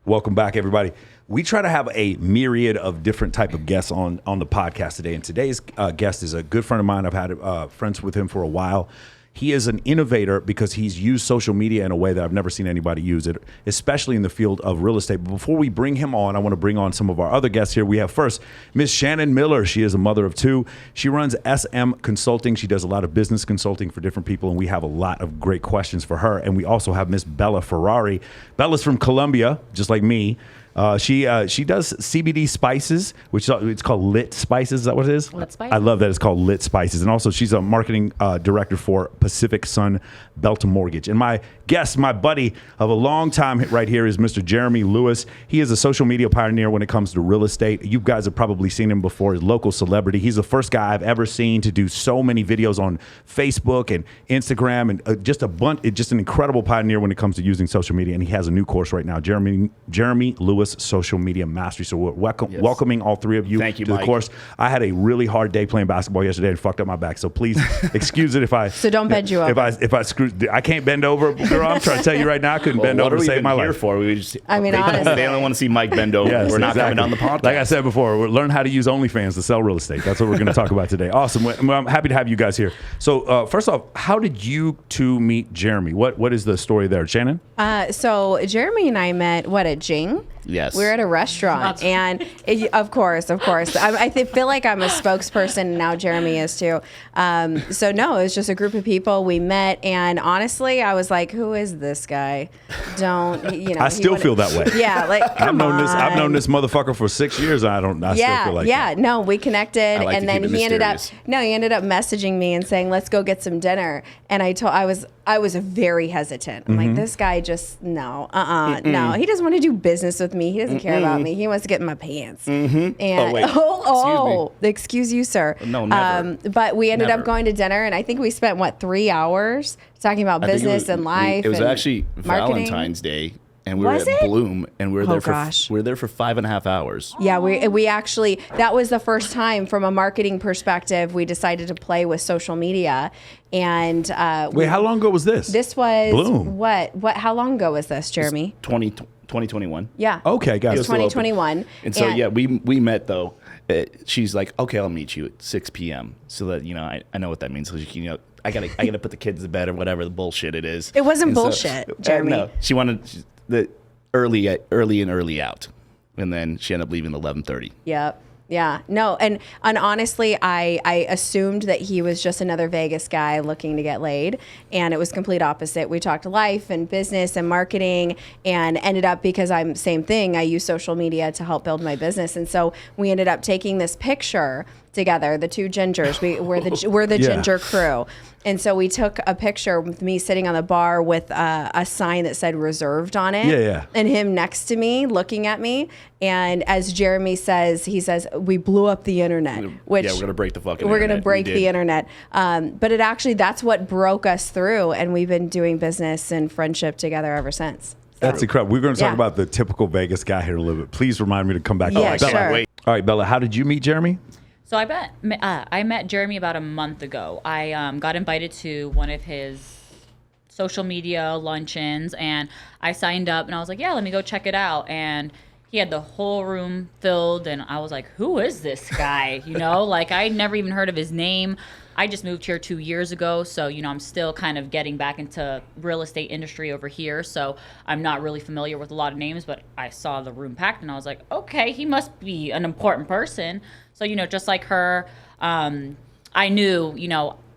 Welcome back, everybody. We try to have a myriad of different type of guests on the podcast today. And today's guest is a good friend of mine. I've had friends with him for a while. He is an innovator because he's used social media in a way that I've never seen anybody use it, especially in the field of real estate. But before we bring him on, I want to bring on some of our other guests here. We have first Miss Shannon Miller. She is a mother of two. She runs SM Consulting. She does a lot of business consulting for different people, and we have a lot of great questions for her. And we also have Miss Bella Ferrari. Bella's from Colombia, just like me. She does CBD spices, which it's called LitSpice. Is that what it is? LitSpice. I love that it's called LitSpices. And also she's a marketing director for Pacific Sun Belta Mortgage. And my guest, my buddy of a long time right here is Mr. Jeremy Lewis. He is a social media pioneer when it comes to real estate. You guys have probably seen him before, his local celebrity. He's the first guy I've ever seen to do so many videos on Facebook and Instagram, and just an incredible pioneer when it comes to using social media. And he has a new course right now, Jeremy Lewis Social Media Mastery. So we're welcoming all three of you to the course. I had a really hard day playing basketball yesterday and fucked up my back. So please excuse it if I so don't bend you over. If I screw, I can't bend over, girl. I'm trying to tell you right now, I couldn't bend over to save my life. For? We just, honestly, they only want to see Mike bend over. Yes, we're not coming on the podcast. Like I said before, we're learning how to use OnlyFans to sell real estate. That's what we're going to talk about today. Awesome. Well, I'm happy to have you guys here. So first off, how did you two meet Jeremy? What is the story there, Shannon? So Jeremy and I met at Jing. Yes. We were at a restaurant, and of course. I feel like I'm a spokesperson, and now Jeremy is too. So no, it was just a group of people we met, and honestly, I was like, "Who is this guy?" I still feel that way. Yeah, like I've known this motherfucker for 6 years. And I still feel like that. No, we connected, like and then he ended up messaging me and saying, "Let's go get some dinner." And I was very hesitant. I'm like, this guy just no, he doesn't want to do business with me. He doesn't care about me. He wants to get in my pants. And excuse you, sir. No, never. But we ended up going to dinner, and I think we spent 3 hours talking about business and life. It was and actually marketing. Valentine's Day. And we were at Bloom, and we were there for 5.5 hours. Yeah, we actually, that was the first time from a marketing perspective we decided to play with social media. And wait, how long ago was this? This was Bloom. What? How long ago was this, Jeremy? 2021. Yeah. Okay, guys. It's 2021. And so we met though. She's like, okay, I'll meet you at 6 p.m. so that I know what that means. So I gotta put the kids to bed or whatever the bullshit it is. It wasn't bullshit, Jeremy. No, she wanted the early out, and then she ended up leaving at 11:30. Yep. Yeah. No. And honestly, I assumed that he was just another Vegas guy looking to get laid, and it was complete opposite. We talked life and business and marketing, and ended up, because I'm same thing, I use social media to help build my business, and so we ended up taking this picture together, the two gingers. We're the ginger crew. And so we took a picture with me sitting on the bar with a sign that said reserved on it. Yeah. And him next to me looking at me. And as Jeremy says, he says, we blew up the internet. We're going to break the fucking We're internet. going to break the internet. But it actually, that's what broke us through. And we've been doing business and friendship together ever since. That's incredible. We're going to talk about the typical Vegas guy here in a little bit. Please remind me to come back. Yeah, Bella, sure. wait. All right, Bella, how did you meet Jeremy? So I met Jeremy about a month ago. I got invited to one of his social media luncheons, and I signed up, and I was like, yeah, let me go check it out. And he had the whole room filled, and I was like, who is this guy? Like I'd never even heard of his name. I just moved here 2 years ago, so I'm still kind of getting back into real estate industry over here, so I'm not really familiar with a lot of names, but I saw the room packed, and I was like, okay, he must be an important person. So just like her, I knew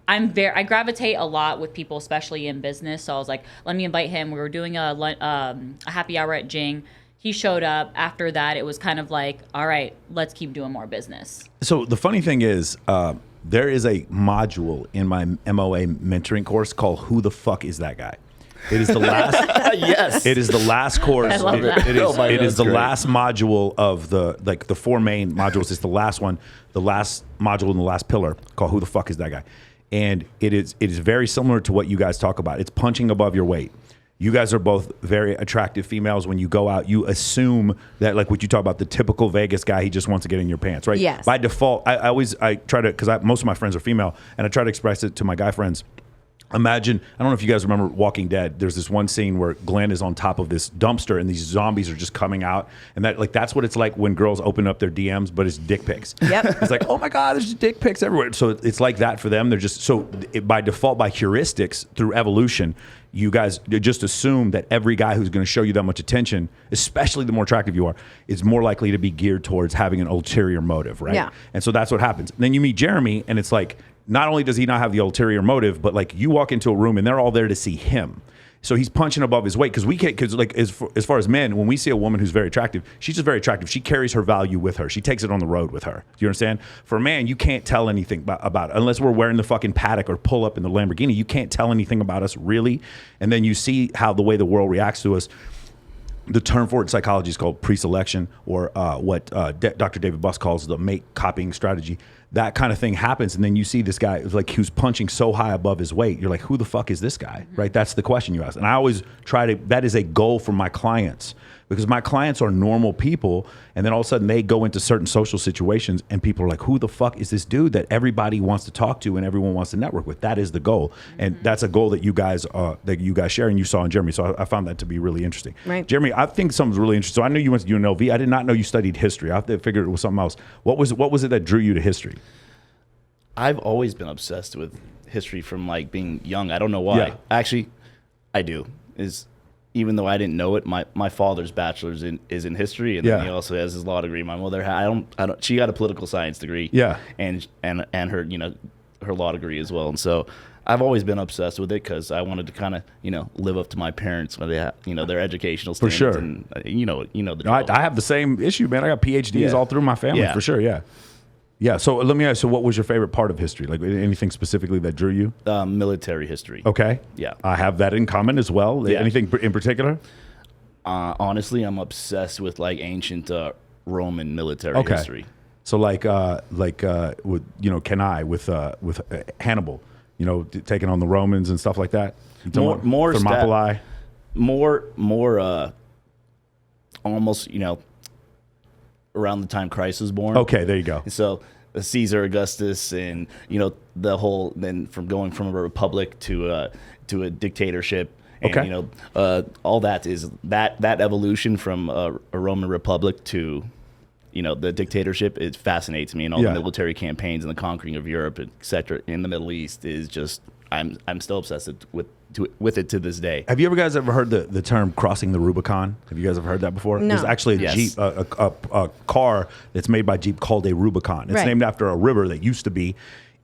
I gravitate a lot with people, especially in business. So I was like, let me invite him. We were doing a happy hour at Jing. He showed up. After that, it was kind of like, all right, let's keep doing more business. So the funny thing is, there is a module in my MOA mentoring course called "Who the Fuck Is That Guy?" It is the last. Yes. It is the last course. I love that. It is the last module of the four main modules. It's the last one, the last module and the last pillar called "Who the Fuck Is That Guy?" And it is very similar to what you guys talk about. It's punching above your weight. You guys are both very attractive females. When you go out, you assume that, like what you talk about, the typical Vegas guy, he just wants to get in your pants, right? Yes. By default, I try to, because most of my friends are female, and I try to express it to my guy friends. Imagine, I don't know if you guys remember Walking Dead. There's this one scene where Glenn is on top of this dumpster and these zombies are just coming out. And that's what it's like when girls open up their DMs, but it's dick pics. Yep. It's like, oh my God, there's just dick pics everywhere. So it's like that for them. They're just, by default, by heuristics, through evolution, you guys just assume that every guy who's going to show you that much attention, especially the more attractive you are, is more likely to be geared towards having an ulterior motive, right? Yeah. And so that's what happens. And then you meet Jeremy and it's like, not only does he not have the ulterior motive, but like you walk into a room and they're all there to see him. So he's punching above his weight because like as far as men, when we see a woman who's very attractive, she's just very attractive. She carries her value with her. She takes it on the road with her. Do you understand? For a man, you can't tell anything about it unless we're wearing the fucking Paddock or pull up in the Lamborghini. You can't tell anything about us really. And then you see how the way the world reacts to us. The term for it in psychology is called preselection, or what Dr. David Buss calls the mate copying strategy. That kind of thing happens, and then you see this guy like who's punching so high above his weight. You're like, who the fuck is this guy? Right? That's the question you ask. And I always try to. That is a goal for my clients, because my clients are normal people, and then all of a sudden they go into certain social situations, and people are like, who the fuck is this dude that everybody wants to talk to and everyone wants to network with? That is the goal, and that's a goal that you guys share, and you saw in Jeremy. So I found that to be really interesting. Right. Jeremy, I think something's really interesting. So I knew you went to UNLV. I did not know you studied history. I figured it was something else. What was it that drew you to history? I've always been obsessed with history from like being young. I don't know why. Yeah. Actually, I do. Even though I didn't know it, my father's bachelor's is in history, and then he also has his law degree. My mother, I don't. She got a political science degree. Yeah. And her her law degree as well. And so I've always been obsessed with it because I wanted to kind of live up to my parents when they have their educational standards. For sure. And the drill. I have the same issue, man. I got PhDs all through my family for sure. Yeah. Yeah, so let me ask, so what was your favorite part of history? Like anything specifically that drew you? Military history. Okay. Yeah. I have that in common as well. Yeah. Anything in particular? Honestly, I'm obsessed with like ancient Roman military history. So like with with Hannibal, taking on the Romans and stuff like that. More Thermopylae. More almost around the time Christ was born. Okay, there you go. So Caesar Augustus, and the whole, then from going from a republic to a dictatorship, and all that is that evolution from a Roman republic to the dictatorship. It fascinates me, and all the military campaigns and the conquering of Europe, etc. in the Middle East is just I'm still obsessed with it to this day. Have you guys ever heard the term crossing the Rubicon? Have you guys ever heard that before? No. There's actually a Jeep, a car that's made by Jeep called a Rubicon. It's named after a river that used to be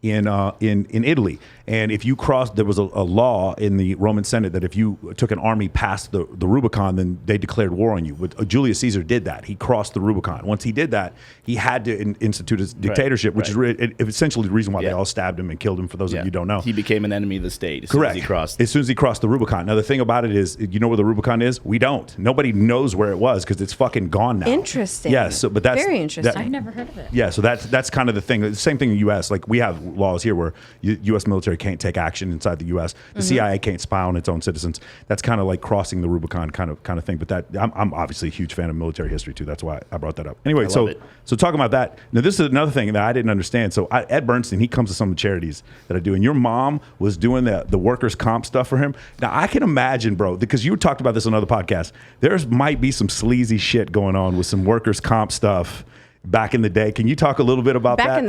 in Italy. And if you crossed, there was a law in the Roman Senate that if you took an army past the Rubicon, then they declared war on you. But Julius Caesar did that. He crossed the Rubicon. Once he did that, he had to institute his dictatorship, which is essentially the reason why they all stabbed him and killed him, for those of you who don't know. He became an enemy of the state as Correct. As soon as he crossed the Rubicon. Now, the thing about it is, you know where the Rubicon is? We don't. Nobody knows where it was because it's fucking gone now. Interesting. Yeah, but that's very interesting. I've never heard of it. Yeah, so that's kind of the thing. The same thing in the U.S. Like we have laws here where U.S. military can't take action inside the U.S. The CIA can't spy on its own citizens. That's kind of like crossing the Rubicon kind of thing. But I'm obviously a huge fan of military history too. That's why I brought that up. Anyway, so talking about that. Now this is another thing that I didn't understand. So Ed Bernstein, he comes to some of the charities that I do, and your mom was doing the workers' comp stuff for him. Now I can imagine, bro, because you talked about this on other podcasts. There might be some sleazy shit going on with some workers' comp stuff back in the day. Can you talk a little bit about that? Back in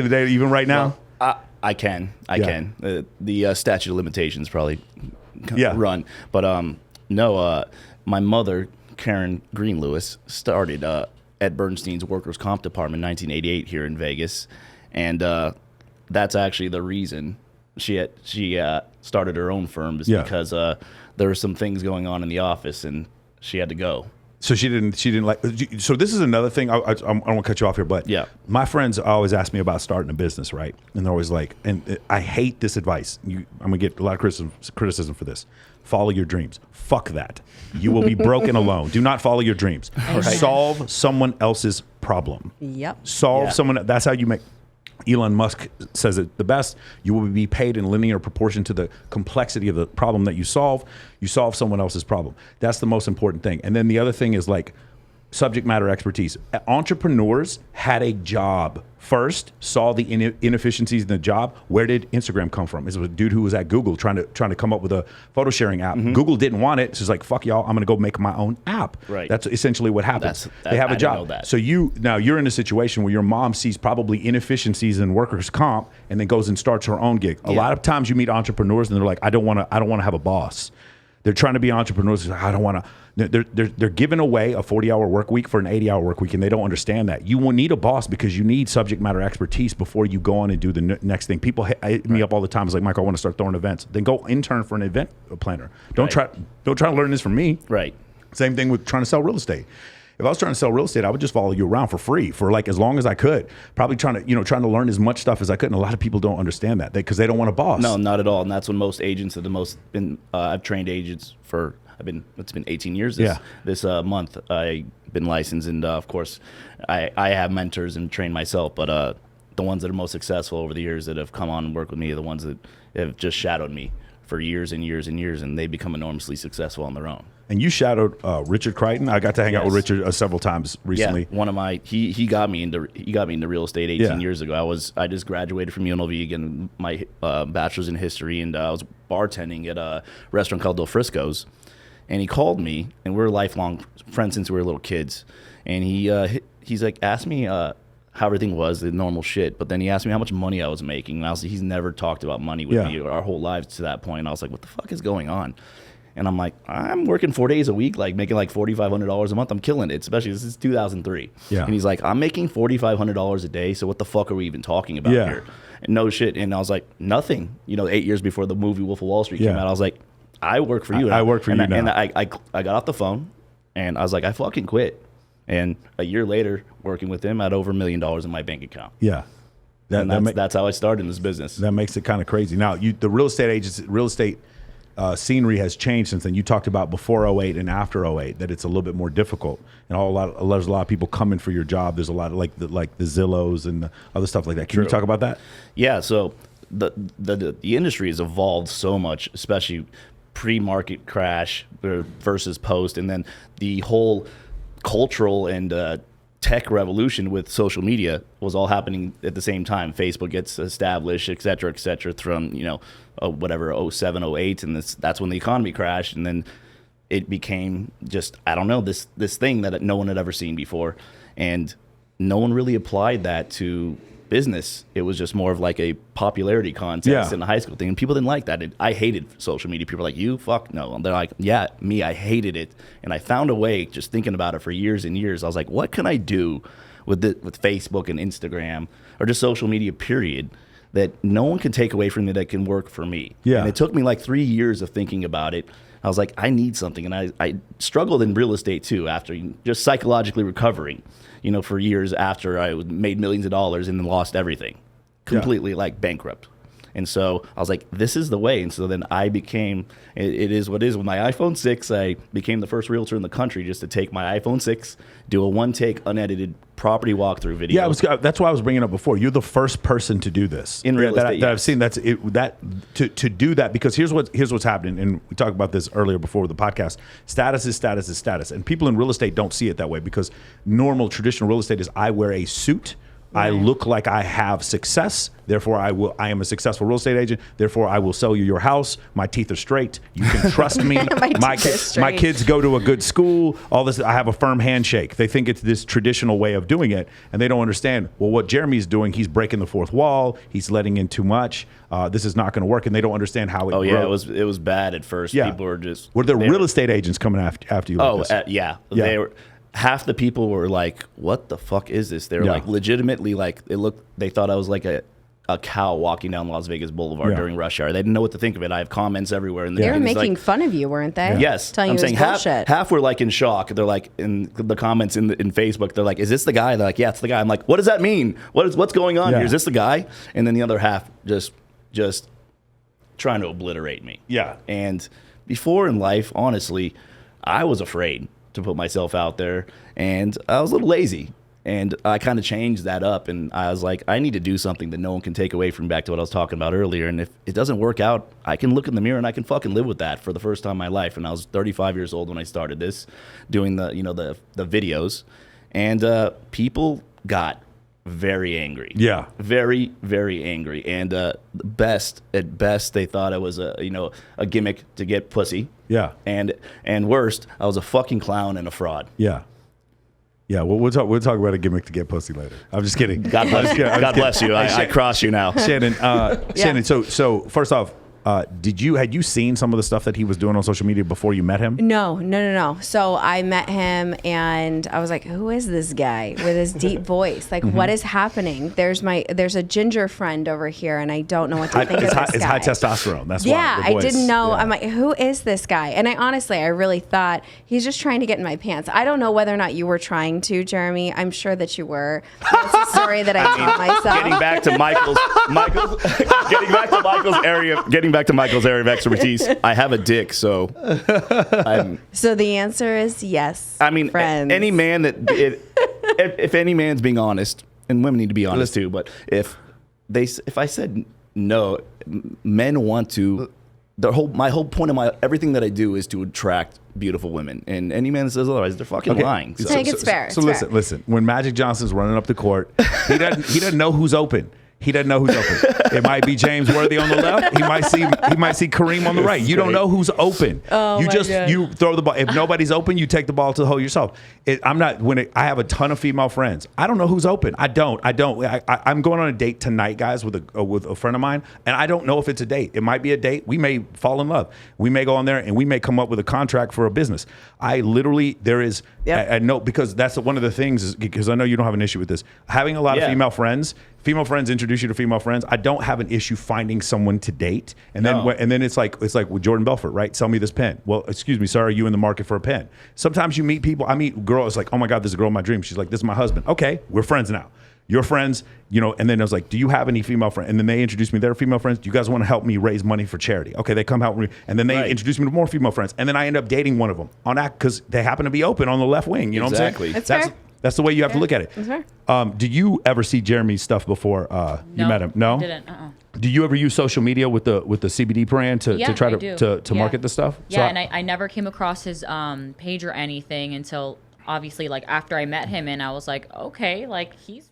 the day, even right now. Well, I can. The statute of limitations probably run. But no, my mother, Karen Green Lewis, started at Bernstein's workers' comp department in 1988 here in Vegas. And that's actually the reason she started her own firm, because there were some things going on in the office and she had to go. So she didn't like. So this is another thing. I don't want to cut you off here, but my friends always ask me about starting a business, right? And they're always like, and I hate this advice. I'm gonna get a lot of criticism for this. Follow your dreams. Fuck that. You will be broken alone. Do not follow your dreams. Right. Solve someone else's problem. Yep. Solve someone. That's how you make. Elon Musk says it the best. You will be paid in linear proportion to the complexity of the problem that you solve. You solve someone else's problem. That's the most important thing. And then the other thing is like, subject matter expertise. Entrepreneurs had a job first, saw the inefficiencies in the job. Where did Instagram come from? It was a dude who was at Google trying to come up with a photo sharing app. Google didn't want it. So it's like, fuck y'all, I'm going to go make my own app. Right. That's essentially what happens. They have a job. So you're in a situation where your mom sees probably inefficiencies in workers' comp and then goes and starts her own gig. A lot of times you meet entrepreneurs and they're like, I don't want to have a boss. They're trying to be entrepreneurs. Like, I don't want to. They're giving away a 40-hour work week for an 80-hour work week, and they don't understand that. You will need a boss because you need subject matter expertise before you go on and do the next thing. People hit me up all the time. It's like, Michael, I want to start throwing events. Then go intern for an event planner. Don't try to learn this from me. Right. Same thing with trying to sell real estate. If I was trying to sell real estate, I would just follow you around for free for like as long as I could. Probably trying to learn as much stuff as I could. And a lot of people don't understand that because they don't want a boss. No, not at all. And that's when most agents I've trained agents for. It's been 18 years this month. I've been licensed, and of course, I have mentors and train myself. But the ones that are most successful over the years that have come on and worked with me are the ones that have just shadowed me for years and years and years, and they become enormously successful on their own. And you shadowed Richard Creighton. I got to hang out with Richard several times recently. Yeah, one of my he got me into real estate 18 years ago. I just graduated from UNLV, again my bachelor's in history, and I was bartending at a restaurant called Del Frisco's. And he called me, and we're lifelong friends since we were little kids. And he's like, asked me how everything was, the normal shit. But then he asked me how much money I was making. And he's never talked about money with me our whole lives to that point. And I was like, what the fuck is going on? And I'm like, I'm working 4 days a week, like making like $4,500 a month. I'm killing it, especially this is 2003. Yeah. And he's like, I'm making $4,500 a day. So what the fuck are we even talking about here? And no shit. And I was like, nothing. 8 years before the movie Wolf of Wall Street came out, I was like, I work for you. I work for you now. And I got off the phone, and I was like, I fucking quit. And a year later, working with him, I had over $1 million in my bank account. Yeah. That's how I started in this business. That makes it kind of crazy. Now, the real estate scenery has changed since then. You talked about before 08 and after 08 that it's a little bit more difficult, and there's a lot of people coming for your job. There's a lot of like the Zillows and the other stuff like that. Can you talk about that? Yeah. So the industry has evolved so much, especially pre-market crash versus post, and then the whole cultural and tech revolution with social media was all happening at the same time. Facebook gets established, et cetera, from, 07, 08, and that's when the economy crashed, and then it became just, I don't know, this thing that no one had ever seen before, and no one really applied that to business. It was just more of like a popularity contest in the high school thing, and people didn't like that. I hated social media. People were like, you fuck no. And they're like, yeah, me, I hated it. And I found a way, just thinking about it for years and years. I was like, what can I do with Facebook and Instagram, or just social media period, that no one can take away from me that can work for me? And it took me like 3 years of thinking about it. I was like, I need something. And I struggled in real estate too, after just psychologically recovering, for years after I made millions of dollars and then lost everything, completely like bankrupt. And so I was like, this is the way. And so then I became, it is what it is. With my iPhone 6, I became the first realtor in the country just to take my iPhone 6, do a one-take unedited property walkthrough video. Yeah, that's why I was bringing up before. You're the first person to do this in real estate. That I've seen. To do that, because here's what's happening, and we talked about this earlier before the podcast. Status is status is status, and people in real estate don't see it that way, because normal traditional real estate is I wear a suit. I look like I have success, therefore I am a successful real estate agent, therefore I will sell you your house. My teeth are straight. You can trust me. my kids go to a good school. All this, I have a firm handshake. They think it's this traditional way of doing it, and they don't understand, well, what Jeremy's doing, he's breaking the fourth wall, he's letting in too much. This is not going to work, and they don't understand how it grows. It was bad at first. People were there real estate agents coming after you? They were. Half the people were like, what the fuck is this? They were like, legitimately, like, they thought I was like a cow walking down Las Vegas Boulevard during rush hour. They didn't know what to think of it. I have comments everywhere. And they were making fun of you, weren't they? Yes. Telling you saying bullshit. half were like in shock. They're like, in the comments in Facebook, they're like, is this the guy? They're like, yeah, it's the guy. I'm like, what does that mean? What's going on here? Is this the guy? And then the other half just trying to obliterate me. Yeah. And before in life, honestly, I was afraid to put myself out there, and I was a little lazy. And I kind of changed that up, and I was like, I need to do something that no one can take away from me, back to what I was talking about earlier. And if it doesn't work out, I can look in the mirror and I can fucking live with that for the first time in my life. And I was 35 years old when I started this, doing the videos, and people got very angry. Yeah, very, very angry. And at best, they thought it was a gimmick to get pussy. Yeah, and worst, I was a fucking clown and a fraud. Yeah. Yeah, well, we'll talk about a gimmick to get pussy later. I'm just kidding. God bless you. God bless you. I cross you now. Shannon, Shannon. So first off, had you seen some of the stuff that he was doing on social media before you met him? No. So I met him and I was like, who is this guy with his deep voice? Like, what is happening? There's a ginger friend over here and I don't know what to think of this guy. It's high testosterone. That's why. Yeah, the voice. I didn't know. Yeah. I'm like, who is this guy? And I really thought he's just trying to get in my pants. I don't know whether or not you were trying to, Jeremy. I'm sure that you were. That's a story that I told myself. Getting back to Michael's area of expertise, I have a dick, so So the answer is yes. I mean, friends. any man if any man's being honest, and women need to be honest too, but if I said no, men want to. My whole point of everything that I do is to attract beautiful women, and any man that says otherwise, they're fucking lying. I think it's fair. So listen. When Magic Johnson's running up the court, he doesn't know who's open. He doesn't know who's open. It might be James Worthy on the left. He might see Kareem on the right. You don't know who's open. Oh, You throw the ball. If nobody's open, you take the ball to the hole yourself. I have a ton of female friends. I don't know who's open. I don't. I'm going on a date tonight, guys, with a friend of mine, and I don't know if it's a date. It might be a date. We may fall in love. We may go on there and we may come up with a contract for a business. I literally I know, because that's one of the things, because I know you don't have an issue with this. Having a lot of female friends introduce you to female friends. I don't have an issue finding someone to date, and then it's like with Jordan Belfort, right? Sell me this pen. Well, excuse me, sir, are you in the market for a pen? Sometimes you meet people. I meet girls like, oh my God, this is a girl of my dreams. She's like, this is my husband. Okay, we're friends now. You're friends, and then I was like, do you have any female friends? And then they introduced me to their female friends. Do you guys want to help me raise money for charity? Okay, they come help me. And then they introduce me to more female friends. And then I end up dating one of them on that because they happen to be open on the left wing. You know what I'm saying? That's fair. That's the way you have to look at it. That's fair. Did you ever see Jeremy's stuff before you met him? No? I didn't. Do you ever use social media with the CBD brand to try to market the stuff? Yeah, and I never came across his page or anything until obviously like after I met him, and I was like, okay, like he's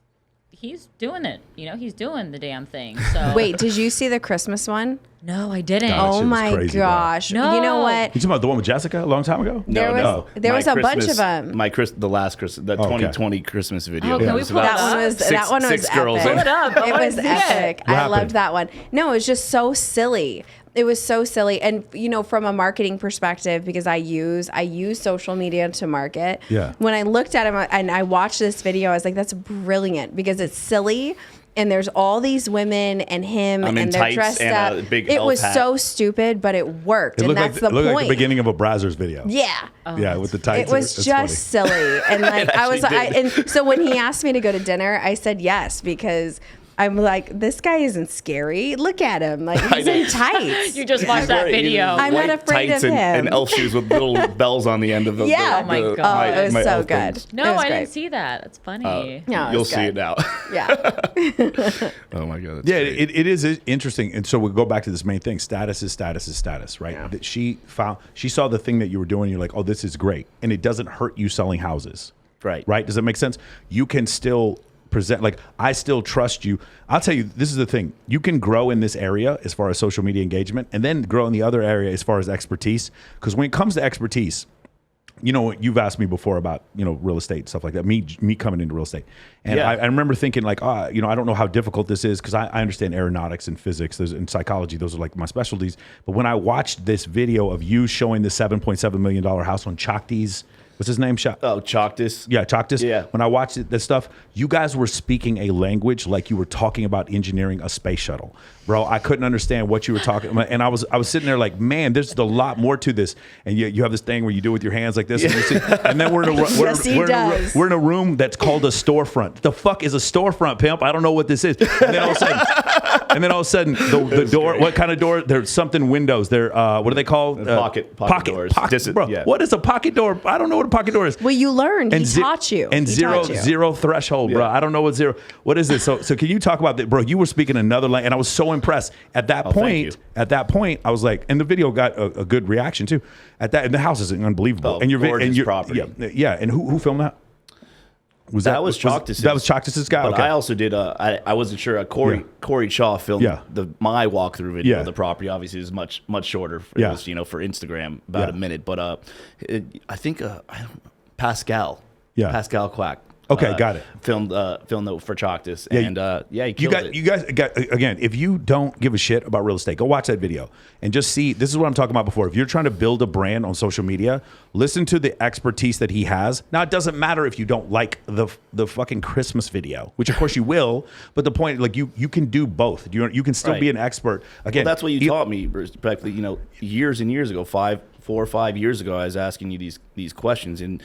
doing it. He's doing the damn thing. So Wait, did you see the Christmas one? No, I didn't. God, Oh my crazy, gosh! No. You know what? You talking about the one with Jessica a long time ago? There was a bunch of them. The last Christmas, the 2020 Christmas video. Oh, can we pull that That one was six girls epic. in it. Pull it up. It was epic. I happened? loved that one. No, it was just so silly. It was so silly. And from a marketing perspective, because I use social media to market. Yeah. When I looked at him and I watched this video, I was like, that's brilliant because it's silly. And there's all these women and him and they're dressed up. A big it was hat. so stupid, but it worked. And that's the point. Looked like the beginning of a Brazzers video. Yeah. Yeah, with the tights. It was just silly. And like and so when he asked me to go to dinner, I said yes because I'm like, this guy isn't scary. Look at him. Like, he's in tights. You just watched that video. I'm not afraid of him. And elf shoes with little bells on the end of them. Yeah. Oh my God. Oh, it was so elf good. things. No, was I great. didn't see that. That's funny. No, it You'll was see it good. now. Yeah. Oh my God. That's Yeah, great. it is interesting, and so we'll go back to this main thing: status is status is status, right? Yeah. That she saw the thing that you were doing. You're like, oh, this is great, and it doesn't hurt you selling houses, Right. Right? Does that make sense? You can still present, like, I still trust you. I'll tell you, this is the thing: you can grow in this area as far as social media engagement, and then grow in the other area as far as expertise. Because when it comes to expertise, you've asked me before about, real estate, stuff like that, me coming into real estate. And Yeah. I remember thinking like, I don't know how difficult this is because I understand aeronautics and physics and psychology. Those are like my specialties. But when I watched this video of you showing the $7.7 million house on Chocty's, what's his name? Choctis. Yeah, Choctis. Yeah. When I watched this stuff, you guys were speaking a language like you were talking about engineering a space shuttle. Bro, I couldn't understand what you were talking about. And I was sitting there like, man, there's a lot more to this. And you have this thing where you do it with your hands like this. And then we're in a room that's called a storefront. The fuck is a storefront, pimp? I don't know what this is. And then all of a sudden, And then all of a sudden, the door. great. What kind of door? There's something windows. They're what are they called? Pocket doors. Bro, Yeah. what is a pocket door? I don't know what a pocket door is. Well, you learned. He taught you. And He zero taught you. zero threshold, bro. I don't know what zero. What is this? So can you talk about that, bro? You were speaking another language, and I was so impressed. At that point, I was like, and the video got a good reaction too. And the house is unbelievable. Oh, and gorgeous property. Yeah. And who filmed that? That was Chalktis'. That was Chalktis' guy. But Okay. I also did. I wasn't sure. Corey Shaw filmed my walkthrough video of the property. Obviously, is much shorter. It was for Instagram about a minute. But I think Pascal. Yeah. Pascal Quack. Okay, got it. Filmed for Chalktis, and he killed it. You guys got, again, if you don't give a shit about real estate, go watch that video and just see. This is what I'm talking about before. If you're trying to build a brand on social media, listen to the expertise that he has. Now, it doesn't matter if you don't like the fucking Christmas video, which of course you will. But the point, like you can do both. You can still be an expert. Again, well, that's what you taught me, respectfully. Years and years ago, 4 or 5 years ago, I was asking you these questions, and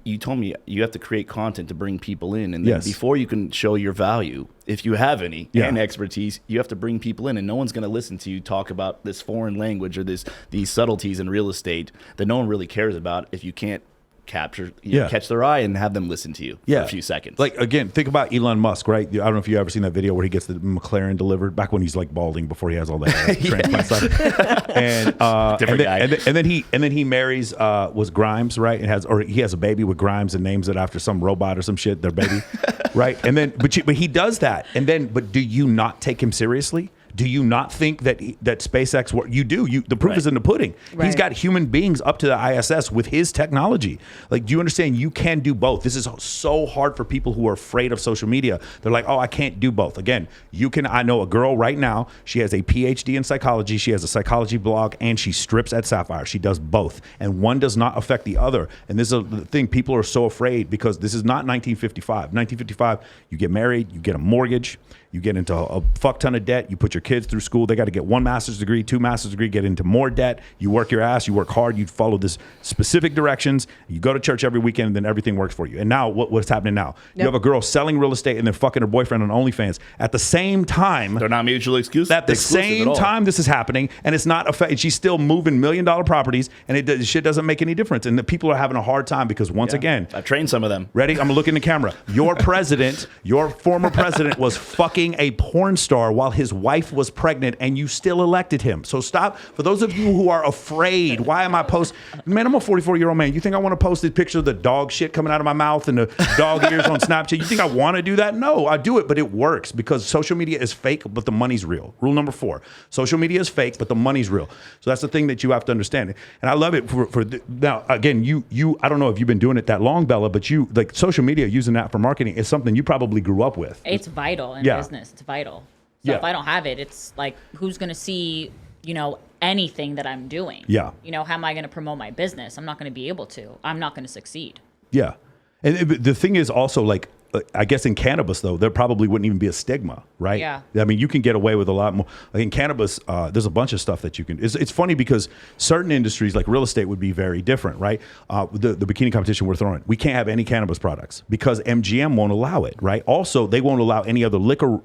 you told me you have to create content to bring people in, and then before you can show your value, if you have any and expertise, you have to bring people in, and no one's going to listen to you talk about this foreign language or these subtleties in real estate that no one really cares about if you can't catch their eye and have them listen to you for a few seconds. Like, again, think about Elon Musk, right? I don't know if you've ever seen that video where he gets the McLaren delivered back when he's like balding before he has all that transplant stuff. And then he marries was Grimes, right? And he has a baby with Grimes and names it after some robot or some shit, their baby, right? And then but he does that, but do you not take him seriously? Do you not think that SpaceX? You do. The proof is in the pudding. Right. He's got human beings up to the ISS with his technology. Like, do you understand? You can do both. This is so hard for people who are afraid of social media. They're like, oh, I can't do both. Again, you can. I know a girl right now. She has a PhD in psychology. She has a psychology blog, and she strips at Sapphire. She does both, and one does not affect the other. And this is the thing. People are so afraid because this is not 1955. 1955, you get married, you get a mortgage. You get into a fuck ton of debt. You put your kids through school. They got to get 1 master's degree, 2 master's degree, get into more debt. You work your ass. You work hard. You follow this specific directions. You go to church every weekend, and then everything works for you. And now what's happening now? Yep. You have a girl selling real estate and then fucking her boyfriend on OnlyFans. At the same time. They're not mutually exclusive. At the same time this is happening, and it's not she's still moving $1 million properties, and shit doesn't make any difference. And the people are having a hard time because once again. I've trained some of them. Ready? I'm going to look in the camera. Your former president was fucking a porn star while his wife was pregnant, and you still elected him. So stop. For those of you who are afraid, why am I posting? Man, I'm a 44-year-old man. You think I want to post this picture of the dog shit coming out of my mouth and the dog ears on Snapchat? You think I want to do that? No, I do it, but it works because social media is fake, but the money's real. Rule number 4. Social media is fake, but the money's real. So that's the thing that you have to understand. And I love it now, again, you I don't know if you've been doing it that long, Bella, but you, like, social media, using that for marketing is something you probably grew up with. It's vital in business. It's vital. So if I don't have it, it's like, who's going to see, anything that I'm doing? Yeah. How am I going to promote my business? I'm not going to be able to. I'm not going to succeed. Yeah. And the thing is also, like, I guess in cannabis, though, there probably wouldn't even be a stigma, right? Yeah. I mean, you can get away with a lot more. Like in cannabis, there's a bunch of stuff that you can. It's funny because certain industries, like real estate, would be very different, right? The bikini competition we're throwing, we can't have any cannabis products because MGM won't allow it, right? Also, they won't allow any other liquor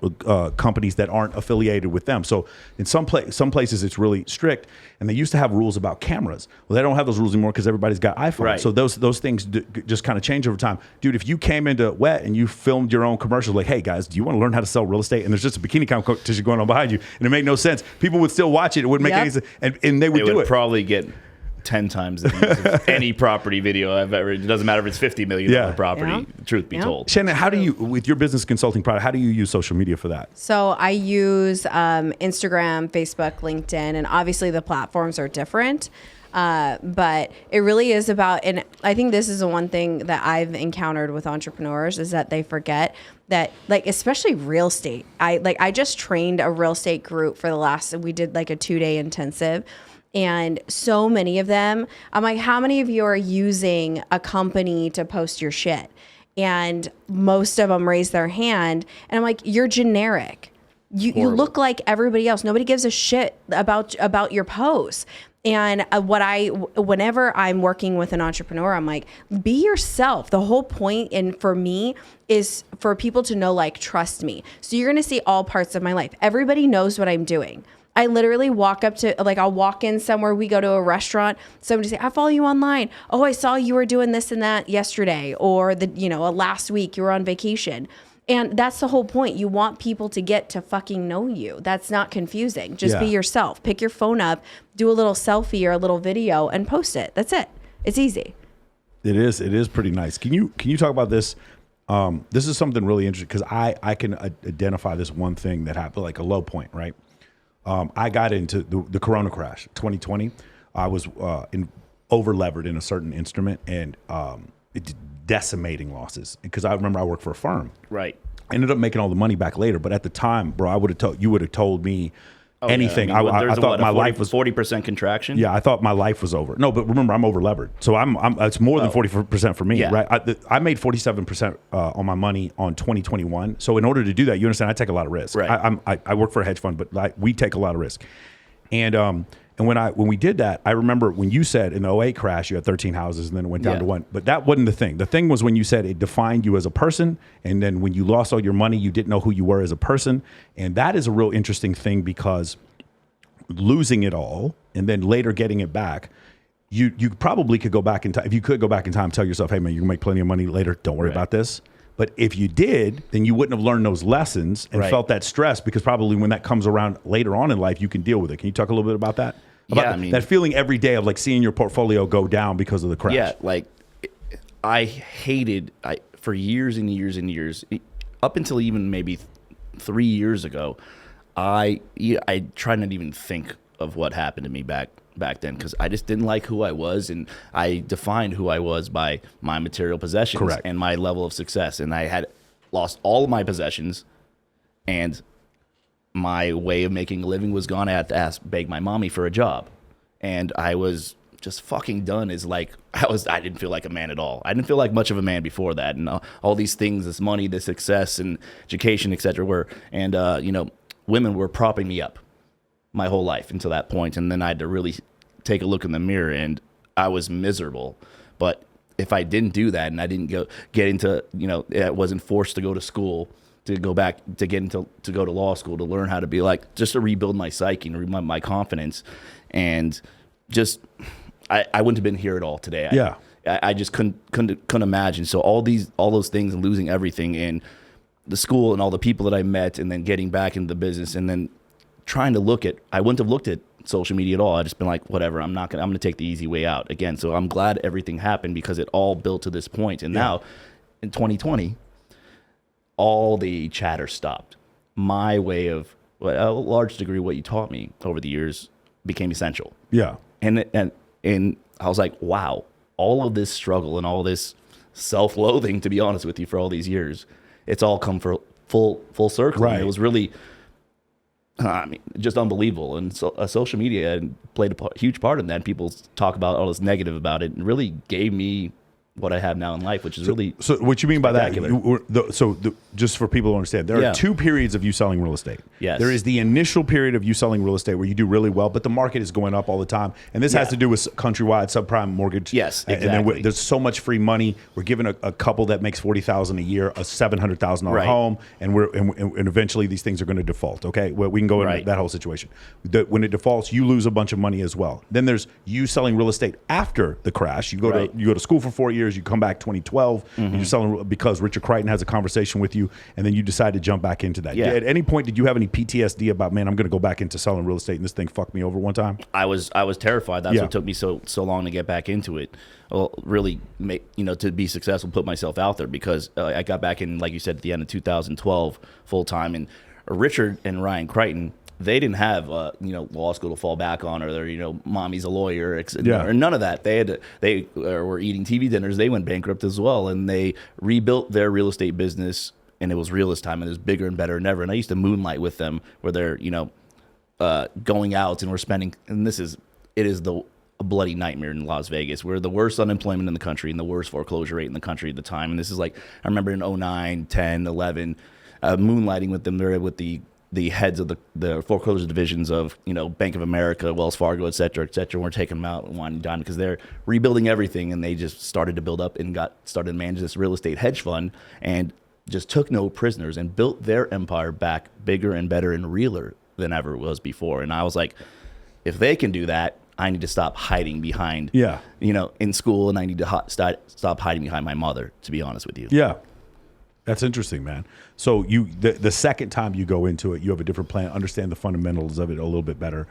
companies that aren't affiliated with them. So in some places, it's really strict. And they used to have rules about cameras. Well, they don't have those rules anymore because everybody's got iPhones. Right. So those things just kind of change over time. Dude, if you came into Wet and you filmed your own commercial, like, hey guys, do you want to learn how to sell real estate? And there's just a bikini competition going on behind you, and it made no sense. People would still watch it. It wouldn't make any sense, and they would do it. Probably get 10 times the views of any property video I've ever. It doesn't matter if it's $50 million property. Truth be told. Shannon, how do you, with your business consulting product, how do you use social media for that? So I use Instagram, Facebook, LinkedIn, and obviously the platforms are different. But it really is about, and I think this is the one thing that I've encountered with entrepreneurs is that they forget that, like, especially real estate. I just trained a real estate group we did like a 2-day intensive. And so many of them, I'm like, how many of you are using a company to post your shit? And most of them raise their hand. And I'm like, you're generic. You look like everybody else. Nobody gives a shit about your posts. And whenever I'm working with an entrepreneur, I'm like, be yourself. The whole point, and for me, is for people to know, like, trust me. So you're going to see all parts of my life. Everybody knows what I'm doing. I literally walk up to, like, I'll walk in somewhere, we go to a restaurant, somebody say, I follow you online. Oh, I saw you were doing this and that yesterday, or last week you were on vacation. And that's the whole point. You want people to get to fucking know you. That's not confusing. Just be yourself. Pick your phone up, do a little selfie or a little video, and post it. That's it. It's easy. It is. It is pretty nice. Can you talk about this? This is something really interesting because I can identify this one thing that happened, like a low point, right? I got into the Corona crash, 2020. I was over levered in a certain instrument, and it decimating losses, because I remember I worked for a firm. Right. I ended up making all the money back later, but at the time, bro, you would have told me anything. Yeah. I thought my life was 40% contraction. Yeah, I thought my life was over. No, but remember, I'm over levered, so I'm it's more than 40% for me, Yeah. right? I made 47% on my money on 2021. So in order to do that, you understand, I take a lot of risk. Right. I work for a hedge fund, but we take a lot of risk. And when we did that, I remember when you said in the 2008 crash, you had 13 houses and then it went down to one. But that wasn't the thing. The thing was when you said it defined you as a person. And then when you lost all your money, you didn't know who you were as a person. And that is a real interesting thing, because losing it all and then later getting it back, you probably could go back in time. If you could go back in time, tell yourself, hey, man, you can make plenty of money later. Don't worry about this. But if you did, then you wouldn't have learned those lessons and felt that stress, because probably when that comes around later on in life, you can deal with it. Can you talk a little bit about that? That feeling every day of like seeing your portfolio go down because of the crash. Yeah, like I hated for years and years and years, up until even maybe 3 years ago, I tried not to even think of what happened to me back then, because I just didn't like who I was, and I defined who I was by my material possessions and my level of success, and I had lost all of my possessions, and my way of making a living was gone. I had to beg my mommy for a job, and I was just fucking done. I didn't feel like a man at all. I didn't feel like much of a man before that, and all these things, this money, this success, and education, etc. Women were propping me up my whole life until that point, and then I had to really take a look in the mirror, and I was miserable. But if I didn't do that, and I didn't get into, I wasn't forced to go to school, to go back to to go to law school, to learn how to be like, just to rebuild my psyche and rebuild my confidence, and just I wouldn't have been here at all today. I just couldn't imagine. So all those things, and losing everything, in the school and all the people that I met, and then getting back into the business, and then trying to I wouldn't have looked at social media at all. I just been like, whatever, I'm going to take the easy way out again. So I'm glad everything happened, because it all built to this point. And now in 2020, all the chatter stopped. My way of, a large degree, what you taught me over the years became essential. Yeah. And I was like, wow, all of this struggle and all this self-loathing, to be honest with you, for all these years, it's all come for full circle. Right. And it was really, just unbelievable. And so social media played a huge part in that. People talk about all this negative about it, and really gave me what I have now in life, which is really so what you mean by that? Just for people to understand, there are two periods of you selling real estate. Yes. There is the initial period of you selling real estate where you do really well, but the market is going up all the time, and this has to do with countrywide subprime mortgage. Yes, exactly. And then there's so much free money. We're giving a couple that makes $40,000 a year a $700,000 home, and eventually these things are going to default. Okay, well, we can go into that whole situation. When it defaults, you lose a bunch of money as well. Then there's you selling real estate after the crash. You go to school for 4 years. You come back 2012, and you're selling because Richard Creighton has a conversation with you, and then you decide to jump back into that. At any point, did you have any PTSD about, man, I'm going to go back into selling real estate and this thing fucked me over one time? I was terrified. That's what took me so long to get back into it. Well, really to be successful, put myself out there, because I got back in, like you said, at the end of 2012 full time. And Richard and Ryan Creighton, they didn't have law school to fall back on, or their mommy's a lawyer, or none of that. They were eating TV dinners. They went bankrupt as well, and they rebuilt their real estate business, and it was real this time, and it was bigger and better than ever. And I used to moonlight with them, where they're going out, and we're spending, and it is a bloody nightmare in Las Vegas. We're the worst unemployment in the country and the worst foreclosure rate in the country at the time. And this is like, I remember in 09, 10, 11, moonlighting with them. They're with the the heads of the foreclosure divisions of, Bank of America, Wells Fargo, et cetera, we're taking them out and winding down because they're rebuilding everything, and they just started to build up and started to manage this real estate hedge fund and just took no prisoners and built their empire back bigger and better and realer than ever it was before. And I was like, if they can do that, I need to stop hiding behind, in school, and I need to stop hiding behind my mother, to be honest with you. Yeah. That's interesting, man. So the second time you go into it, you have a different plan, understand the fundamentals of it a little bit better,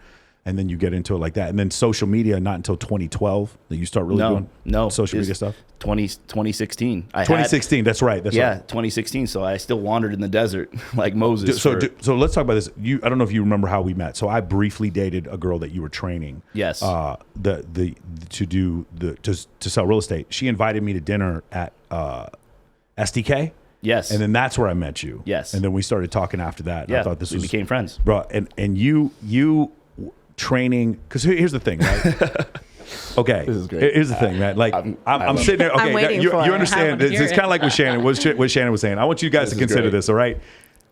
and then you get into it like that. And then social media, not until 2012 that you start really doing social media stuff? 2016. 2016, that's right. That's right. 2016. So I still wandered in the desert like Moses. So let's talk about this. I don't know if you remember how we met. So I briefly dated a girl that you were training. Yes. To sell real estate. She invited me to dinner at SDK. Yes. And then that's where I met you. Yes. And then we started talking after that. And yeah. I thought we became friends. Bro, and you training, because here's the thing, right? Okay. This is great. Here's the thing, man. Like, I'm sitting there. Okay. You understand. It's kind of like what Shannon was saying. I want you guys to consider this, all right?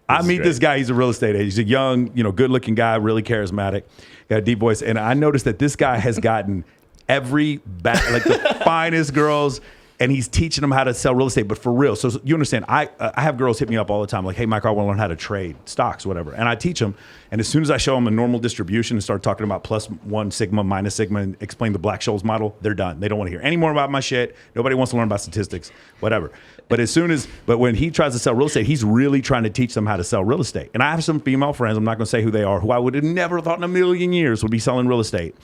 I meet this guy. He's a real estate agent. He's a young, good-looking guy, really charismatic, got a deep voice. And I noticed that this guy has gotten the finest girls, and he's teaching them how to sell real estate, but for real. So you understand, I have girls hit me up all the time, like, hey, Michael, I want to learn how to trade stocks, whatever. And I teach them. And as soon as I show them a normal distribution and start talking about +1 sigma, -sigma, and explain the Black-Scholes model, they're done. They don't want to hear any more about my shit. Nobody wants to learn about statistics, whatever. But when he tries to sell real estate, he's really trying to teach them how to sell real estate. And I have some female friends, I'm not going to say who they are, who I would have never thought in a million years would be selling real estate.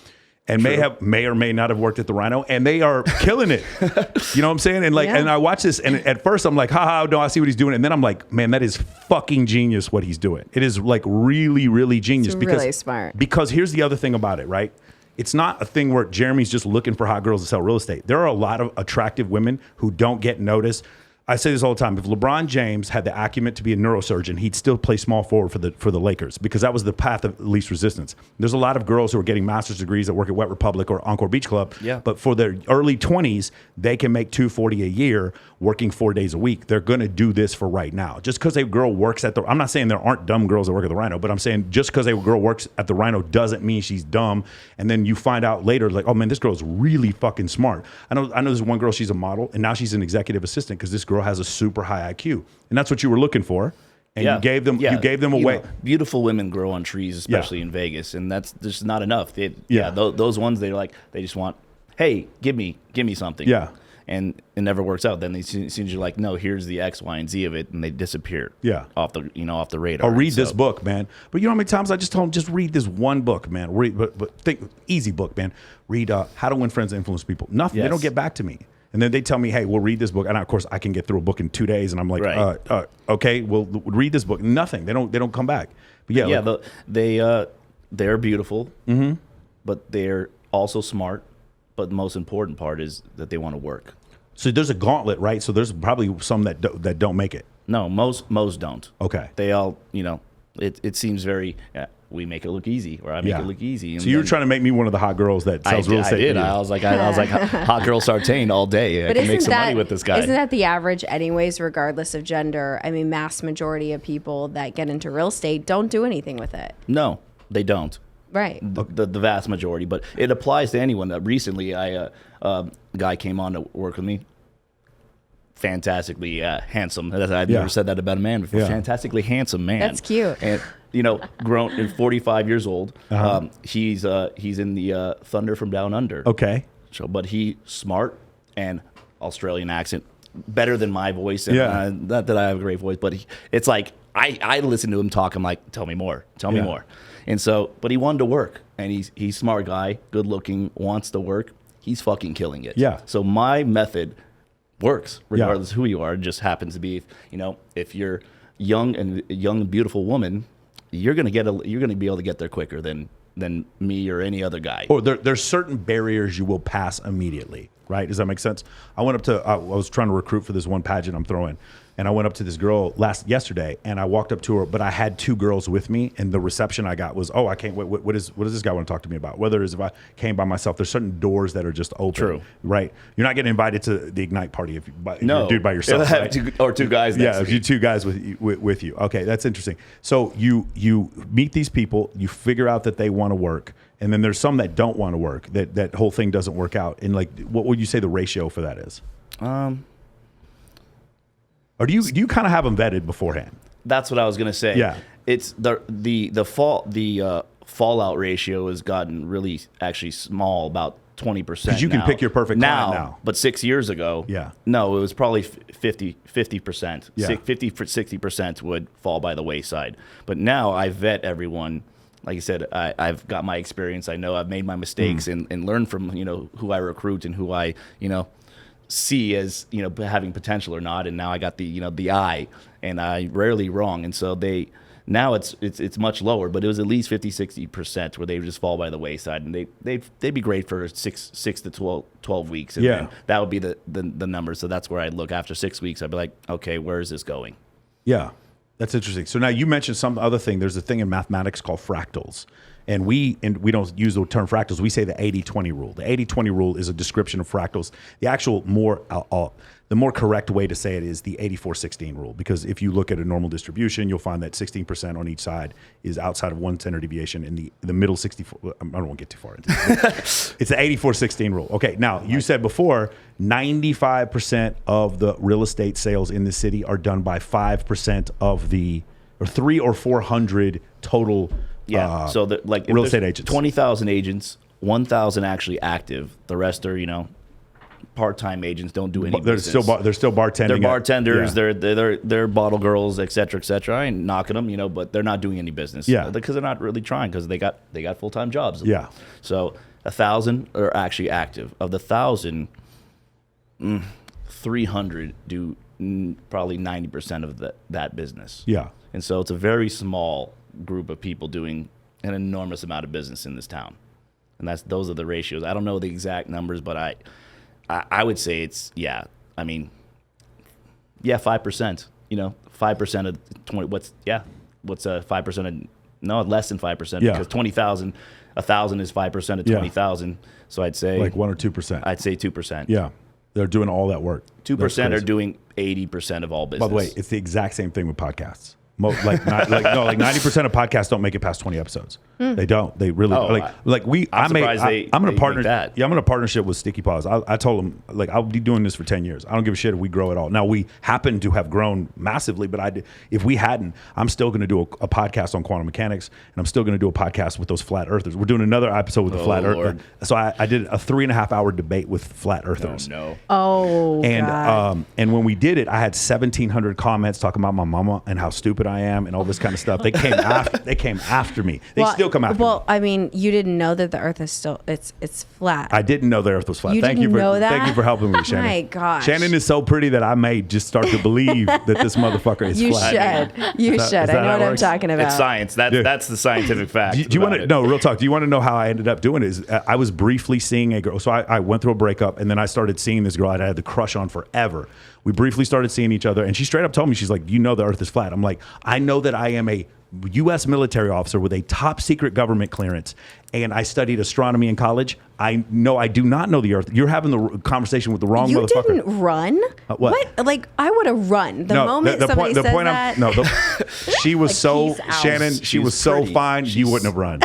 And may or may not have worked at the Rhino, and they are killing it. You know what I'm saying? And and I watch this, and at first I'm like, haha, no, I see what he's doing. And then I'm like, man, that is fucking genius what he's doing. It is like really, really genius. It's really smart. Because here's the other thing about it, right? It's not a thing where Jeremy's just looking for hot girls to sell real estate. There are a lot of attractive women who don't get noticed. I say this all the time. If LeBron James had the acumen to be a neurosurgeon, he'd still play small forward for the Lakers, because that was the path of least resistance. There's a lot of girls who are getting master's degrees that work at Wet Republic or Encore Beach Club. Yeah. But for their early 20s, they can make $240 a year working 4 days a week. They're going to do this for right now. Just because a girl works at I'm not saying there aren't dumb girls that work at the Rhino, but I'm saying just because a girl works at the Rhino doesn't mean she's dumb. And then you find out later, like, oh man, this girl's really fucking smart. I know there's one girl, she's a model, and now she's an executive assistant because this girl has a super high IQ, and that's what you were looking for, and you gave them away. Beautiful women grow on trees, especially in Vegas, and that's just not enough. Those ones, they just want, hey, give me something. Yeah. And it never works out. Then as soon as you're like, no, here's the X, Y, and Z of it, and they disappear. Yeah. Off the radar. Or read this book, man. But you know how many times I just told them, just read this one book, man. But think, easy book, man. Read How to Win Friends and Influence People. Nothing. Yes. They don't get back to me. And then they tell me, hey, we'll read this book. And of course, I can get through a book in 2 days. And I'm like, okay, we'll read this book. Nothing. They don't come back. But they're beautiful, but they're also smart. But the most important part is that they want to work. So there's a gauntlet, right? So there's probably some that don't make it. No, most don't. Okay. They all, it seems very, we make it look easy, or I make it look easy. And so you were trying to make me one of the hot girls that sells real estate. I did. I was like hot girl Sartain all day. I can make some money with this guy. Isn't that the average anyways, regardless of gender? I mean, mass majority of people that get into real estate don't do anything with it. No, they don't. Right. The vast majority, but it applies to anyone. Recently, a guy came on to work with me. Fantastically handsome. I've never said that about a man before. Yeah. Fantastically handsome man. That's cute. And grown and 45 years old. He's in the Thunder from Down Under. Okay. So, but he smart and Australian accent, better than my voice. And, not that I have a great voice, but it's like I listen to him talk. I'm like, tell me more. Tell me more. And so, but he wanted to work, and he's a smart guy, good looking, wants to work. He's fucking killing it. Yeah. So my method works regardless of who you are. It just happens to be, if you're young and a young, beautiful woman, you're gonna be able to get there quicker than me or any other guy. Or there's certain barriers you will pass immediately. right? Does that make sense? I went up to, I was trying to recruit for this one pageant I'm throwing. And I went up to this girl yesterday, and I walked up to her, but I had 2 girls with me, and the reception I got was, oh, I can't, what does this guy want to talk to me about? Whether it's if I came by myself, there's certain doors that are just open. True. Right? You're not getting invited to the Ignite party if you're a dude by yourself, have right? 2 guys next Yeah, if you 2 guys with you. Okay, that's interesting. So you meet these people, you figure out that they want to work, and then there's some that don't want to work, that whole thing doesn't work out. And like, what would you say the ratio for that is? Or do you kind of have them vetted beforehand? That's what I was gonna say. Yeah, it's the fallout ratio has gotten really actually small, about 20%. Because you can pick your perfect client now. But 6 years ago, no, it was probably 50%. Yeah. 60% would fall by the wayside. But now I vet everyone. Like I said, I've got my experience. I know I've made my mistakes and learned from who I recruit and who I see as having potential or not, and now I got the eye, and I rarely wrong, and so now it's much lower, but it was at least 50-60% where they would just fall by the wayside, and they'd be great for 6 to 12 weeks, and then that would be the number. So that's where I'd look after 6 weeks. I'd be like, okay, where is this going? Yeah, that's interesting. So now you mentioned some other thing. There's a thing in mathematics called fractals. And we don't use the term fractals. We say the 80-20 rule. The 80-20 rule is a description of fractals. The actual the more correct way to say it is the 84-16 rule. Because if you look at a normal distribution, you'll find that 16% on each side is outside of 1 standard deviation, and the middle 64. I don't want to get too far into it. It's the 84-16 rule. Okay, now you said before 95% of the real estate sales in the city are done by 5% of or 300 or 400 total. Yeah, so like real estate agents, 20,000 agents, 1,000 actually active. The rest are part-time agents, don't do any business. They're still bartending. They're bartenders. Yeah. They're bottle girls, et cetera, et cetera. I ain't knocking them, but they're not doing any business. Yeah, because they're not really trying, because they got full-time jobs. Yeah. So 1,000 are actually active. Of the 1,000, 300 do probably 90% of that business. Yeah. And so it's a very small group of people doing an enormous amount of business in this town, and those are the ratios. I don't know the exact numbers, but I would say it's 5%. 5% of 20. What's 5% of? No, less than 5%. Yeah. Because 20,000, 1,000 is 5% of 20,000. So I'd say like 1 or 2%. I'd say 2%. Yeah, they're doing all that work. 2% are doing 80% of all business. By the way, it's the exact same thing with podcasts. Like 90% of podcasts don't make it past 20 episodes. They don't. They really I'm in a partnership with Sticky Paws. I told them, like, I'll be doing this for 10 years. I don't give a shit if we grow at all. Now, we happen to have grown massively, but if we hadn't, I'm still going to do a podcast on quantum mechanics, and I'm still going to do a podcast with those flat earthers. We're doing another episode with the flat earthers. So I did a 3.5-hour debate with flat earthers. And when we did it, I had 1,700 comments talking about my mama and how stupid I am and all this kind of stuff. They came after me. They still come after me. Well, I mean, you didn't know that the Earth is still it's flat. I didn't know the Earth was flat. Thank you for helping me, Shannon. My gosh, Shannon is so pretty that I may just start to believe that this motherfucker is flat. You should. I know what I'm talking about. It's science. That's the scientific fact. Do you want to? No, real talk. Do you want to know how I ended up doing it? Is I was briefly seeing a girl. So I went through a breakup, and then I started seeing this girl I had the crush on forever. We briefly started seeing each other, and she straight up told me, she's like, "You know the Earth is flat." I'm like, "I know that I am a U.S. military officer with a top secret government clearance, and I studied astronomy in college. I know I do not know the Earth." You're having the conversation with the wrong motherfucker. You didn't run? What? Like, I would have run. The moment somebody says that. She was so, Shannon, she was so fine, you wouldn't have run.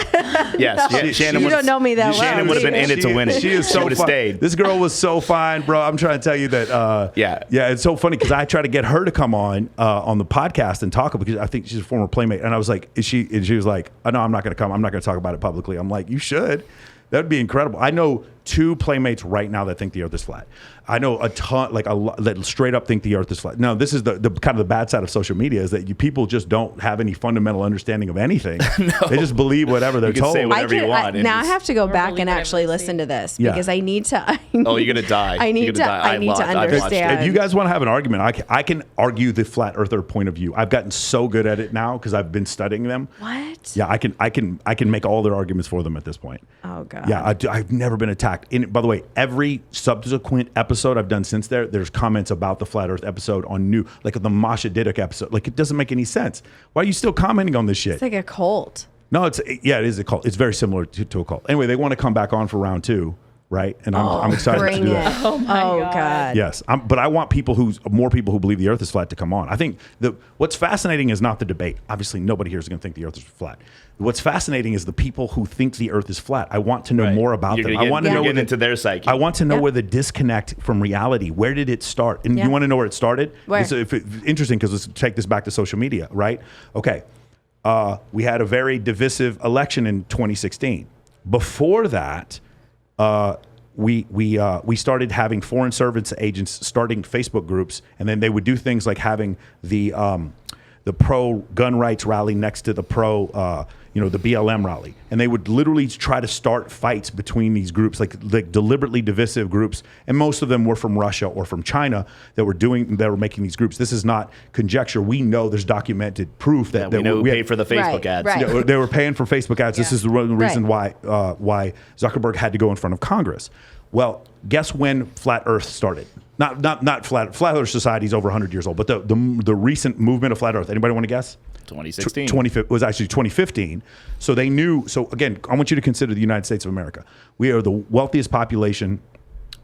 Yes, Shannon. You don't know me that well. Shannon would have been in it to win it. She is so fine. Stayed. This girl was so fine, bro. I'm trying to tell you that. Yeah, it's so funny because I tried to get her to come on the podcast and talk, because I think she's a former playmate, and I was like, she was like, "Oh, no, I'm not going to come. I'm not going to talk about it publicly." I'm like, "You should. That would be incredible." I know 2 playmates right now that think the Earth is flat. I know a ton, that straight up think the Earth is flat. No, this is the kind of the bad side of social media, is that people just don't have any fundamental understanding of anything. No. They just believe whatever they're told. Say whatever you want. Now I have to go back and actually listen to this, because I need to. Oh, you're gonna die. I need to understand. If you guys want to have an argument, I can argue the flat earther point of view. I've gotten so good at it now because I've been studying them. What? Yeah, I can make all their arguments for them at this point. Oh God. Yeah, I've never been attacked fact. And by the way, every subsequent episode I've done since there's comments about the Flat Earth episode on new, like the Masha Diduk episode. Like, it doesn't make any sense. Why are you still commenting on this shit? It's like a cult. No, it is a cult. It's very similar to a cult. Anyway, they want to come back on for round 2, right? And I'm excited to do that. Oh my God. Yes, but I want more people who believe the Earth is flat to come on. I think what's fascinating is not the debate. Obviously, nobody here is going to think the Earth is flat. What's fascinating is the people who think the Earth is flat. I want to know more about them. I want to know into their psyche. I want to know where the disconnect from reality. Where did it start? And you want to know where it started? Where? It's interesting because let's take this back to social media, right? Okay. We had a very divisive election in 2016. Before that, we started having foreign service agents starting Facebook groups, and then they would do things like having the pro gun rights rally next to the pro the BLM rally, and they would literally try to start fights between these groups, like deliberately divisive groups, and most of them were from Russia or from China that were making these groups. This is not conjecture. We know there's documented proof that we paid for the Facebook ads. Right. Yeah, they were paying for Facebook ads. This is the reason why Zuckerberg had to go in front of Congress. Well, guess when Flat Earth started? Not Flat Earth Society is over 100 years old, but the recent movement of Flat Earth. Anybody want to guess? 2016. It was actually 2015. So they knew. So again, I want you to consider the United States of America. We are the wealthiest population,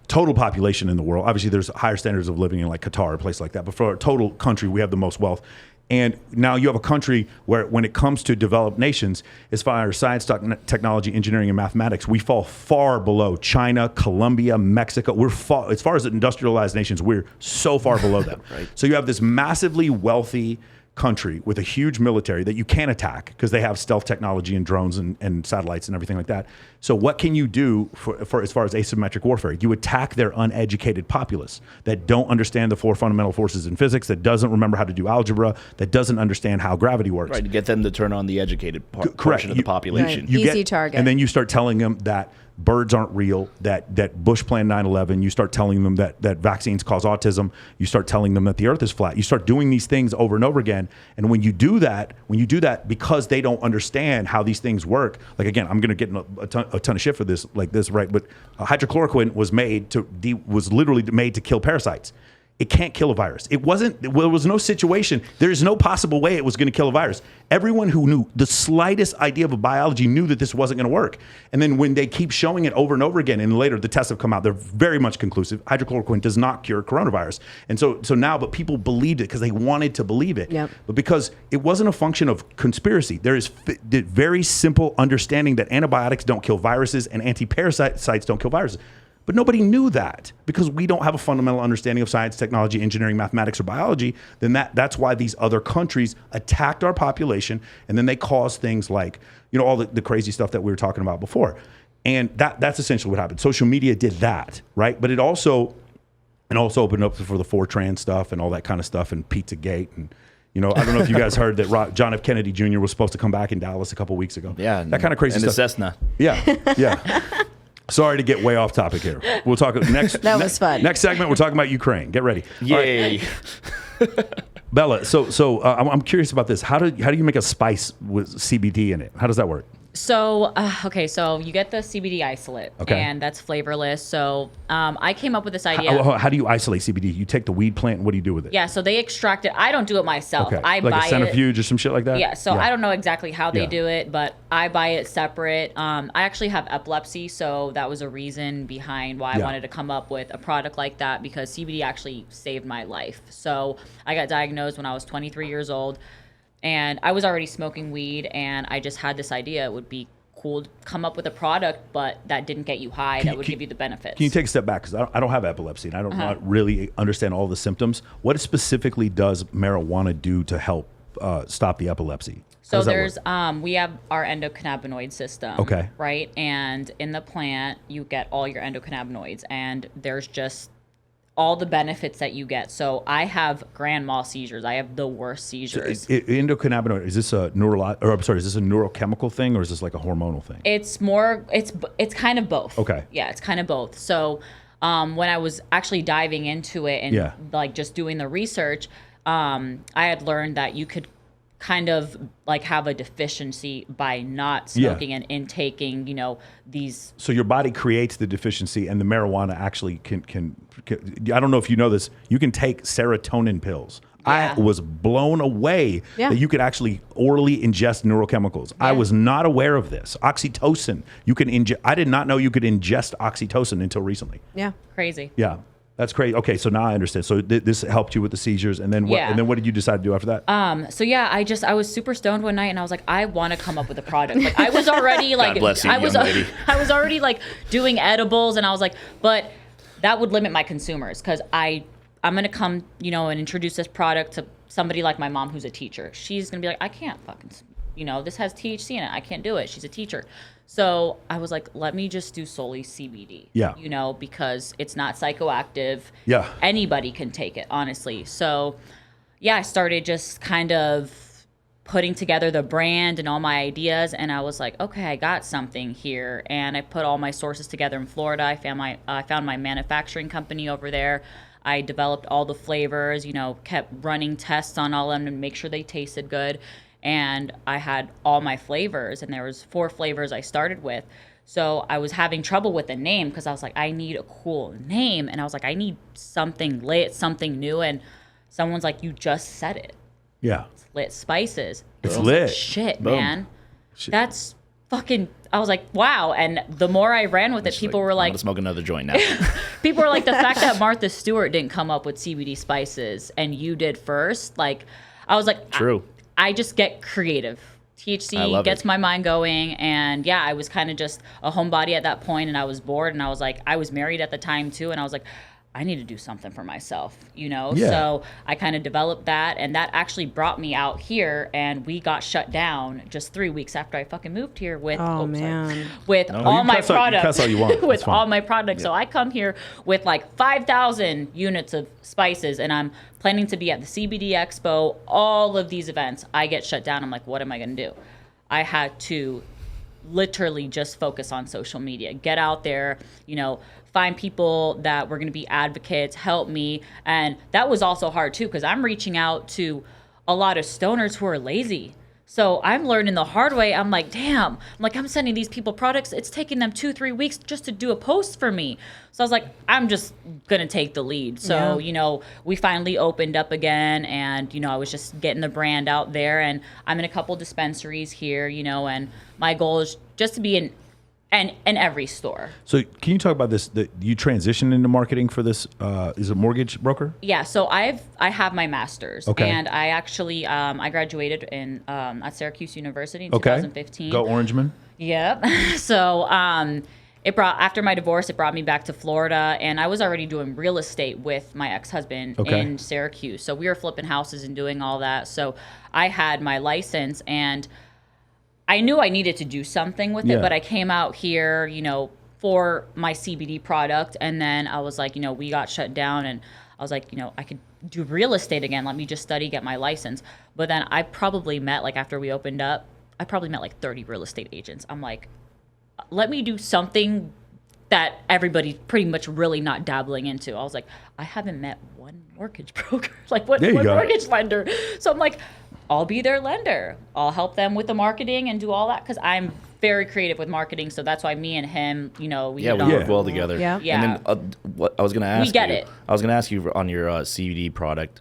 total population in the world. Obviously, there's higher standards of living in like Qatar, a place like that. But for a total country, we have the most wealth. And now you have a country where, when it comes to developed nations, as far as science, technology, engineering, and mathematics, we fall far below China, Colombia, Mexico. As far as industrialized nations, we're so far below them. Right. So you have this massively wealthy country with a huge military that you can't attack because they have stealth technology and drones and satellites and everything like that. So what can you do for as far as asymmetric warfare? You attack their uneducated populace that don't understand the 4 fundamental forces in physics, that doesn't remember how to do algebra, that doesn't understand how gravity works. Right, to get them to turn on the educated portion of the population. Right. Easy target. And then you start telling them that birds aren't real, that Bush planned 9/11. You start telling them that vaccines cause autism. You start telling them that the Earth is flat. You start doing these things over and over again. And when you do that, because they don't understand how these things work, like, again, I'm going to get in a ton of shit for this, like this, right? But hydrochloroquine was literally made to kill parasites. It can't kill a virus. There was no situation. There is no possible way it was going to kill a virus. Everyone who knew the slightest idea of biology knew that this wasn't going to work. And then when they keep showing it over and over again, and later the tests have come out, they're very much conclusive. Hydrochloroquine does not cure coronavirus. And so now, but people believed it because they wanted to believe it. Yep. But because it wasn't a function of conspiracy, there is the very simple understanding that antibiotics don't kill viruses and anti-parasites don't kill viruses. But nobody knew that because we don't have a fundamental understanding of science, technology, engineering, mathematics, or biology. Then that's why these other countries attacked our population, and then they caused things like, all the crazy stuff that we were talking about before. And that's essentially what happened. Social media did that, right? But it also opened up for the Fortran stuff and all that kind of stuff, and Pizzagate, and I don't know if you guys heard that John F. Kennedy Jr. was supposed to come back in Dallas a couple weeks ago. Yeah, that kind of crazy stuff. And the Cessna. Yeah. Sorry to get way off topic here. We'll talk next. That was fun. Next segment, we're talking about Ukraine. Get ready. Yay. Right. Bella, so I'm curious about this. How do you make a spice with CBD in it? How does that work? So, so you get the CBD isolate, and that's flavorless. So I came up with this idea. How do you isolate CBD? You take the weed plant, and what do you do with it? Yeah, so they extract it. I don't do it myself. Okay. I like buy a centrifuge or some shit like that? Yeah, so I don't know exactly how they do it, but I buy it separate. I actually have epilepsy, so that was a reason behind why I wanted to come up with a product like that, because CBD actually saved my life. So I got diagnosed when I was 23 years old. And I was already smoking weed, and I just had this idea. It would be cool to come up with a product, but that didn't get you high, that would give you the benefits. Can you take a step back? Because I don't have epilepsy, and I don't not really understand all the symptoms. What does marijuana do to help stop the epilepsy? So there's, we have our endocannabinoid system, right? And in the plant, you get all your endocannabinoids, and there's just all the benefits that you get. So I have grand mal seizures. I have the worst seizures. Endocannabinoid, is this a neurochemical thing, or is this like a hormonal thing? It's kind of both. Okay. Yeah, it's kind of both. So when I was actually diving into it and like just doing the research, I had learned that you could kind of like have a deficiency by not smoking and intaking, these. So your body creates the deficiency, and the marijuana actually can I don't know if you know this, you can take serotonin pills. I was blown away that you could actually orally ingest neurochemicals. I was not aware of this. Oxytocin, you can ingest. I did not know you could ingest oxytocin until recently. Yeah. Crazy. Yeah. That's crazy. Okay, so now I understand. So this helped you with the seizures, and then what? Yeah. And then what did you decide to do after that? I was super stoned one night, and I was like, I want to come up with a product. Like I was already like, God bless you, young lady. I was already like doing edibles, and I was like, but that would limit my consumers because I'm gonna come, and introduce this product to somebody like my mom who's a teacher. She's gonna be like, I can't fucking, this has THC in it. I can't do it. She's a teacher. So I was like, let me just do solely CBD. Yeah. Because it's not psychoactive. Yeah. Anybody can take it, honestly. So I started just kind of putting together the brand and all my ideas, and I was like, okay, I got something here. And I put all my sources together in Florida. I found my manufacturing company over there. I developed all the flavors, kept running tests on all of them to make sure they tasted good. And I had all my flavors, and there was 4 flavors I started with. So I was having trouble with the name because I was like, I need a cool name. And I was like, I need something lit, something new. And someone's like, you just said it. Yeah. It's Lit Spices. It's lit. Shit, Boom. man. That's fucking, I was like, wow. And the more I ran with it, people were like, I'm gonna smoke another joint now. people were like, the fact that Martha Stewart didn't come up with CBD spices and you did first, like, I was like, True. I just get creative. THC gets my mind going. And I was kind of just a homebody at that point, and I was bored, and I was like, I was married at the time too, and I was like, I need to do something for myself, Yeah. So I kind of developed that, and that actually brought me out here, and we got shut down just 3 weeks after I fucking moved here with all my products. Cuss all you want. That's with fine. all my products. So I come here with like 5,000 units of spices, and I'm planning to be at the CBD Expo, all of these events. I get shut down. I'm like, what am I going to do? I had to literally just focus on social media, get out there, find people that were going to be advocates, help me. And that was also hard too, because I'm reaching out to a lot of stoners who are lazy. So I'm learning the hard way. I'm like, damn, I'm sending these people products. It's taking them 2-3 weeks just to do a post for me. So I was like, I'm just going to take the lead. So, we finally opened up again, and, I was just getting the brand out there, and I'm in a couple dispensaries here, and my goal is just to be in every store. So can you talk about this? You transitioned into marketing for this? Is it mortgage broker? Yeah. So I have my master's, and I actually I graduated in at Syracuse University in 2015. Go Orangeman. Yep. So after my divorce, it brought me back to Florida, and I was already doing real estate with my ex-husband in Syracuse. So we were flipping houses and doing all that. So I had my license, and I knew I needed to do something with it, but I came out here, for my CBD product. And then I was like, we got shut down, and I was like, I could do real estate again. Let me just study, get my license. But then I probably met, after we opened up, I probably met 30 real estate agents. I'm like, let me do something that everybody's pretty much really not dabbling into. I was like, I haven't met one mortgage broker, one mortgage lender. So I'm like, I'll be their lender. I'll help them with the marketing and do all that, because I'm very creative with marketing. So that's why me and him, we work well together. Yeah. And then what I was going to ask we get it. I was going to ask you on your CBD product.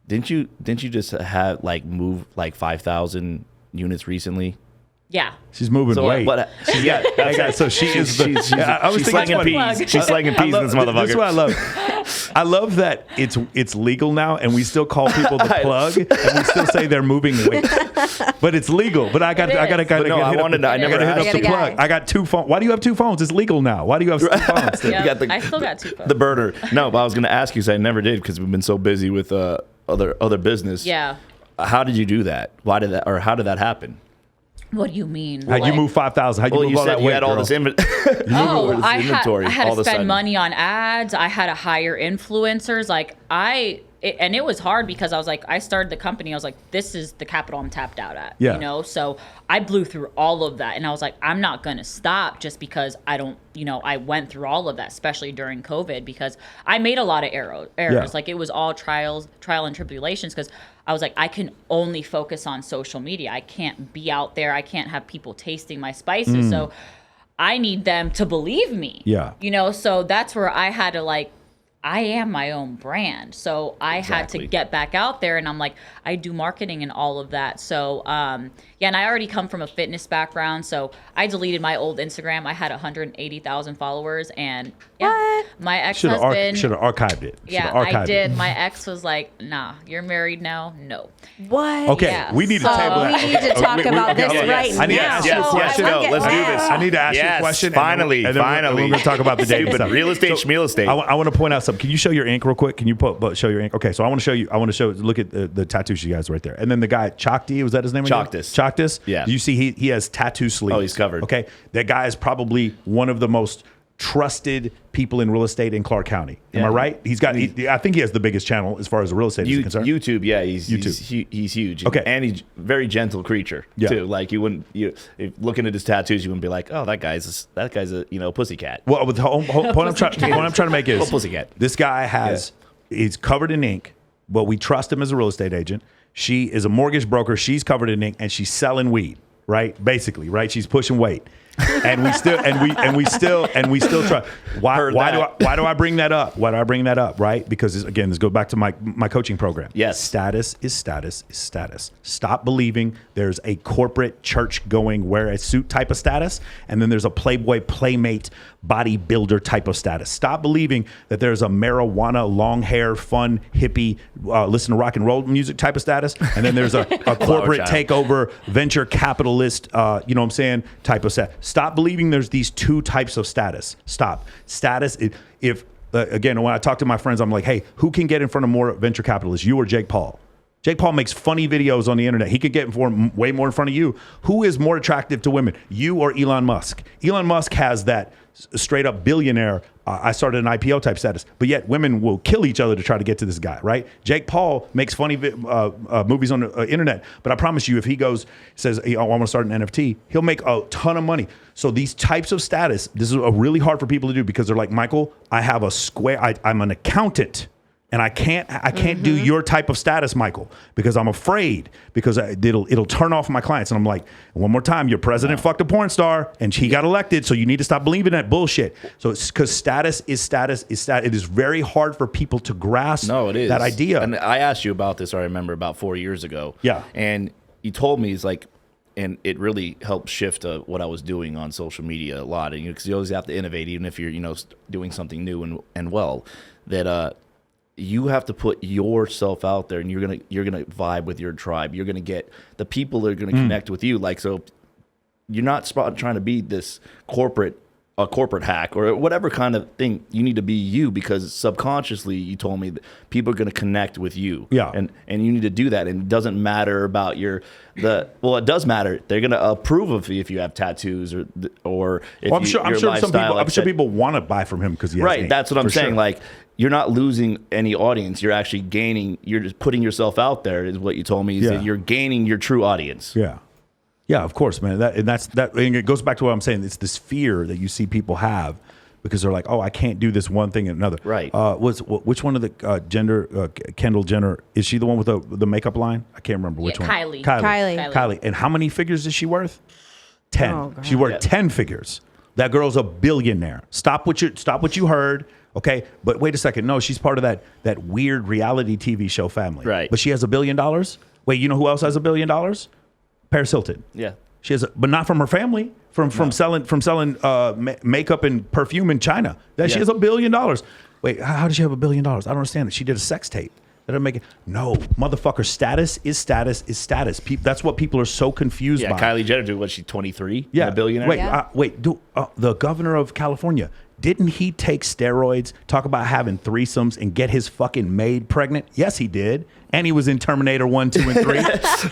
Didn't you just have move 5,000 units recently? Yeah. She's moving weight. So she is she's slanging peas. She's slanging peas in this motherfucker. This is what I love. I love that it's legal now, and we still call people the plug, and we still say they're moving weight. But it's legal. But I gotta hit up the plug. I got 2 phones. Why do you have 2 phones? It's legal now. Why do you have 2 phones? I still got 2 phones. The burner. No, but I was gonna ask you, so I never did, because we've been so busy with other business. Yeah. How did you do that? How did that happen? What do you mean? How'd you move 5,000? How'd you move all that weight, you had all this inventory. I had to spend money on ads. I had to hire influencers. And it was hard, because I was like, I started the company. I was like, this is the capital I'm tapped out at. Yeah. So I blew through all of that, and I was like, I'm not going to stop just because I don't, I went through all of that, especially during COVID, because I made a lot of errors. Yeah. It was all trial and tribulations, because I was like, I can only focus on social media. I can't be out there. I can't have people tasting my spices. So I need them to believe me. Yeah. You know, so that's where I had to like, I am my own brand. So I had to get back out there, and I'm like, I do marketing and all of that. So, yeah, and I already come from a fitness background. So I deleted my old Instagram. I had 180,000 followers, and my ex-husband should have archived it. I did. My ex was like, nah, you're married now. No. What? Okay, Yeah. we need to table that. We need to talk about this right now. I need to ask you a question. Let's do this. I need to ask you a question. Finally, and then we're going to talk about the dating stuff. Real estate, schmeal estate. I want to point out something. Can you show your ink real quick? Can you show your ink? Okay, so I want to show you. Look at the tattoos you guys right there. And then the guy Chokdi, was that his name? Chokdis. Yeah. You see, he has tattoo sleeves. Oh, he's covered. Okay, that guy is probably one of the most trusted people in real estate in Clark County. Am I right? He's got. I think he has the biggest channel as far as real estate is concerned. YouTube, yeah, he's huge. Okay, and he's a very gentle creature too. Like you wouldn't, if looking at his tattoos, you wouldn't be like, oh, that guy's a pussycat. Well, the point I'm trying to make is pussycat. This guy he's covered in ink, but we trust him as a real estate agent. She is a mortgage broker. She's covered in ink, and she's selling weed. Right, basically, right. She's pushing weight, and we still try. Why do I bring that up? Why do I bring that up? Right, because this goes back to my coaching program. Yes, status is status is status. Stop believing there's a corporate church going wear a suit type of status, and then there's a Playboy playmate bodybuilder type of status. Stop believing that there's a marijuana, long hair, fun hippie, listen to rock and roll music type of status, and then there's a corporate takeover, venture capitalist, you know what I'm saying, type of status. Stop believing there's these two types of status. Stop. Status, again, when I talk to my friends, I'm like, hey, who can get in front of more venture capitalists, you or Jake Paul? Jake Paul makes funny videos on the internet. He could get way more in front of you. Who is more attractive to women, you or Elon Musk? Elon Musk has that straight up billionaire, I started an IPO type status, but yet women will kill each other to try to get to this guy, right? Jake Paul makes funny movies on the internet, but I promise you, if he says, I want to start an NFT, he'll make a ton of money. So these types of status, this is really hard for people to do because they're like, Michael, I have a square, I'm an accountant. And I can't do your type of status, Michael, because I'm afraid because it'll turn off my clients. And I'm like, one more time, your president fucked a porn star and he got elected. So you need to stop believing that bullshit. So it's because status is status is status. It is very hard for people to grasp that idea. And I asked you about this, I remember about 4 years ago. Yeah. And you told me, it's like, and it really helped shift what I was doing on social media a lot. And because you always have to innovate, even if you're, doing something new and well, that, you have to put yourself out there, and you're gonna vibe with your tribe. You're gonna get the people that are gonna connect with you. Like, so you're not trying to be this corporate hack or whatever kind of thing. You need to be you, because subconsciously you told me that people are gonna connect with you. Yeah, and you need to do that. And it doesn't matter about it does matter. They're gonna approve of if you have tattoos or if I'm sure people want to buy from him because he has ink, that's what I'm saying. Sure. Like, you're not losing any audience. You're actually gaining. You're just putting yourself out there. Is what you told me. Is that you're gaining your true audience. Yeah, yeah, of course, man. And it goes back to what I'm saying. It's this fear that you see people have because they're like, oh, I can't do this one thing and another. Right. Which one of the Kendall Jenner, is she the one with the makeup line? I can't remember which one. Kylie. And how many figures is she worth? 10. Oh, She's worth 10 figures. That girl's a billionaire. Stop what you heard. Okay, but wait a second. No, she's part of that weird reality TV show family. Right. But she has $1 billion. Wait, you know who else has $1 billion? Paris Hilton. Yeah. She has, but not from her family. From selling makeup and perfume in China. She has $1 billion. Wait, how does she have $1 billion? I don't understand it. She did a sex tape. That doesn't make it. No, motherfucker. Status is status is status. That's what people are so confused by. Kylie Jenner, was she 23? Yeah, a billionaire. Wait. The governor of California. Didn't he take steroids, talk about having threesomes, and get his fucking maid pregnant? Yes, he did. And he was in Terminator 1, 2, and 3.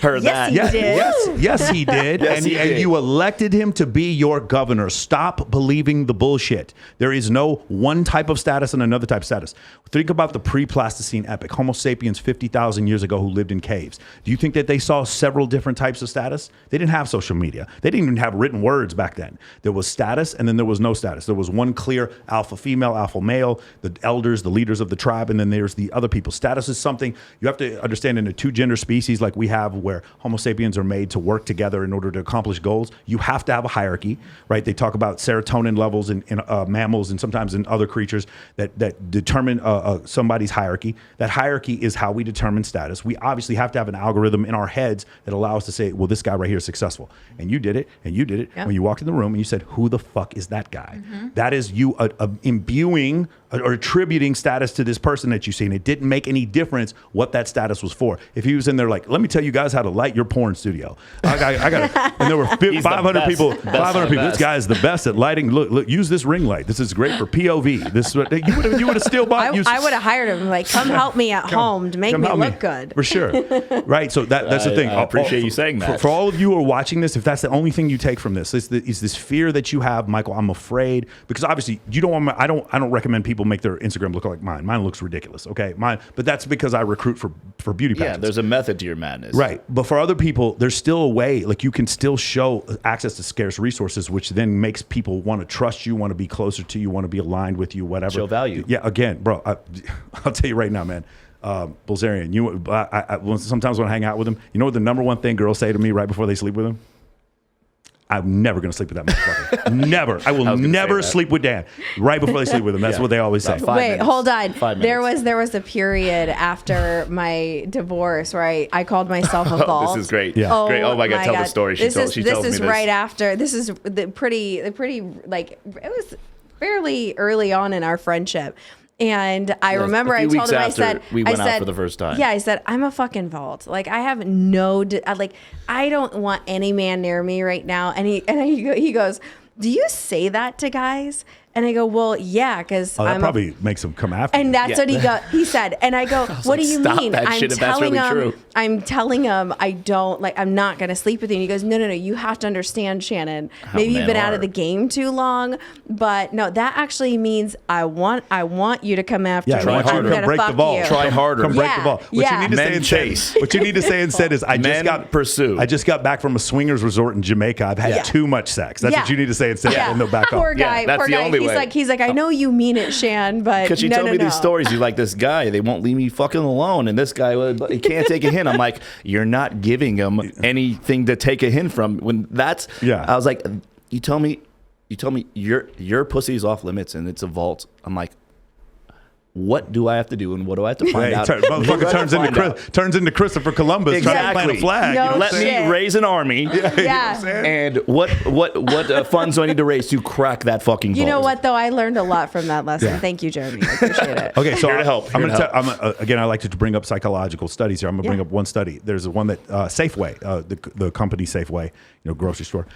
Heard that. Yes, he did. Yes, he did. Yes, he did. And you elected him to be your governor. Stop believing the bullshit. There is no one type of status and another type of status. Think about the pre-Pleistocene epoch, Homo sapiens 50,000 years ago who lived in caves. Do you think that they saw several different types of status? They didn't have social media. They didn't even have written words back then. There was status, and then there was no status. There was one clear earlier, alpha female, alpha male, the elders, the leaders of the tribe, and then there's the other people. Status is something you have to understand in a two gender species like we have, where Homo sapiens are made to work together in order to accomplish goals. You have to have a hierarchy, right? They talk about serotonin levels in mammals and sometimes in other creatures that determine somebody's hierarchy. That hierarchy is how we determine status. We obviously have to have an algorithm in our heads that allows us to say, well, this guy right here is successful. And you did it, and you did it. When you walked in the room and you said, who the fuck is that guy? That is you imbuing or attributing status to this person that you see. And it didn't make any difference what that status was for. If he was in there like, let me tell you guys how to light your porn studio. I got and there were 500 people. 500 people. This guy is the best at lighting. Look, use this ring light. This is great for POV. This you would have still bought. I would have hired him. Like, come help me at home to make me look good. For sure. Right. So that's the thing. I appreciate you saying that. For all of you who are watching this, if that's the only thing you take from this, is this fear that you have, Michael. I'm afraid, because obviously you don't want. I don't recommend people make their Instagram look like mine. Mine looks ridiculous. Okay, but that's because I recruit for beauty pageants. Yeah, there's a method to your madness. Right. But for other people, there's still a way. Like, you can still show access to scarce resources, which then makes people want to trust you, want to be closer to you, want to be aligned with you, whatever. Show value. Yeah. Again, bro, I'll tell you right now, man. Bulzarian, sometimes when I hang out with him, you know what the number one thing girls say to me right before they sleep with him? I'm never going to sleep with that motherfucker. Never. I will never sleep with Dan right before they sleep with him. That's what they always say. Wait, hold on. 5 minutes. There was a period after my divorce where I called myself a vault. This is great. Yeah. Great. Oh my God, tell the story. She tells me this. this. Right after. This is the pretty like, it was fairly early on in our friendship. And I remember I told him, I said, we went out for the first time. Yeah, I said, I'm a fucking vault. Like, I have I don't want any man near me right now. And he goes, do you say that to guys? And I go, well, yeah, because that probably makes him come after. And that's what he said. And I go, what do you mean? I'm telling him I don't, like, I'm not going to sleep with you. And he goes, no, you have to understand, Shannon. Maybe you've been out of the game too long, but no, that actually means I want you to come after me. Try harder. Come break the ball. Try harder. Come break the ball. What you need to say instead, what you need to say instead is, I just got back from a swingers resort in Jamaica. I've had too much sex. That's what you need to say instead. And they'll back off. Poor guy. He's like, I know you mean it, Shan, but because you told me these stories, you like, this guy, they won't leave me fucking alone, and this guy, he can't take a hint. I'm like, you're not giving him anything to take a hint from. When that's, I was like, you tell me your pussy is off limits and it's a vault. I'm like, what do I have to do and what do I have to find out? Motherfucker turns into Christopher Columbus trying to plant a flag. No, you know Let me raise an army. And what funds do I need to raise to crack that fucking vault? You know what, though? I learned a lot from that lesson. Thank you, Jeremy. I appreciate it. Okay, so Here to help. Again, I like to bring up psychological studies here. I'm going to bring up one study. There's one that Safeway, the company Safeway, grocery store.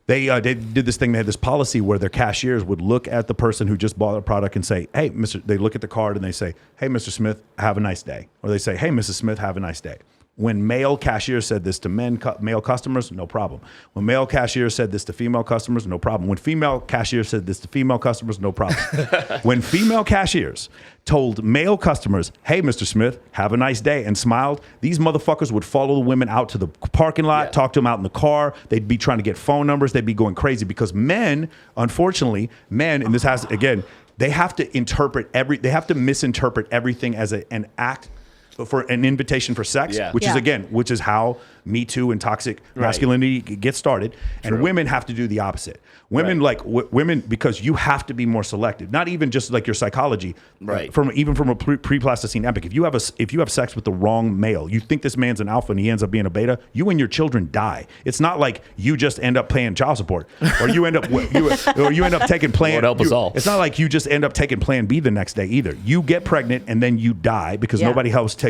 They did this thing. They had this policy where their cashiers would look at the person who just bought a product and say, hey, Mr. They look at the card and they say, hey, Mr. Smith, have a nice day. Or they say, hey, Mrs. Smith, have a nice day. When male cashiers said this to male customers, no problem. When male cashiers said this to female customers, no problem. When female cashiers said this to female customers, no problem. When female cashiers told male customers, hey, Mr. Smith, have a nice day, and smiled, these motherfuckers would follow the women out to the parking lot, talk to them out in the car. They'd be trying to get phone numbers. They'd be going crazy because men, unfortunately, and this has, again, they have to misinterpret everything as an act for an invitation for sex, which is how Me Too and toxic masculinity gets started. And women have to do the opposite. Women women, because you have to be more selective. Not even just like your psychology, from a pre-Plasticine epoch. If you have sex with the wrong male, you think this man's an alpha and he ends up being a beta, you and your children die. It's not like you just end up paying child support, or you end up taking Plan. Lord help us all. It's not like you just end up taking Plan B the next day either. You get pregnant and then you die because nobody helps take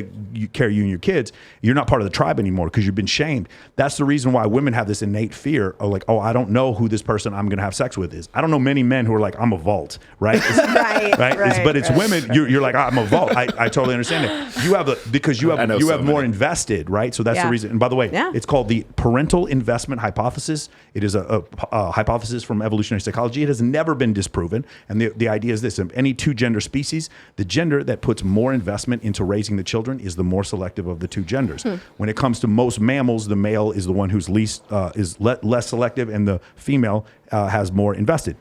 care of you and your kids. You're not part of the tribe anymore because you've been shamed. That's the reason why women have this innate fear of like, oh, I don't know who this person I'm going to have sex with is. I don't know many men who are like, I'm a vault, right? But it's women. You're like, I'm a vault. I totally understand it. Because you have more invested, right? So that's the reason. And by the way, it's called the parental investment hypothesis. It is a hypothesis from evolutionary psychology. It has never been disproven. And the idea is this: of any two gender species, the gender that puts more investment into raising the children is the more selective of the two genders. When it comes to most mammals, the male is the one who's less selective, and the female has more invested.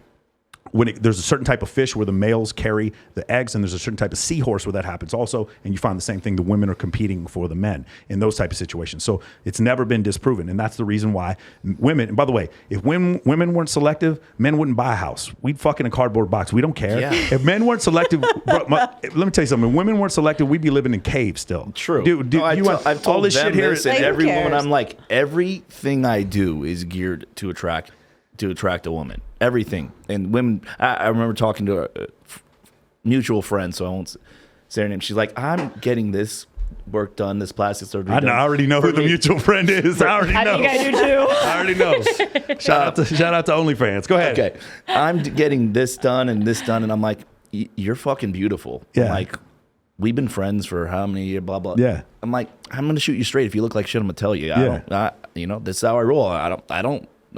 there's a certain type of fish where the males carry the eggs, and there's a certain type of seahorse where that happens also, and you find the same thing. The women are competing for the men in those type of situations. So it's never been disproven, and that's the reason why women. And by the way, if women weren't selective, men wouldn't buy a house. We'd fuck in a cardboard box. We don't care. Yeah. If men weren't selective, let me tell you something. If women weren't selective, we'd be living in caves still. True. Dude, I've told all this them shit here. this, and Like, who every woman, cares? I'm like, everything I do is geared to attract a woman. Everything. And women, I remember talking to a mutual friend, so I won't say her name. She's like, I'm getting this work done, this plastic surgery done. I already know who the mutual friend is. I already know. I think I do too. I already know. Shout out to OnlyFans. Go ahead. Okay. I'm getting this done and this done, and I'm like, you're fucking beautiful. Yeah. I'm like, we've been friends for how many years, blah, blah. Yeah. I'm like, I'm going to shoot you straight. If you look like shit, I'm going to tell you. This is how I roll. I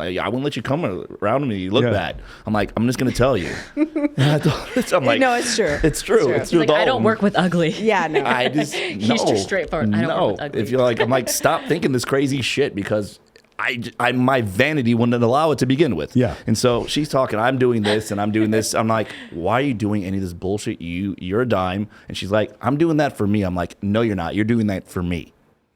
wouldn't let you come around me. You look bad. I'm like, I'm just going to tell you. I'm like, No, it's true. It's true. It's He's true. like, I don't work with ugly. Yeah, no. I just, He's just straightforward. I don't work with ugly. If you're like, I'm like, stop thinking this crazy shit because my vanity wouldn't allow it to begin with. Yeah. And so she's talking, I'm doing this and I'm doing this. I'm like, why are you doing any of this bullshit? You're a dime. And she's like, I'm doing that for me. I'm like, no, you're not. You're doing that for me.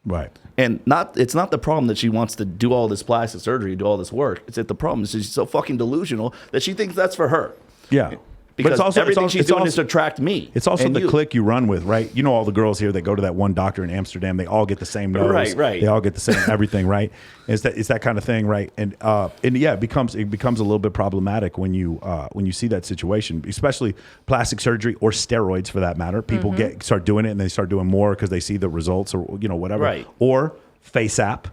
Right. And it's not the problem that she wants to do all this plastic surgery, do all this work. It's that the problem is she's so fucking delusional that she thinks that's for her. Yeah. Because everything she's doing is to attract me. It's also and the you. clique you run with, right? You know all the girls here that go to that one doctor in Amsterdam. They all get the same nose. Right. They all get the same everything, right? It's that kind of thing, right? And yeah, it becomes a little bit problematic when you see that situation, especially plastic surgery or steroids for that matter. People start doing it and they start doing more because they see the results or whatever. Right. Or face app.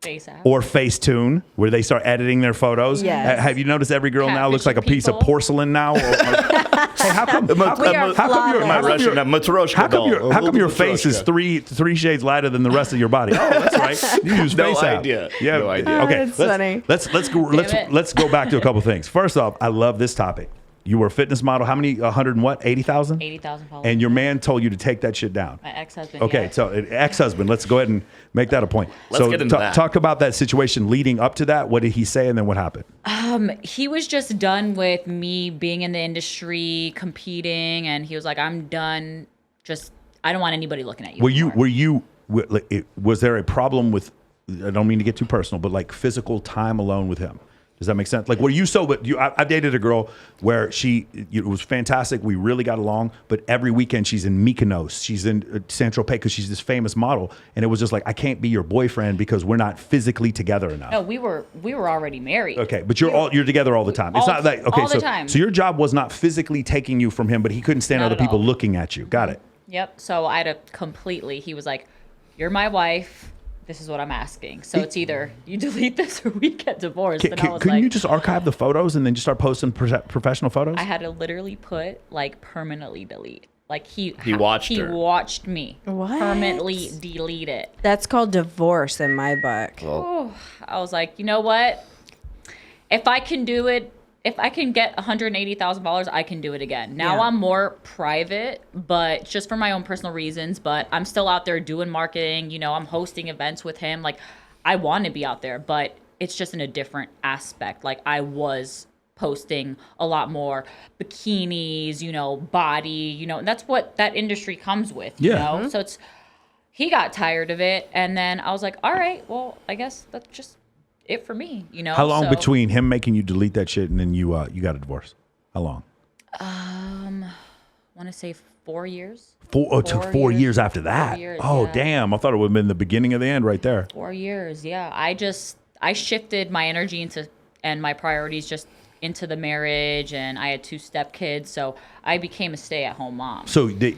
FaceApp. Or Facetune, where they start editing their photos. Yes. Have you noticed every girl now looks like a Catfishing piece of people. porcelain now? Hey, how come We are your flawless. how come your face is three shades lighter than the rest of your body? Oh, that's right. You use No face app. idea. Yeah. No idea. Okay. That's funny. Let's go back to a couple things. First off, I love this topic. You were a fitness model. How many? 100 and what? 80,000. 80,000 followers. And your man told you to take that shit down. My ex-husband. Okay, yeah. so ex-husband. Let's go ahead and make that a point. Let's get into that. Talk about that situation leading up to that. What did he say, and then what happened? He was just done with me being in the industry, competing, and he was like, "I'm done. Just I don't want anybody looking at you." Was there a problem with? I don't mean to get too personal, but like physical time alone with him. Does that make sense? Like, were you so? But I've dated a girl where it was fantastic. We really got along. But every weekend she's in Mykonos, she's in Saint Tropez because she's this famous model. And it was just like, I can't be your boyfriend because we're not physically together enough. No, we were already married. Okay, but you're together all the time. It's All- not like okay, all the so time. so your job was not physically taking you from him, but he couldn't stand Not other at people all. looking at you. Got it. Yep. So I had he was like, "You're my wife. This is what I'm asking. So it's either you delete this or we get divorced." And I was Couldn't like, you just archive the photos and then just start posting professional photos? I had to literally put like permanently delete. Like he watched He her. watched me What? permanently delete it. That's called divorce in my book. Well, I was like, you know what? If I can do it, if I can get $180,000, I can do it again. Now Yeah. I'm more private, but just for my own personal reasons. But I'm still out there doing marketing. I'm hosting events with him. Like, I want to be out there, but it's just in a different aspect. Like, I was posting a lot more bikinis, body, and that's what that industry comes with. Yeah. So he got tired of it, and then I was like, all right, well, I guess that's just it for me, How long So, between him making you delete that shit and then you got a divorce? How long? I want to say 4 years. It took 4 years after that. 4 years, Oh, yeah. damn. I thought it would have been the beginning of the end right there. 4 years, yeah. I shifted my energy and my priorities just into the marriage, and I had 2 stepkids, so I became a stay-at-home mom. So the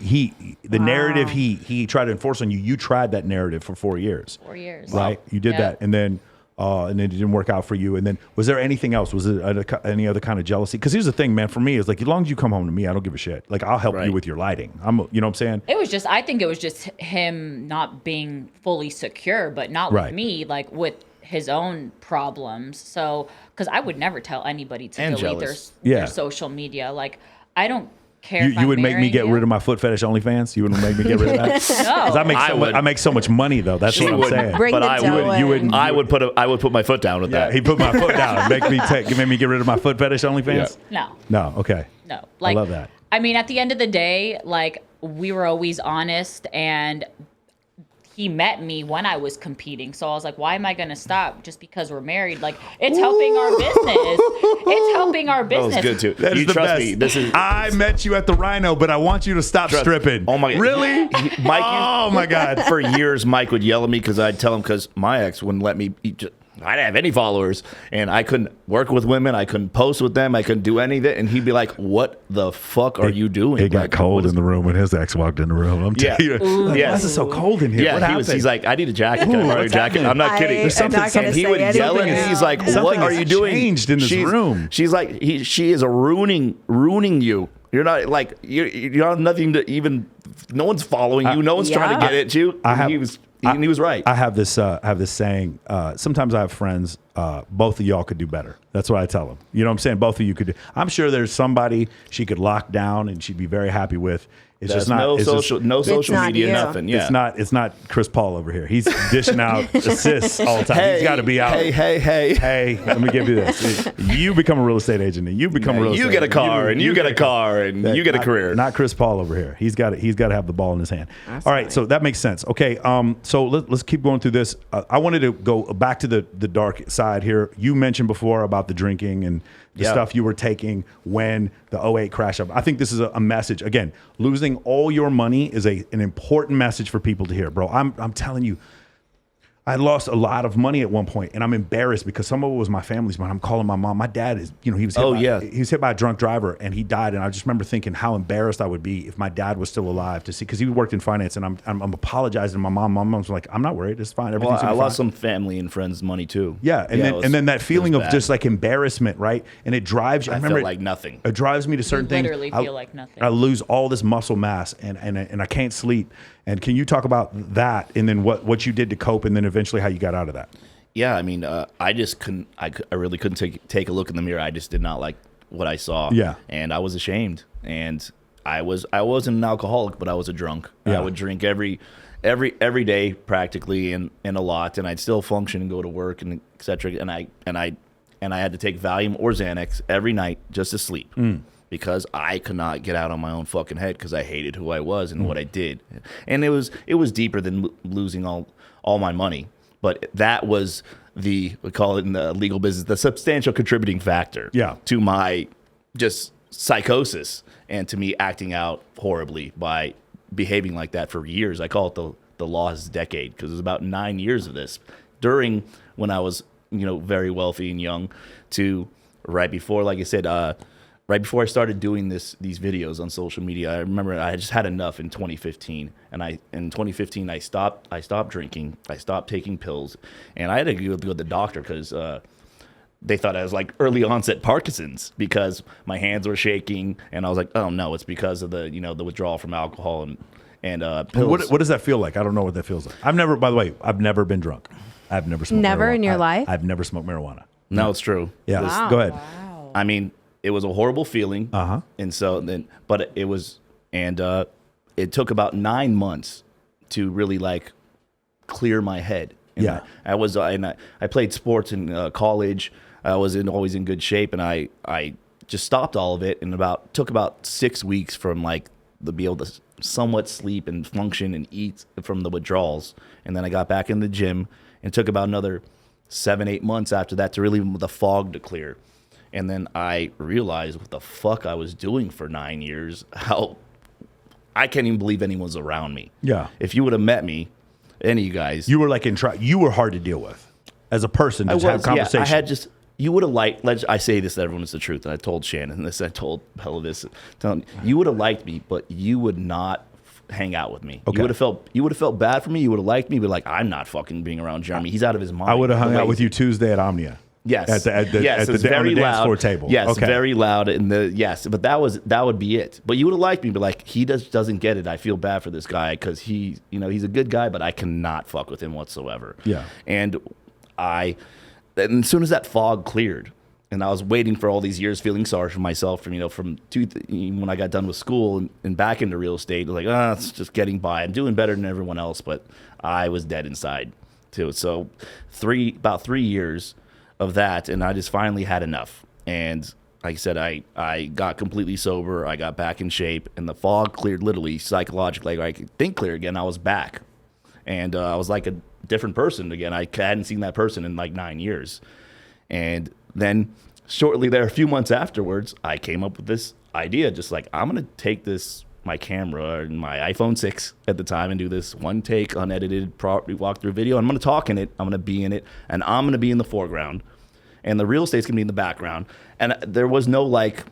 narrative he tried to enforce on you, you tried that narrative for 4 years. 4 years. Right? You did Yeah. that. And then it didn't work out for you. And then was there anything else? Was it any other kind of jealousy? Because here's the thing, man. For me, is like as long as you come home to me, I don't give a shit. Like I'll help you Right. with your lighting. You know what I'm saying? I think it was just him not being fully secure, but not Right. with me, like with his own problems. So, because I would never tell anybody to And delete jealous. Yeah. their social media. Like, I don't care if You I'm would make me marrying get you. rid of my foot fetish OnlyFans? You wouldn't make me get rid of that? No. 'Cause I make so much money though. That's She what I'm wouldn't. saying. Bring But the I dough would- in. you wouldn't. I would put my foot down with Yeah, that. he put my foot down. Make me get rid of my foot fetish OnlyFans? No. No. Okay. No. Like, love that. I mean, at the end of the day, like, we were always honest, and he met me when I was competing. So I was like, why am I going to stop just because we're married? Like, it's helping our business. It's helping our That business. was good too. That is You the trust best. me. This is I met you at the Rhino, but I want you to stop stripping. Oh my god! Really? Mike. Oh my god! For years, Mike would yell at me because I'd tell him because my ex wouldn't let me. I didn't have any followers, and I couldn't work with women. I couldn't post with them. I couldn't do any of it. And he'd be like, "What the fuck are you doing?" It got Like, cold what is- in the room when his ex walked in the room. I'm telling you. Like, Yeah. Why is it so cold in here? Yeah, what happened? he's like, I need a jacket. Can I borrow your what's jacket? happening? I'm not kidding. I'm something- not gonna He say would yell at me. anything. He's like, Something "What are has you doing?" changed in this room. She's like, she is ruining you. You're not like you're not nothing to even. No one's following you. No one's trying to Yeah. get at you. He was right. I have this saying. Sometimes I have friends. Both of y'all could do better. That's what I tell them. You know what I'm saying? Both of you could do. I'm sure there's somebody she could lock down and she'd be very happy with. It's There's just not no it's social, just, no social not media, you. nothing. Yeah, It's not Chris Paul over here. He's dishing out assists all the time. He's got to be out. Hey. Hey, let me give you this. You become a real estate agent, and you become a real estate You get a agent. car, and you get a car, and you get a Not- career. Not Chris Paul over here. He's got to have the ball in his hand. All right, so that makes sense. Okay, so let's keep going through this. I wanted to go back to the dark side here. You mentioned before about the drinking and the stuff you were taking when the 08 crash up. I think this is a message. Again, losing all your money is an important message for people to hear, bro. I'm telling you, I lost a lot of money at one point, and I'm embarrassed because some of it was my family's money. I'm calling my mom. My dad is, he was hit by a drunk driver, and he died. And I just remember thinking how embarrassed I would be if my dad was still alive to see, because he worked in finance, and I'm apologizing to my mom. My mom's like, I'm not worried. It's fine. Everything's I gonna be lost fine. some family and friends' money too. Yeah, and then that feeling of bad. just like embarrassment, right? And it drives you. I remember felt like nothing. It drives me to certain things. literally feel like nothing. I lose all this muscle mass, and I can't sleep. And can you talk about that, and then what you did to cope, and then eventually how you got out of that? Yeah, I mean, I just couldn't. I really couldn't take a look in the mirror. I just did not like what I saw. Yeah, and I was ashamed. And I wasn't an alcoholic, but I was a drunk. Yeah. I would drink every day practically, and a lot. And I'd still function and go to work and etc. And I had to take Valium or Xanax every night just to sleep. Because I could not get out of my own fucking head because I hated who I was and what I did. And it was deeper than losing all my money. But that was we call it in the legal business, the substantial contributing factor to my just psychosis and to me acting out horribly by behaving like that for years. I call it the lost decade because it was about 9 years of this during when I was, very wealthy and young to right before, like I said, right before I started doing these videos on social media. I remember I just had enough in 2015, and in 2015 I stopped drinking, I stopped taking pills, and I had to go to the doctor because they thought I was like early onset Parkinson's because my hands were shaking, and I was like, oh no, it's because of the the withdrawal from alcohol and pills. What does that feel like? I don't know what that feels like. I've never been drunk. I've never smoked. Never marijuana. in your life? I've never smoked marijuana. No, it's true. Yeah, Wow. go ahead. Wow. I mean, it was a horrible feeling. And so then, but it was, and it took about 9 months to really like clear my head. And Yeah. I played sports in college. I was always in good shape, and I just stopped all of it. And took about 6 weeks from like to be able to somewhat sleep and function and eat from the withdrawals. And then I got back in the gym, and it took about another 7-8 months after that to really the fog to clear. And then I realized what the fuck I was doing for 9 years, how I can't even believe anyone's around me. Yeah. If you would have met me, any of you guys. You were like you were hard to deal with as a person to have conversation. I had just, you would have liked, I say this to everyone, it's the truth. And I told Shannon this, I told Bella this. You would have liked me, but you would not hang out with me. Okay. You would have felt bad for me. You would have liked me, but like, I'm not fucking being around Jeremy. He's out of his mind. I would have hung out with you Tuesday at Omnia. Yes. At the very on the dance loud. floor table. Yes, okay. very loud. But that would be it. But you would have liked me, but like he doesn't get it. I feel bad for this guy because he's a good guy, but I cannot fuck with him whatsoever. Yeah. And as soon as that fog cleared, and I was waiting for all these years, feeling sorry for myself from when I got done with school and back into real estate. Like, it's just getting by. I'm doing better than everyone else, but I was dead inside too. So about 3 years of that, and I just finally had enough. And like I said, I got completely sober. I got back in shape, and the fog cleared literally psychologically. Like, I could think clear again. I was back, and I was like a different person again. I hadn't seen that person in like 9 years. And then shortly there, a few months afterwards, I came up with this idea, just like, I'm going to take my camera and my iPhone 6 at the time and do this one take, unedited walkthrough video. I'm going to talk in it. I'm going to be in it, and I'm going to be in the foreground, and the real estate's going to be in the background. And there was no like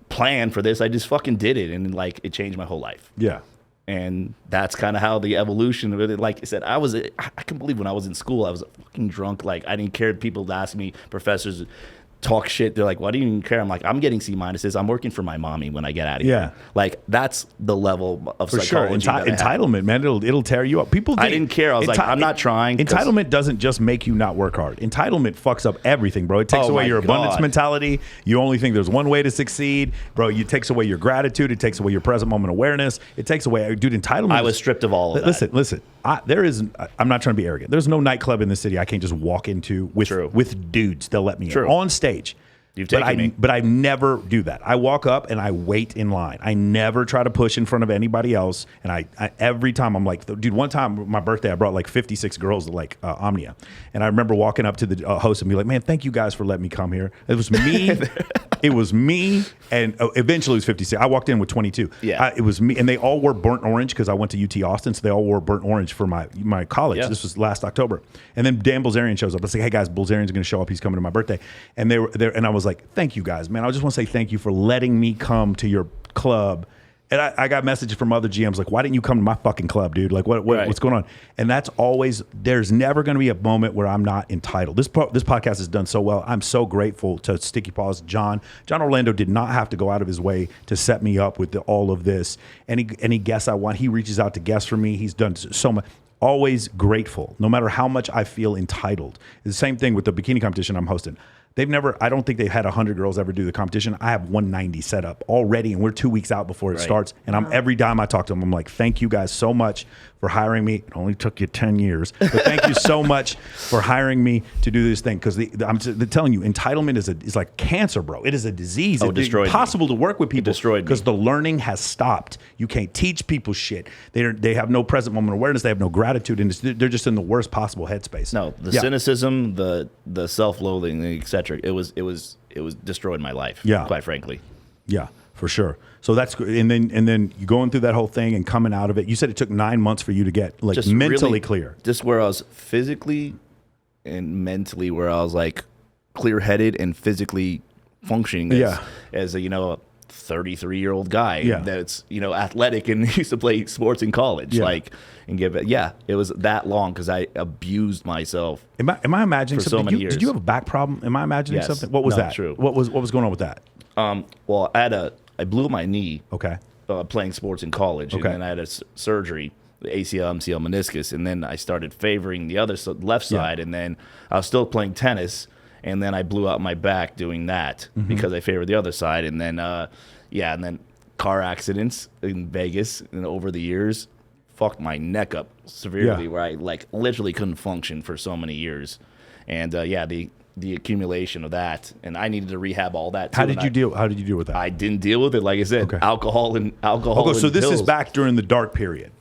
plan for this. I just fucking did it, and like it changed my whole life. Yeah. And that's kind of how the evolution of it. Like I said, I can believe when I was in school, I was fucking drunk. Like, I didn't care. People would ask me, professors talk shit. They're like, why do you even care? I'm like, I'm getting C-minuses. I'm working for my mommy when I get out of here. Yeah. Like, that's the level of For sure. psychology. Entitlement, man. It'll tear you up. People think, I didn't care. I was like, I'm not trying. Entitlement doesn't just make you not work hard. Entitlement fucks up everything, bro. It takes away your abundance mentality. You only think there's one way to succeed, bro. It takes away your gratitude. It takes away your present moment awareness. It takes away, dude, entitlement. I was stripped of all of that. Listen. I'm not trying to be arrogant. There's no nightclub in the city I can't just walk into with dudes. They'll let me in on stage. You've taken me. But I never do that. I walk up and I wait in line. I never try to push in front of anybody else. And I every time I'm like, dude, one time my birthday, I brought like 56 girls to like Omnia. And I remember walking up to the host and be like, man, thank you guys for letting me come here. It was me. It was me. And eventually it was 56. I walked in with 22. Yeah. It was me. And they all wore burnt orange because I went to UT Austin. So they all wore burnt orange for my college. Yeah. This was last October. And then Dan Bilzerian shows up. I was like, hey guys, Bilzerian's going to show up. He's coming to my birthday. And they were there. And I was like, thank you guys, man. I just want to say thank you for letting me come to your club. And I got messages from other GMs like, why didn't you come to my fucking club, dude? Like, what's going on? And that's always, there's never going to be a moment where I'm not entitled. This podcast has done so well. I'm so grateful to Sticky Paws. John Orlando did not have to go out of his way to set me up with all of this. Any guests I want, he reaches out to guests for me. He's done so much. Always grateful, no matter how much I feel entitled. It's the same thing with the bikini competition I'm hosting. I don't think they've had 100 girls ever do the competition. I have 190 set up already, and we're 2 weeks out before it starts. And every time I talk to them, I'm like, thank you guys so much for hiring me. It only took you 10 years, but thank you so much for hiring me to do this thing. Because I'm telling you, entitlement is like cancer, bro. It is a disease. It's impossible to work with people because the learning has stopped. You can't teach people shit. They have no present moment awareness. They have no gratitude, and they're just in the worst possible headspace. No, the cynicism, the self-loathing, etc. It was destroyed my life. Yeah, quite frankly. Yeah, for sure. So that's good. And then you going through that whole thing and coming out of it. You said it took 9 months for you to get like just mentally really clear. Just where I was physically and mentally, where I was like clear-headed and physically functioning as a 33-year-old guy that's athletic and used to play sports in college. It was that long because I abused myself. Am I imagining for something? So many years. Did you have a back problem? Am I imagining something? What was that? True. What was going on with that? Well, I blew my knee. Okay. Playing sports in college, and then I had a surgery, the ACL, MCL, meniscus, and then I started favoring the other left side, and then I was still playing tennis, and then I blew out my back doing that because I favored the other side, and then and then car accidents in Vegas, and over the years, fucked my neck up severely, where I like literally couldn't function for so many years, and the accumulation of that, and I needed to rehab all that too. How did you deal with that? I didn't deal with it, like I said, alcohol. Okay, so this is back during the dark period.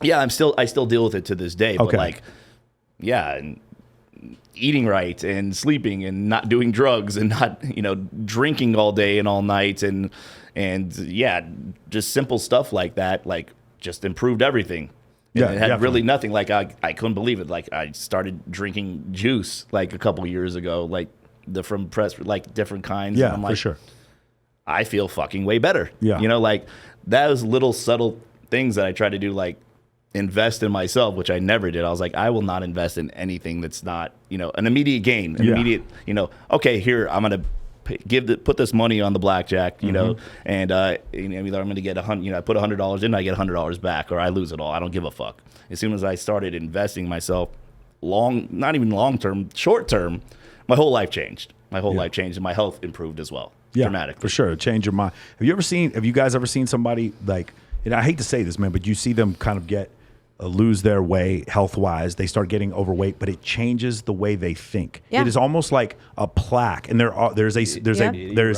Yeah, I still deal with it to this day. But and eating right and sleeping and not doing drugs and not drinking all day and all night and just simple stuff like that, like just improved everything. And it had really nothing. Like I couldn't believe it. Like I started drinking juice like a couple years ago, like from different kinds. Yeah, and I'm like, for sure. I feel fucking way better. Yeah, like those little subtle things that I try to do, like invest in myself, which I never did. I was like, I will not invest in anything that's not an immediate gain, okay, here I'm gonna put this money on the blackjack, and either I'm going to get I put $100 in, I get $100 back, or I lose it all. I don't give a fuck. As soon as I started investing myself not even long term, short term, my whole life changed. My whole life changed, and my health improved as well. Yeah, dramatically. for sure. Change your mind. Have you guys ever seen somebody like, and I hate to say this, man, but you see them kind of get lose their way health-wise. They start getting overweight, but it changes the way they think. Yeah. It is almost like a plaque. And there's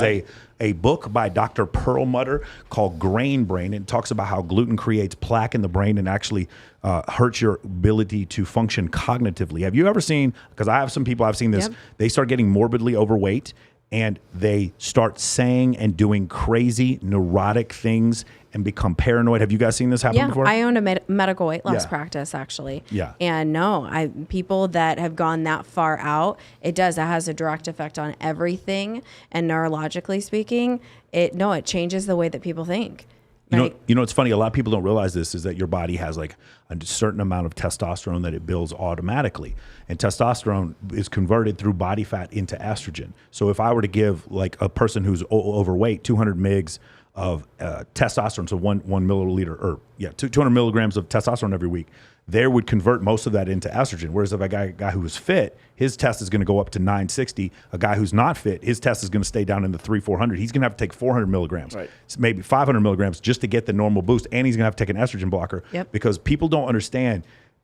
a book by Dr. Perlmutter called Grain Brain. It talks about how gluten creates plaque in the brain and actually hurts your ability to function cognitively. Have you ever seen, because I have some people, I've seen this, they start getting morbidly overweight and they start saying and doing crazy neurotic things and become paranoid. Have you guys seen this happen before? I owned a medical weight loss practice, actually. Yeah. And no, people that have gone that far out, it has a direct effect on everything. And neurologically speaking, it changes the way that people think. You know, it's funny. A lot of people don't realize this is that your body has like a certain amount of testosterone that it builds automatically. And testosterone is converted through body fat into estrogen. So if I were to give like a person who's overweight 200 mgs of testosterone, so one milliliter, or 200 milligrams of testosterone every week, they would convert most of that into estrogen. Whereas if a guy who is fit, his test is going to go up to 960. A guy who's not fit, his test is going to stay down in the 400. He's going to have to take 400 milligrams, maybe 500 milligrams just to get the normal boost. And he's going to have to take an estrogen blocker because people don't understand.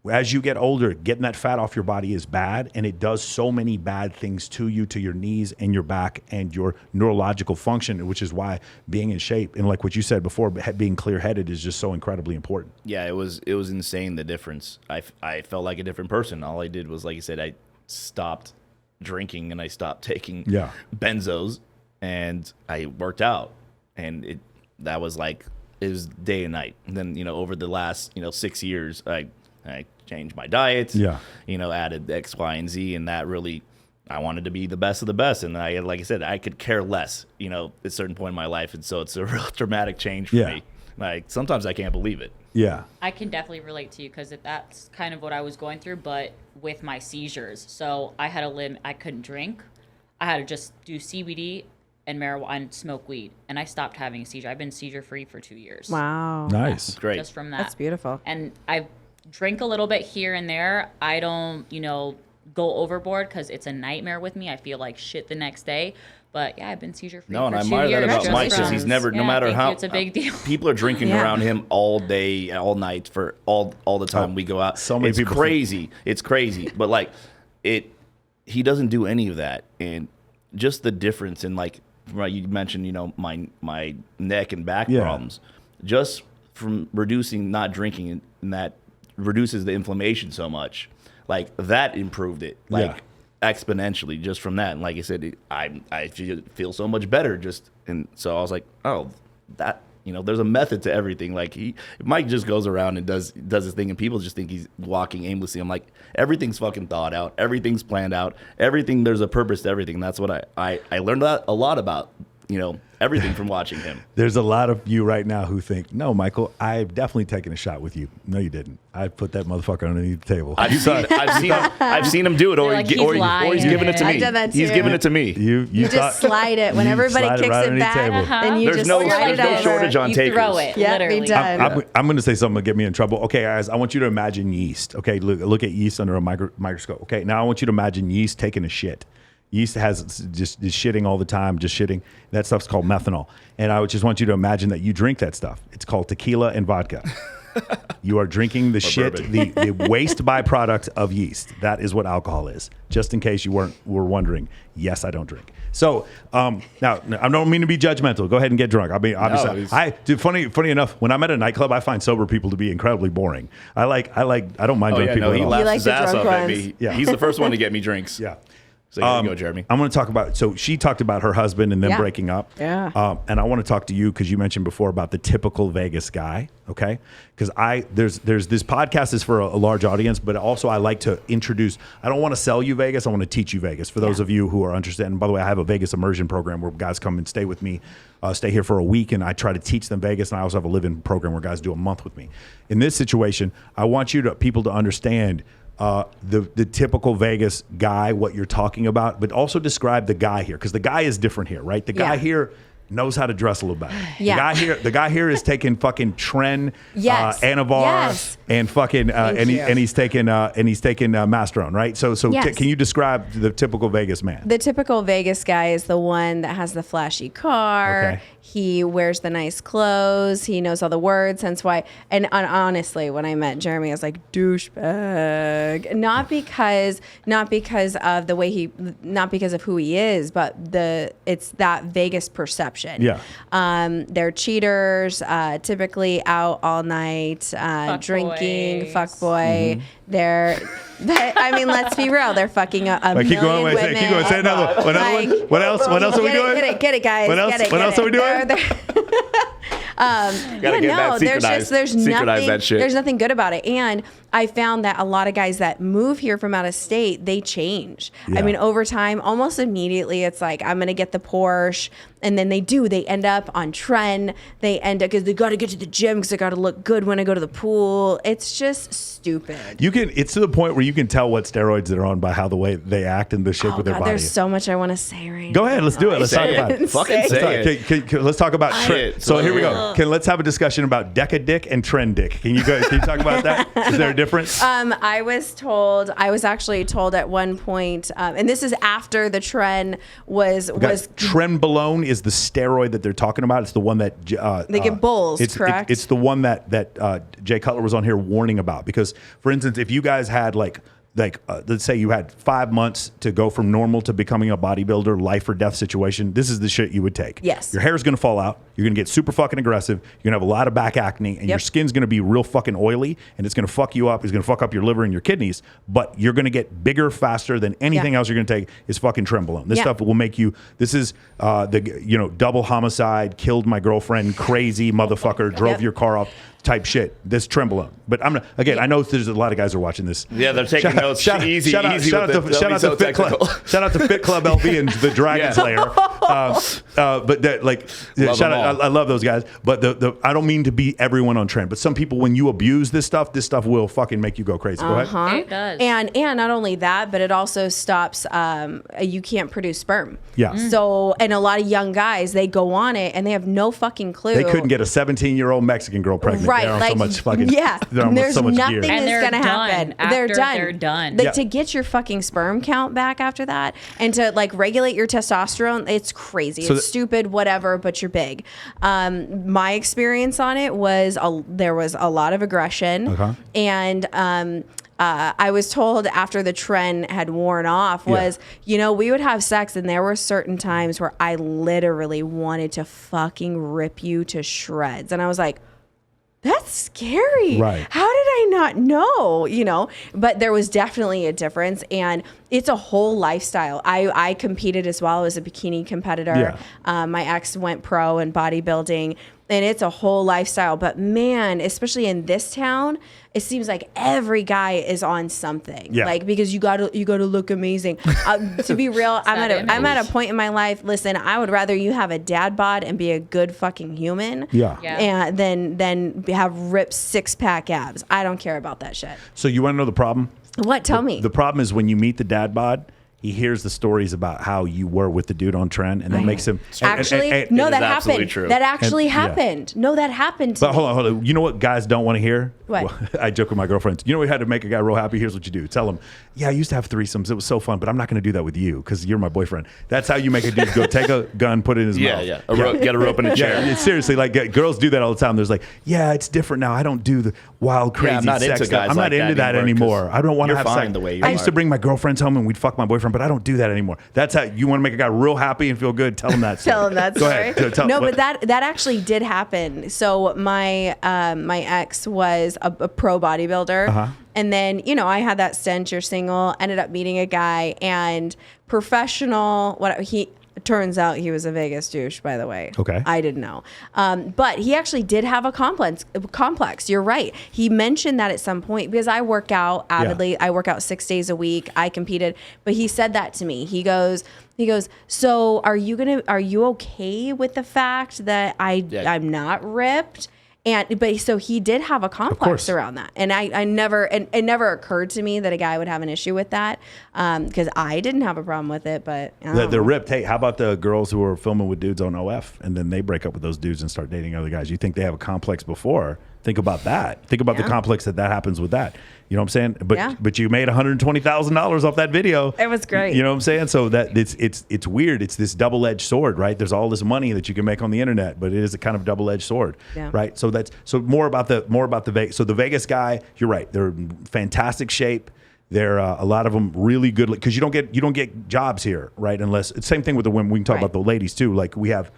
As you get older, getting that fat off your body is bad, and it does so many bad things to you, to your knees and your back and your neurological function, which is why being in shape and like what you said before, being clear-headed is just so incredibly important. Yeah, it was insane, the difference. I felt like a different person. All I did was, like you said, I stopped drinking and I stopped taking benzos, and I worked out, and it was day and night. And then, over the last 6 years, I changed my diet, added X, Y, and Z, and that really, I wanted to be the best of the best. And like I said, I could care less, at a certain point in my life. And so it's a real dramatic change for me. Like, sometimes I can't believe it. Yeah. I can definitely relate to you because that's kind of what I was going through, but with my seizures. So I had I couldn't drink. I had to just do CBD and marijuana and smoke weed. And I stopped having a seizure. I've been seizure-free for 2 years. Wow. Nice. Great. Just from that. That's beautiful. And I drink a little bit here and there. I don't, go overboard because it's a nightmare with me. I feel like shit the next day. But yeah, I've been seizure free. No, and for I 2 admire years. that about Mike because he's never, no matter how, it's a big deal. People are drinking around him all day, all night, for all the time we go out. So many people. It's crazy. But like he doesn't do any of that, and just the difference in, like, you mentioned, my neck and back problems, just from reducing not drinking, and that reduces the inflammation so much, like that improved it exponentially just from that. And like I said, I feel so much better and so I was like, oh, that, there's a method to everything. Like Mike just goes around and does his thing, and people just think he's walking aimlessly. I'm like, everything's fucking thought out, everything's planned out, everything, there's a purpose to everything. That's what I learned a lot about, everything from watching him. There's a lot of you right now who think, no, Michael, I've definitely taken a shot with you. No, you didn't. I put that motherfucker underneath the table. I've seen him do it, or he's giving it to me. I've done that too. He's giving it to me. You just slide it when everybody kicks it back. Then you There's just no slide it over. shortage on You takers. throw it. Yeah, literally. be done. I'm going to say something to get me in trouble. Okay, guys, I want you to imagine yeast. Okay, look at yeast under a microscope. Okay, now I want you to imagine yeast taking a shit. Yeast is shitting all the time, just shitting. That stuff's called methanol. And I would just want you to imagine that you drink that stuff. It's called tequila and vodka. You are drinking the shit, the waste byproduct of yeast. That is what alcohol is. Just in case you were wondering, yes, I don't drink. So now I don't mean to be judgmental. Go ahead and get drunk. I mean, obviously, funny enough, when I'm at a nightclub, I find sober people to be incredibly boring. I don't mind drunk people. He at all. laughs like his the ass drunk off at ones. me. Yeah. He's the first one to get me drinks. Yeah. So here you go, Jeremy. I'm going to talk about, so she talked about her husband and them breaking up. Yeah. And I want to talk to you because you mentioned before about the typical Vegas guy. Okay. Because there's this podcast is for a large audience, but also I like to introduce, I don't want to sell you Vegas. I want to teach you Vegas for those of you who are interested. And by the way, I have a Vegas immersion program where guys come and stay with me, stay here for a week. And I try to teach them Vegas. And I also have a live-in program where guys do a month with me. In this situation, I want people to understand the typical Vegas guy, what you're talking about, but also describe the guy here, because the guy is different here, right? The guy here, knows how to dress a little better. Yeah. The guy here is taking fucking Tren, Yes. Anavar, Yes. and fucking he's taking Masterone, right? So Yes. can you describe the typical Vegas man? The typical Vegas guy is the one that has the flashy car. Okay. He wears the nice clothes. He knows all the words. Hence why. And honestly, when I met Jeremy, I was like, douchebag. Not because of the way not because of who he is, but it's that Vegas perception. Yeah. They're cheaters. Typically out all night, drinking. boys. Fuckboy. I mean, let's be real. They're fucking a Keep million going. women. Keep going. Say another one. Like, What else? What else are we doing? Get it, guys. What else are we doing? Synchronize nothing. that shit. There's nothing good about it, and I found that a lot of guys that move here from out of state, they change. Yeah. I mean, over time, almost immediately, it's like I'm gonna get the Porsche, and then they end up on Tren. They end up because they got to get to the gym because they got to look good when I go to the pool. It's just stupid. It's to the point where you can tell what steroids they're on by how the way they act and the shape of their body. There's so much I want to say right now. Go ahead, let's do it. Let's talk about it. Fucking say it. Let's talk about Tren. it. So here we go. Let's have a discussion about Deka dick and Tren dick. Can you talk about that? Is there a difference? I was actually told at one point, and this is after the Tren was Trenbolone is the steroid that they're talking about. It's the one that they get bulls, correct? It's the one that Jay Cutler was on here warning about. Because, for instance, if you guys had let's say you had 5 months to go from normal to becoming a bodybuilder, life or death situation, this is the shit you would take. Yes. Your hair is going to fall out. You're going to get super fucking aggressive. You're going to have a lot of back acne, and your skin's going to be real fucking oily, and it's going to fuck you up. It's going to fuck up your liver and your kidneys, but you're going to get bigger faster than anything else you're going to take is fucking Trenbolone. This stuff will make you, this is double homicide, killed my girlfriend, crazy motherfucker, drove your car off type shit. This Trenbolone. But I'm not, again, I know there's a lot of guys who are watching this. Yeah, they're taking notes. Shout out to Fit Club LV and the Dragon Slayer. But shout out, I love those guys. But I don't mean to be everyone on trend. But some people, when you abuse this stuff will fucking make you go crazy. Go ahead. It does. And not only that, but it also stops. You can't produce sperm. Yeah. So, and a lot of young guys, they go on it and they have no fucking clue. They couldn't get a 17-year-old Mexican girl pregnant. Right, they're on so much fucking. Yeah, there's so much nothing gear. that's gonna happen. They're done. They're done. To get your fucking sperm count back after that, and to regulate your testosterone, it's crazy. It's stupid, whatever. But you're big. My experience on it was there was a lot of aggression, and I was told after the trend had worn off was, we would have sex and there were certain times where I literally wanted to fucking rip you to shreds, and I was like, that's scary. Right. How did I not know? But there was definitely a difference, and it's a whole lifestyle. I competed as well as a bikini competitor. Yeah. My ex went pro in bodybuilding, and it's a whole lifestyle. But man, especially in this town, it seems like every guy is on something. Yeah. Because you gotta look amazing. To be real, I'm at a point in my life. Listen, I would rather you have a dad bod and be a good fucking human. And than have ripped 6-pack abs. I don't care about that shit. So you want to know the problem? What? Tell me. The problem is when you meet the dad bod, he hears the stories about how you were with the dude on trend, and that makes him actually no. That happened. True. That actually happened. No, that happened. But hold on. You know what guys don't want to hear? What? Well, I joke with my girlfriends. You know, we had to make a guy real happy. Here's what you do. Tell him, yeah, I used to have threesomes. It was so fun, but I'm not going to do that with you because you're my boyfriend. That's how you make a dude go take a gun, put it in his mouth. Get a rope in a chair. Yeah, seriously, girls do that all the time. There's it's different now. I don't do the wild, crazy I'm not sex into stuff. I'm not into that anymore. I don't want to have sex. I used to bring my girlfriends home and we'd fuck my boyfriend, but I don't do that anymore. That's how you want to make a guy real happy and feel good. Tell him that story. Tell him that Go story. ahead. But that actually did happen. So my ex was a pro bodybuilder. And then, I had that stench, you're single, ended up meeting a guy and professional, turns out he was a Vegas douche, by the way. Okay. I didn't know. But he actually did have a complex. You're right. He mentioned that at some point because I work out avidly. Yeah. I work out 6 days a week. I competed. But he said that to me. He goes, so are you okay with the fact that I'm not ripped? But so he did have a complex around that. And I never, and it never occurred to me that a guy would have an issue with that, because I didn't have a problem with it, but they're ripped. Hey, how about the girls who are filming with dudes on OF and then they break up with those dudes and start dating other guys? You think they have a complex before? Think about that. Think about the complex that happens with that. You know what I'm saying? But you made $120,000 off that video. It was great. You know what I'm saying? So that it's weird. It's this double-edged sword, right? There's all this money that you can make on the internet, but it is a kind of double-edged sword, right? So more about the Vegas. So the Vegas guy, you're right. They're in fantastic shape. They're a lot of them really good, because you don't get jobs here, right? Unless it's the same thing with the women. We can talk about the ladies too. Like we have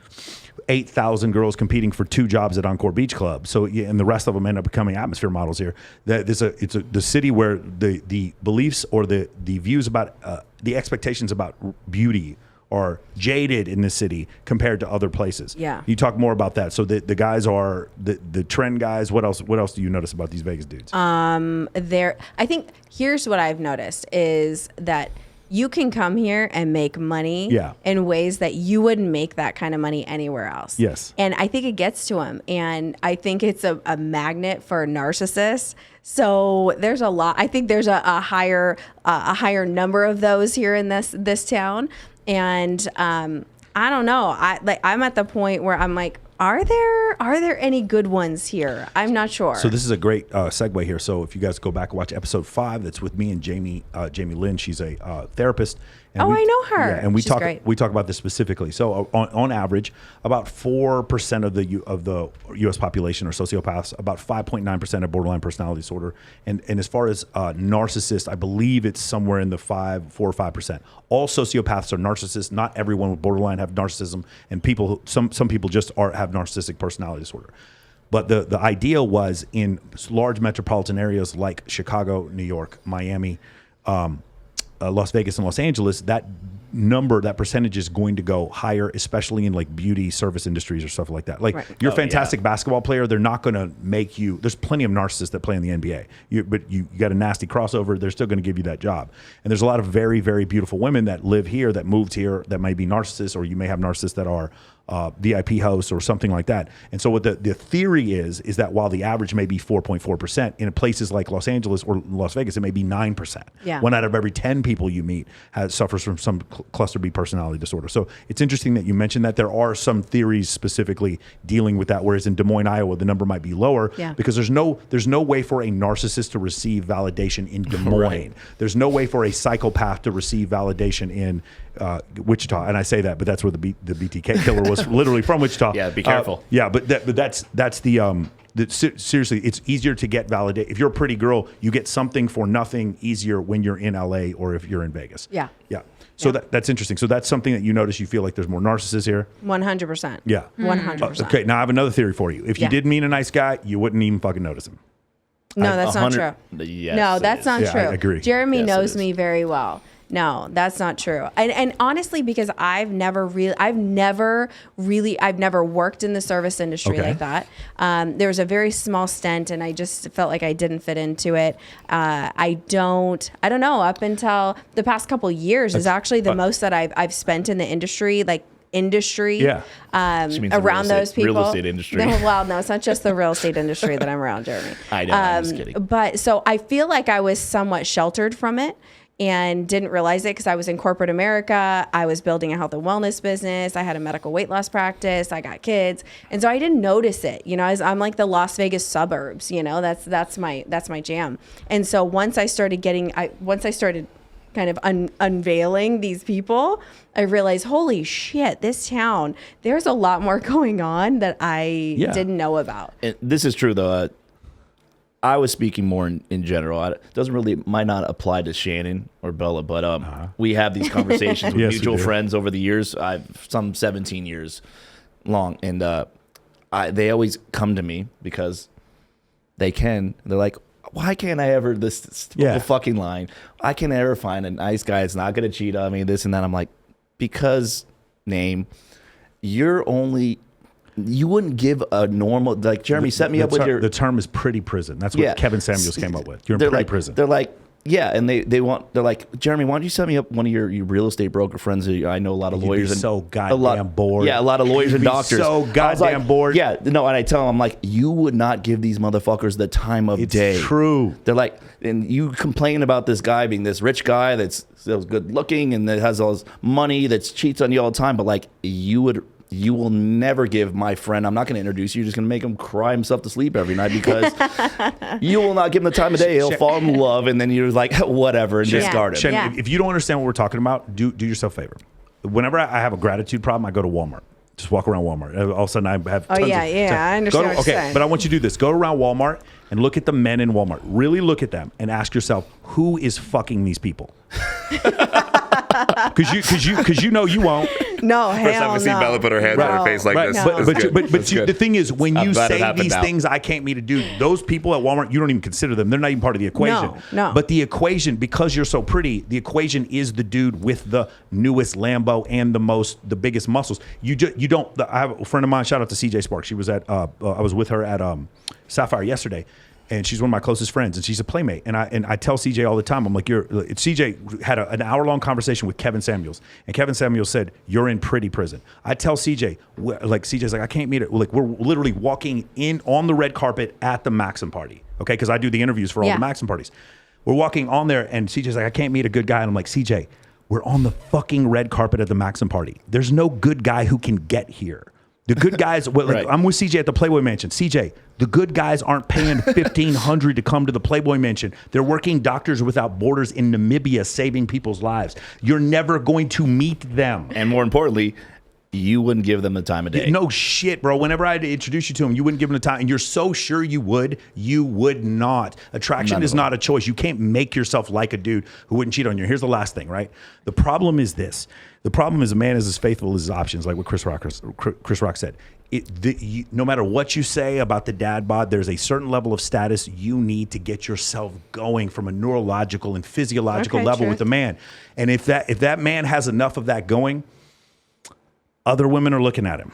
8,000 girls competing for 2 jobs at Encore Beach Club. So, and the rest of them end up becoming atmosphere models here. It's the city where the beliefs or the views about the expectations about beauty are jaded in this city compared to other places. Yeah. You talk more about that. So the guys are the trend guys. What else do you notice about these Vegas dudes? I think here's what I've noticed is that you can come here and make money in ways that you wouldn't make that kind of money anywhere else. Yes. And I think it gets to them. And I think it's a magnet for narcissists. So there's a lot. I think there's a higher number of those here in this town. And I don't know. I'm at the point where I'm like, are there any good ones here? I'm not sure. So this is a great segue here. So if you guys go back and watch episode 5, that's with me and Jamie Lynn. She's a therapist. And I know her. Yeah, and we She's talk about this specifically. So on average, about 4% of the U.S. population are sociopaths. About 5.9% have borderline personality disorder. And as far as narcissists, I believe it's somewhere in the 4 or 5%. All sociopaths are narcissists. Not everyone with borderline have narcissism, and some people just have narcissistic personality disorder. But the idea was in large metropolitan areas like Chicago, New York, Miami, Las Vegas and Los Angeles, that percentage is going to go higher, especially in like beauty service industries or stuff like that. Like you're a fantastic basketball player. They're not going to make you, there's plenty of narcissists that play in the NBA, but you got a nasty crossover. They're still going to give you that job. And there's a lot of very, very beautiful women that live here, that moved here, that might be narcissists, or you may have narcissists that are VIP hosts or something like that. And so what the theory is that while the average may be 4.4%, in places like Los Angeles or Las Vegas, it may be 9%. Yeah. 1 out of every 10 people you meet suffers from some cluster B personality disorder. So it's interesting that you mentioned that. There are some theories specifically dealing with that, whereas in Des Moines, Iowa, the number might be lower because there's no way for a narcissist to receive validation in Des Moines. Right. There's no way for a psychopath to receive validation in Wichita, and I say that, but that's where the BTK killer was literally from Wichita. Yeah, be careful. But that's seriously, it's easier to get validated. If you're a pretty girl, you get something for nothing easier when you're in LA or if you're in Vegas. Yeah. So that's interesting. So that's something that you notice. You feel like there's more narcissists here. 100%. Yeah. 100%. Okay. Now I have another theory for you. If you did meet a nice guy, you wouldn't even fucking notice him. No, that's not true. Yes, no, that's not true. I agree. Jeremy knows me very well. No, that's not true. And honestly, because I've never worked in the service industry like that. There was a very small stint, and I just felt like I didn't fit into it. I don't know. Up until the past couple of years is actually the most that I've spent in the industry, around those people. Real estate industry. Well, no, it's not just the real estate industry that I'm around, Jeremy. I know, I'm just kidding. But so I feel like I was somewhat sheltered from it and didn't realize it because I was in corporate America. I was building a health and wellness business. I had a medical weight loss practice. I got kids. And so I didn't notice it. You know, I'm like the Las Vegas suburbs, you know, that's my jam. And so once I started kind of unveiling these people, I realized, holy shit, this town, there's a lot more going on that I didn't know about. And this is true, though. I was speaking more in general. It might not apply to Shannon or Bella, but we have these conversations with mutual friends over the years. Some 17 years long, and they always come to me because they can. They're like, why can't I ever this fucking line? I can never find a nice guy that's not going to cheat on me, this and that. I'm like, because you wouldn't give a normal, like Jeremy set me up with your. The term is pretty prison. That's what Kevin Samuels came up with. You're in pretty prison. They're like, Yeah, and they're like, Jeremy, why don't you set me up one of your real estate broker friends? I know a lot of lawyers. You'd be so goddamn bored. Yeah, a lot of lawyers and doctors. So goddamn bored. Yeah, no, and I tell them, I'm like, you would not give these motherfuckers the time of day. It's true. They're like, and you complain about this guy being this rich guy that's good looking and that has all this money that cheats on you all the time, but like you will never give my friend, I'm not going to introduce you, you're just going to make him cry himself to sleep every night because you will not give him the time of day. He'll fall in love, and then you're like, whatever, and discard him. Shannon, if you don't understand what we're talking about, do yourself a favor. Whenever I have a gratitude problem, I go to Walmart. Just walk around Walmart. All of a sudden, I have tons I understand what you're saying. But I want you to do this. Go around Walmart and look at the men in Walmart. Really look at them and ask yourself, who is fucking these people? Because you know you won't. No, First time we see Bella put her hands on her face like this. No. But the thing is, when you say these now. things, I can't meet a dude. Those people at Walmart, you don't even consider them. They're not even part of the equation. No. But the equation, because you're so pretty, the equation is the dude with the newest Lambo and the biggest muscles. You don't. I have a friend of mine. Shout out to CJ Sparxx. She was at. I was with her at Sapphire yesterday. And she's one of my closest friends, and she's a playmate. And I tell CJ all the time, I'm like, CJ had an hour-long conversation with Kevin Samuels, and Kevin Samuels said, "You're in pretty prison." I tell CJ, CJ's like, I can't meet it. Like, we're literally walking in on the red carpet at the Maxim party, okay? Because I do the interviews for all the Maxim parties. We're walking on there, and CJ's like, I can't meet a good guy. And I'm like, CJ, we're on the fucking red carpet at the Maxim party. There's no good guy who can get here. The good guys, Right. I'm with CJ at the Playboy Mansion. CJ, the good guys aren't paying $1,500 to come to the Playboy Mansion. They're working Doctors Without Borders in Namibia, saving people's lives. You're never going to meet them. And more importantly, you wouldn't give them the time of day. No shit, bro. Whenever I introduce you to them, you wouldn't give them the time. And you're so sure you would not. Attraction is not a choice. You can't make yourself like a dude who wouldn't cheat on you. Here's the last thing, right? The problem is this. The problem is a man is as faithful as his options, like what Chris Rock said. No matter what you say about the dad bod, there's a certain level of status you need to get yourself going from a neurological and physiological level with the man. And if that man has enough of that going, other women are looking at him.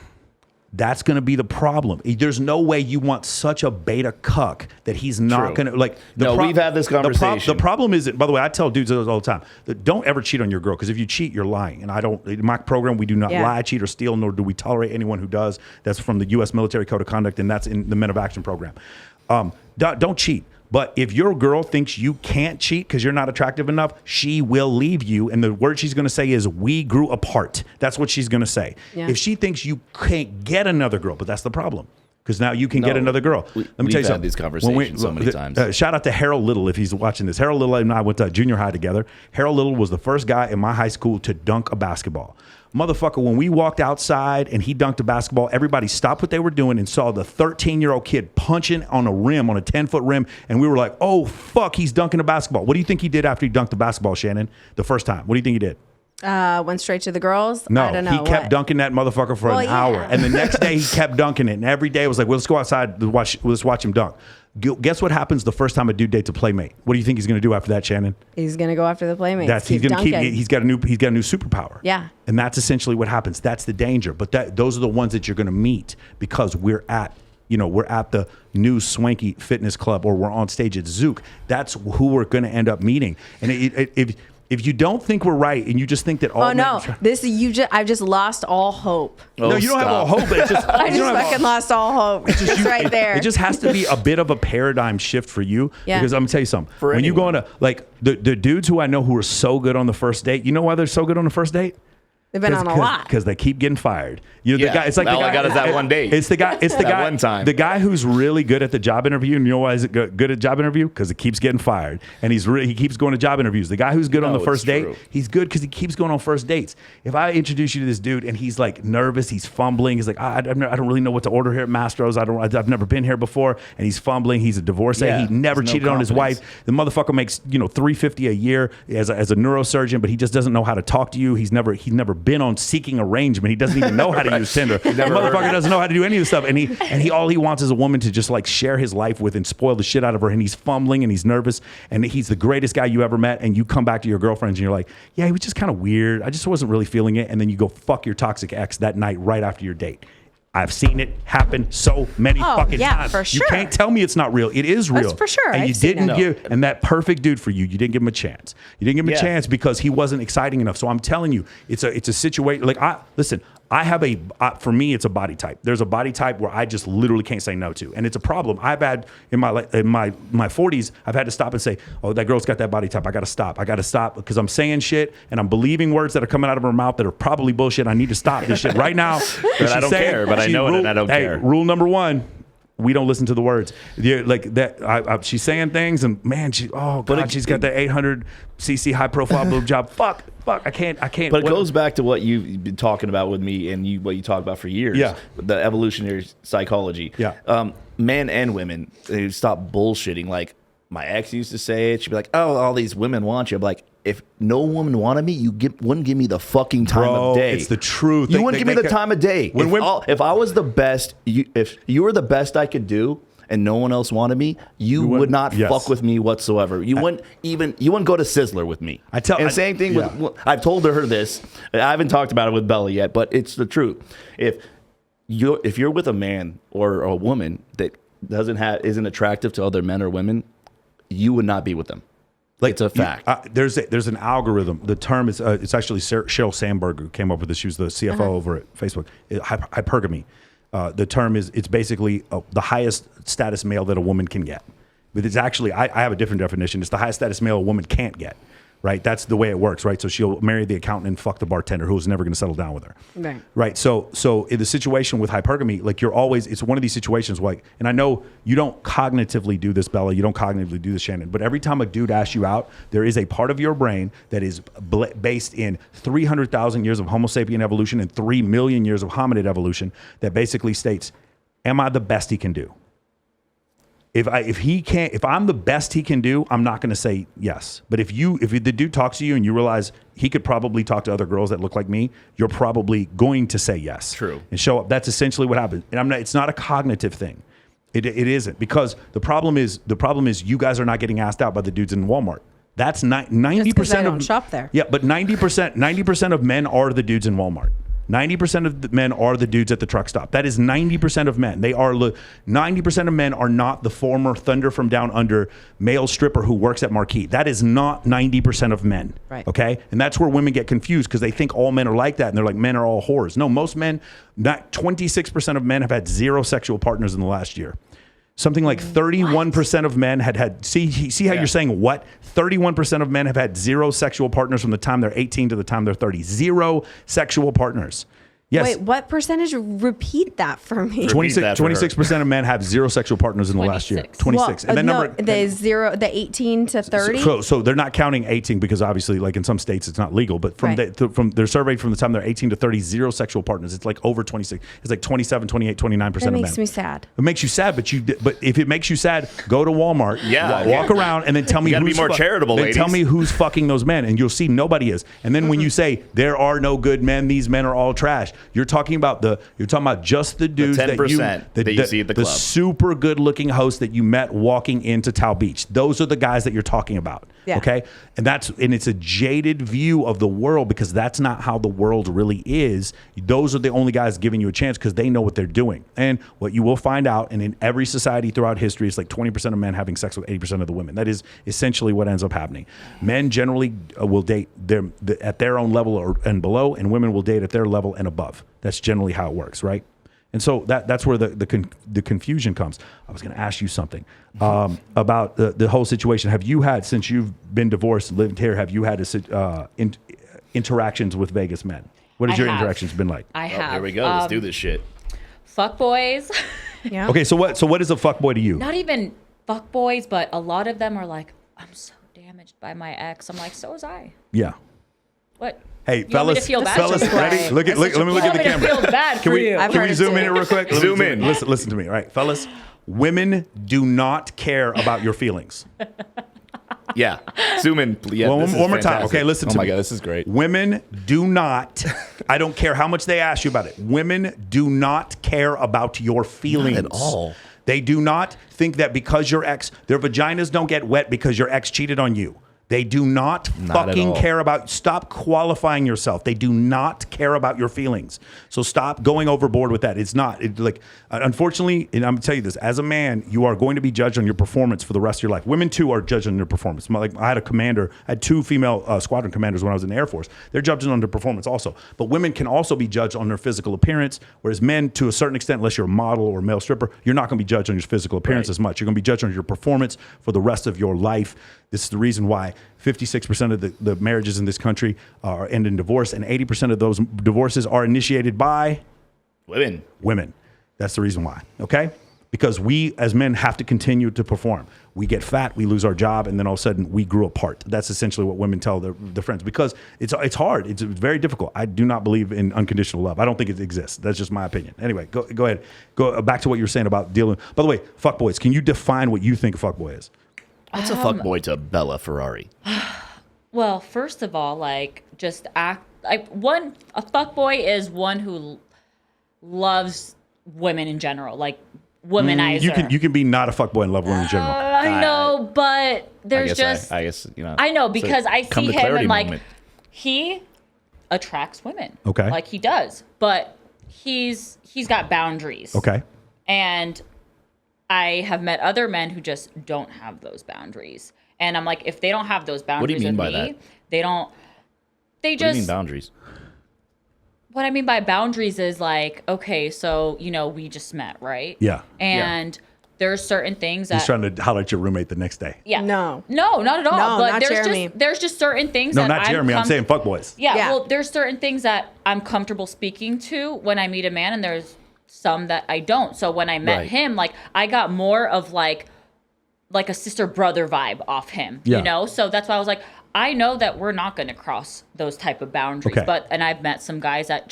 That's going to be the problem. There's no way you want such a beta cuck that he's not going to like. We've had this conversation. The problem isn't. By the way, I tell dudes all the time that don't ever cheat on your girl, because if you cheat, you're lying. And I don't. In my program, we do not lie, cheat, or steal, nor do we tolerate anyone who does. That's from the U.S. Military Code of Conduct, and that's in the Men of Action program. Don't cheat. But if your girl thinks you can't cheat because you're not attractive enough, she will leave you. And the word she's going to say is, "We grew apart." That's what she's going to say. Yeah. If she thinks you can't get another girl, but that's the problem, because now you can get another girl. Let me tell you something. We've had these conversations so many times. Shout out to Harold Little if he's watching this. Harold Little and I went to junior high together. Harold Little was the first guy in my high school to dunk a basketball. Motherfucker, when we walked outside and he dunked a basketball, everybody stopped what they were doing and saw the 13-year-old kid punching on a rim, on a 10-foot rim, and we were like, oh, fuck, he's dunking a basketball. What do you think he did after he dunked the basketball, Shannon, the first time? What do you think he did? Went straight to the girls? No, I don't know. He kept dunking that motherfucker for an hour. And the next day he kept dunking it. And every day it was like, well, let's go outside, let's watch him dunk. Guess what happens the first time a dude dates a playmate? What do you think he's going to do after that, Shannon? He's going to go after the playmates. He's got a new superpower. Yeah. And that's essentially what happens. That's the danger. But those are the ones that you're going to meet, because we're at the new swanky fitness club, or we're on stage at Zook. That's who we're going to end up meeting. And if you don't think we're right, and you just think that all I've just lost all hope. No, you don't have all hope. It's just, I just fucking lost all hope. It's just right there. It just has to be a bit of a paradigm shift for you. Yeah. Because I'm gonna tell you something. When you go on the dudes who I know who are so good on the first date, you know why they're so good on the first date? They've been on a lot, because they keep getting fired. The guy. It's like all I got is that one date. It's the guy. It's the guy. One time. The guy who's really good at the job interview. And you know why he's good at job interview? Because he keeps getting fired, and he keeps going to job interviews. The guy who's good on the first date, he's good because he keeps going on first dates. If I introduce you to this dude and he's like nervous, he's fumbling, he's like, I don't really know what to order here at Mastro's. I've never been here before, and he's fumbling. He's a divorcee. Yeah, he never cheated on his wife. The motherfucker makes $350 a year as a neurosurgeon, but he just doesn't know how to talk to you. He's never been on Seeking Arrangement. He doesn't even know how to use Tinder. The motherfucker doesn't know how to do any of this stuff, and he all he wants is a woman to just like share his life with and spoil the shit out of her. And he's fumbling and he's nervous, and he's the greatest guy you ever met. And you come back to your girlfriends and you're like, yeah, he was just kind of weird. I just wasn't really feeling it. And then you go fuck your toxic ex that night right after your date. I've seen it happen so many fucking times. For sure. You can't tell me it's not real. It is real. That's for sure. And I've you seen didn't it. give, and that perfect dude for you, you didn't give him a chance. You didn't give him a chance because he wasn't exciting enough. So I'm telling you, it's a situation. Like I have for me, it's a body type. There's a body type where I just literally can't say no to, and it's a problem. I've had in my 40s, I've had to stop and say, "Oh, that girl's got that body type. I got to stop. I got to stop because I'm saying shit and I'm believing words that are coming out of her mouth that are probably bullshit. I need to stop this shit right now." But I don't care. But I know it, and I don't care. Rule number 1. We don't listen to the words. Like that, she's saying things, and man, she's got that 800 cc high profile boob job. Fuck, I can't. But it goes back to what you've been talking about with me, and what you talk about for years. Yeah, the evolutionary psychology. Yeah, men and women, they stop bullshitting. Like my ex used to say it. She'd be like, "Oh, all these women want you." I'm like, if no woman wanted me, wouldn't give me the fucking time of day. It's the truth. You wouldn't give me the time of day. If I was the best, if you were the best I could do, and no one else wanted me, you would not fuck with me whatsoever. You wouldn't go to Sizzler with me. Same thing with. I've told her this. I haven't talked about it with Bella yet, but it's the truth. If you're with a man or a woman that isn't attractive to other men or women, you would not be with them. Like, it's a fact. There's an algorithm. The term is it's actually Sheryl Sandberg who came up with this. She was the CFO over at Facebook. Hypergamy. The term is it's basically the highest status male that a woman can get. But it's actually I have a different definition. It's the highest status male a woman can't get. Right, that's the way it works, right? So she'll marry the accountant and fuck the bartender who's never going to settle down with her. Right. So in the situation with hypergamy, like it's one of these situations like, and I know you don't cognitively do this, Bella, you don't cognitively do this, Shannon, but every time a dude asks you out, there is a part of your brain that is based in 300,000 years of Homo sapien evolution and 3 million years of hominid evolution that basically states, am I the best he can do? If I'm the best he can do, I'm not going to say yes. But if the dude talks to you and you realize he could probably talk to other girls that look like me, you're probably going to say yes. True. And show up. That's essentially what happens. And it's not a cognitive thing. It isn't, because the problem is you guys are not getting asked out by the dudes in Walmart. That's 90% of shop there. Yeah, but 90% of men are the dudes in Walmart. 90% of the men are the dudes at the truck stop. That is 90% of men. 90% of men are not the former Thunder from Down Under male stripper who works at Marquee. That is not 90% of men. Right. Okay? And that's where women get confused because they think all men are like that and they're like, men are all whores. No, most men, 26% of men have had 0 sexual partners in the last year. Something like 31% of men had see how you're saying what? 31% of men have had 0 sexual partners from the time they're 18 to the time they're 30. 0 sexual partners. Yes. Wait, what percentage? Repeat that for me. 26% of men have 0 sexual partners in the last year. 26. Well, and that the 18 to 30. So they're not counting 18 because obviously, like in some states, it's not legal. But from their survey from the time they're 18 to 30, 0 sexual partners. It's like over 26. It's like 27, 28, 29% of men. That makes me sad. It makes you sad, but if it makes you sad, go to Walmart. Walk around and then tell me. You gotta be more charitable, ladies. Tell me who's fucking those men, and you'll see nobody is. And then when you say there are no good men, these men are all trash. You're talking about just the dudes the 10% that you see at the club. The super good looking host that you met walking into Tao Beach. Those are the guys that you're talking about. Yeah. Okay. And it's a jaded view of the world because that's not how the world really is. Those are the only guys giving you a chance because they know what they're doing. And what you will find out, and in every society throughout history, it's like 20% of men having sex with 80% of the women. That is essentially what ends up happening. Men generally will date at their own level and below, and women will date at their level and above. That's generally how it works, right? And so that's where the confusion comes. I was going to ask you something about the whole situation. Have you had, since you've been divorced and lived here, have you had interactions with Vegas men? What has your interactions been like? I have. Here we go. Let's do this shit. Fuckboys. Yeah. Okay, so what is a fuckboy to you? Not even fuckboys, but a lot of them are like, I'm so damaged by my ex. I'm like, so was I. Yeah. What? Hey, you want me to feel bad fellas, for you? ready? Let me look at the camera. Feel bad for you. Can we zoom in here real quick? Zoom in. Listen to me, all right, fellas. Women do not care about your feelings. Yeah. Zoom in. Yeah, one more time. Okay, listen to me. Oh my God, this is great. Women do not, I don't care how much they ask you about it. Women do not care about your feelings. Not at all. They do not think that because their vaginas don't get wet because your ex cheated on you. They do not fucking care about, stop qualifying yourself. They do not care about your feelings. So stop going overboard with that. It's not, unfortunately, and I'm gonna tell you this, as a man, you are going to be judged on your performance for the rest of your life. Women too are judged on their performance. Like I had 2 female squadron commanders when I was in the Air Force. They're judged on their performance also. But women can also be judged on their physical appearance, whereas men, to a certain extent, unless you're a model or a male stripper, you're not gonna be judged on your physical appearance as much. You're gonna be judged on your performance for the rest of your life. This is the reason why 56% of the marriages in this country end in divorce, and 80% of those divorces are initiated by women. That's the reason why, okay? Because we as men have to continue to perform. We get fat, we lose our job, and then all of a sudden we grew apart. That's essentially what women tell their friends, because it's hard. It's very difficult. I do not believe in unconditional love. I don't think it exists. That's just my opinion. Anyway, go ahead. Go back to what you were saying about dealing. By the way, fuckboys, can you define what you think a fuckboy is? What's a fuckboy to Bella Ferrari? Well, first of all, like, just act like a fuckboy is one who loves women in general, like womanizer. You can be not a fuckboy and love women in general. I know, but there's I guess you know. I know, because I see him and like moment. he attracts women. Okay. Like he does, but he's got boundaries. Okay. And I have met other men who just don't have those boundaries. And I'm like, if they don't have those boundaries What do you mean by with me, that? they don't. They What do you mean just. boundaries? What I mean by boundaries is like, okay, so we just met, right? Yeah. And there's certain things that He's trying to holler at your roommate the next day. Yeah. No, not at all. No, but not Jeremy. there's just certain things No, that not Jeremy. I'm saying fuckboys. Yeah, Yeah. well, there's certain things that I'm comfortable speaking to when I meet a man, and there's some that I don't. So when I met him, like I got more of like a sister brother vibe off him, Yeah. you know? So that's why I was like, I know that we're not going to cross those type of boundaries. Okay. And I've met some guys that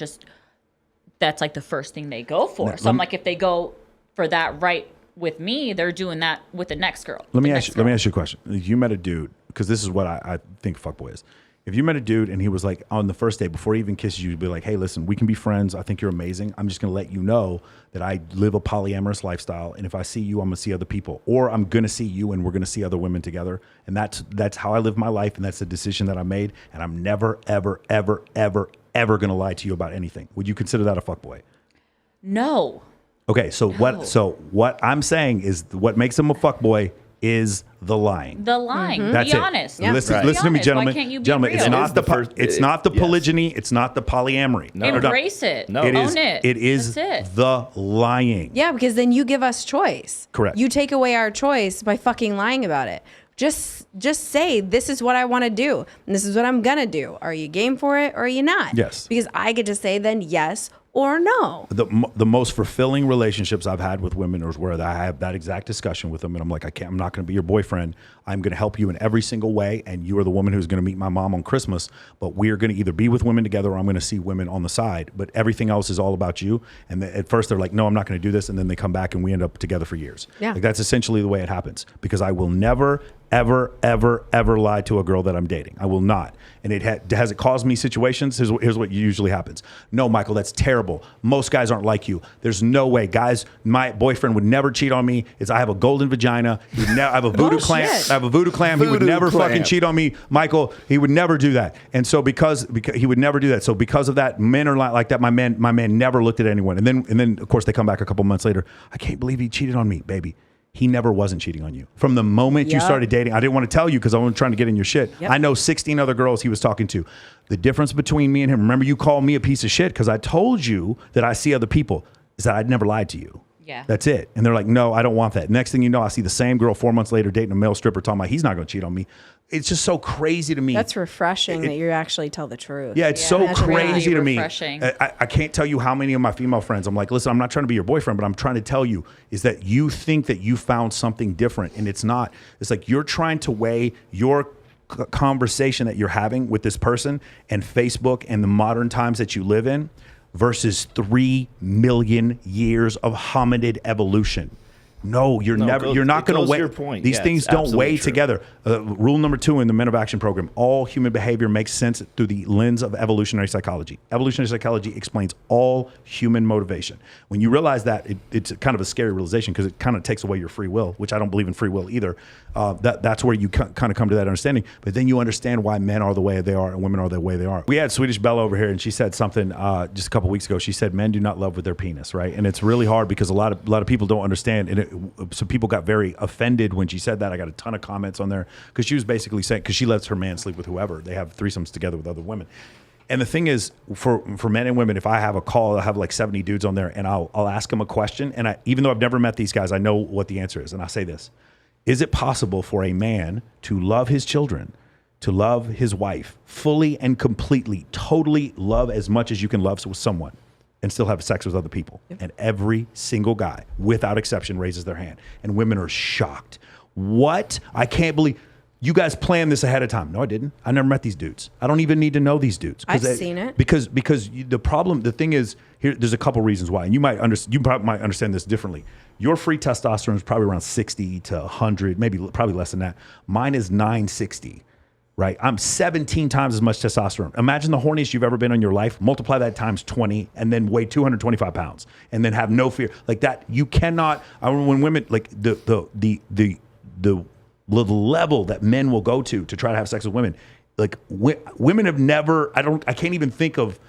that's like the first thing they go for. So I'm like, if they go for that right with me, they're doing that with the next girl. Let me ask you a question. If you met a dude, because this is what I think fuckboy is. If you met a dude and he was like on the first day, before he even kisses you, you'd be like, hey, listen, we can be friends. I think you're amazing. I'm just going to let you know that I live a polyamorous lifestyle. And if I see you, I'm going to see other people. Or I'm going to see you and we're going to see other women together. And that's how I live my life. And that's the decision that I made. And I'm never, ever, ever, ever, ever going to lie to you about anything. Would you consider that a fuckboy? No. Okay, so what I'm saying is what makes him a fuckboy is the lying. The lying. Mm-hmm. That's be it. honest. Yeah. Listen Be to me, honest. gentlemen. Why can't you be Gentlemen, real? it's not It's the yes. polygyny. It's not the polyamory. No. Embrace it. No. It Own is. it. It is That's it. the lying. Yeah, because then you give us choice. Correct. You take away our choice by fucking lying about it. Just say, this is what I want to do, and this is what I'm gonna do. Are you game for it, or are you not? Yes. Because I get to say then yes or no. The most fulfilling relationships I've had with women is where I have that exact discussion with them, and I'm like, I'm not going to be your boyfriend. I'm going to help you in every single way, and you are the woman who's going to meet my mom on Christmas. But we're going to either be with women together, or I'm going to see women on the side. But everything else is all about you. And at first they're like, no, I'm not going to do this, and then they come back and we end up together for years. Yeah. Like that's essentially the way it happens. Because I will never, ever, ever, ever lie to a girl that I'm dating. I will not. And has it caused me situations? Here's what usually happens. No, Michael, that's terrible. Most guys aren't like you. There's no way. Guys, my boyfriend would never cheat on me. I have a golden vagina. I have a voodoo clam. shit. I have a voodoo clam. He would never fucking cheat on me. Michael, he would never do that. And so because he would never do that. So because of that, men are like that. My man never looked at anyone. And then of course they come back a couple months later. I can't believe he cheated on me, baby. He never wasn't cheating on you. From the moment you started dating, I didn't want to tell you because I wasn't trying to get in your shit. Yep. I know 16 other girls he was talking to. The difference between me and him, remember you called me a piece of shit because I told you that I see other people, is that I'd never lied to you. Yeah. That's it. And they're like, no, I don't want that. Next thing you know, I see the same girl 4 months later dating a male stripper talking about he's not going to cheat on me. It's just so crazy to me. That's refreshing that you actually tell the truth. Yeah, it's so That's crazy really to me. refreshing. I can't tell you how many of my female friends, I'm like, listen, I'm not trying to be your boyfriend, but I'm trying to tell you is that you think that you found something different and it's not. It's like you're trying to weigh your conversation that you're having with this person and Facebook and the modern times that you live in versus 3 million years of hominid evolution. No, you're not going to weigh. Your point. These things don't weigh true. together. Rule number 2 in the Men of Action program: all human behavior makes sense through the lens of evolutionary psychology. Evolutionary psychology explains all human motivation. When you realize that, it's kind of a scary realization because it kind of takes away your free will, which I don't believe in free will either. That's where you kind of come to that understanding. But then you understand why men are the way they are and women are the way they are. We had Swedish Bella over here, and she said something just a couple weeks ago. She said men do not love with their penis, right? And it's really hard because a lot of people don't understand. And so people got very offended when she said that. I got a ton of comments on there because she was basically saying, because she lets her man sleep with whoever. They have threesomes together with other women. And the thing is, for men and women, if I have a call, I have like 70 dudes on there, and I'll ask them a question. And even though I've never met these guys, I know what the answer is. And I say this: is it possible for a man to love his children, to love his wife fully and completely, totally love as much as you can love with someone, and still have sex with other people? Yep. And every single guy, without exception, raises their hand. And women are shocked. What? I can't believe you guys planned this ahead of time. No, I didn't. I never met these dudes. I don't even need to know these dudes. I've seen it. Because the thing is, here, there's a couple reasons why. And you probably might understand this differently. Your free testosterone is probably around 60 to 100, probably less than that. Mine is 960. Right, I'm 17 times as much testosterone. Imagine the horniest you've ever been in your life. Multiply that times 20, and then weigh 225 pounds, and then have no fear like that. You cannot. When women like the level that men will go to try to have sex with women, like women have never. I can't even think of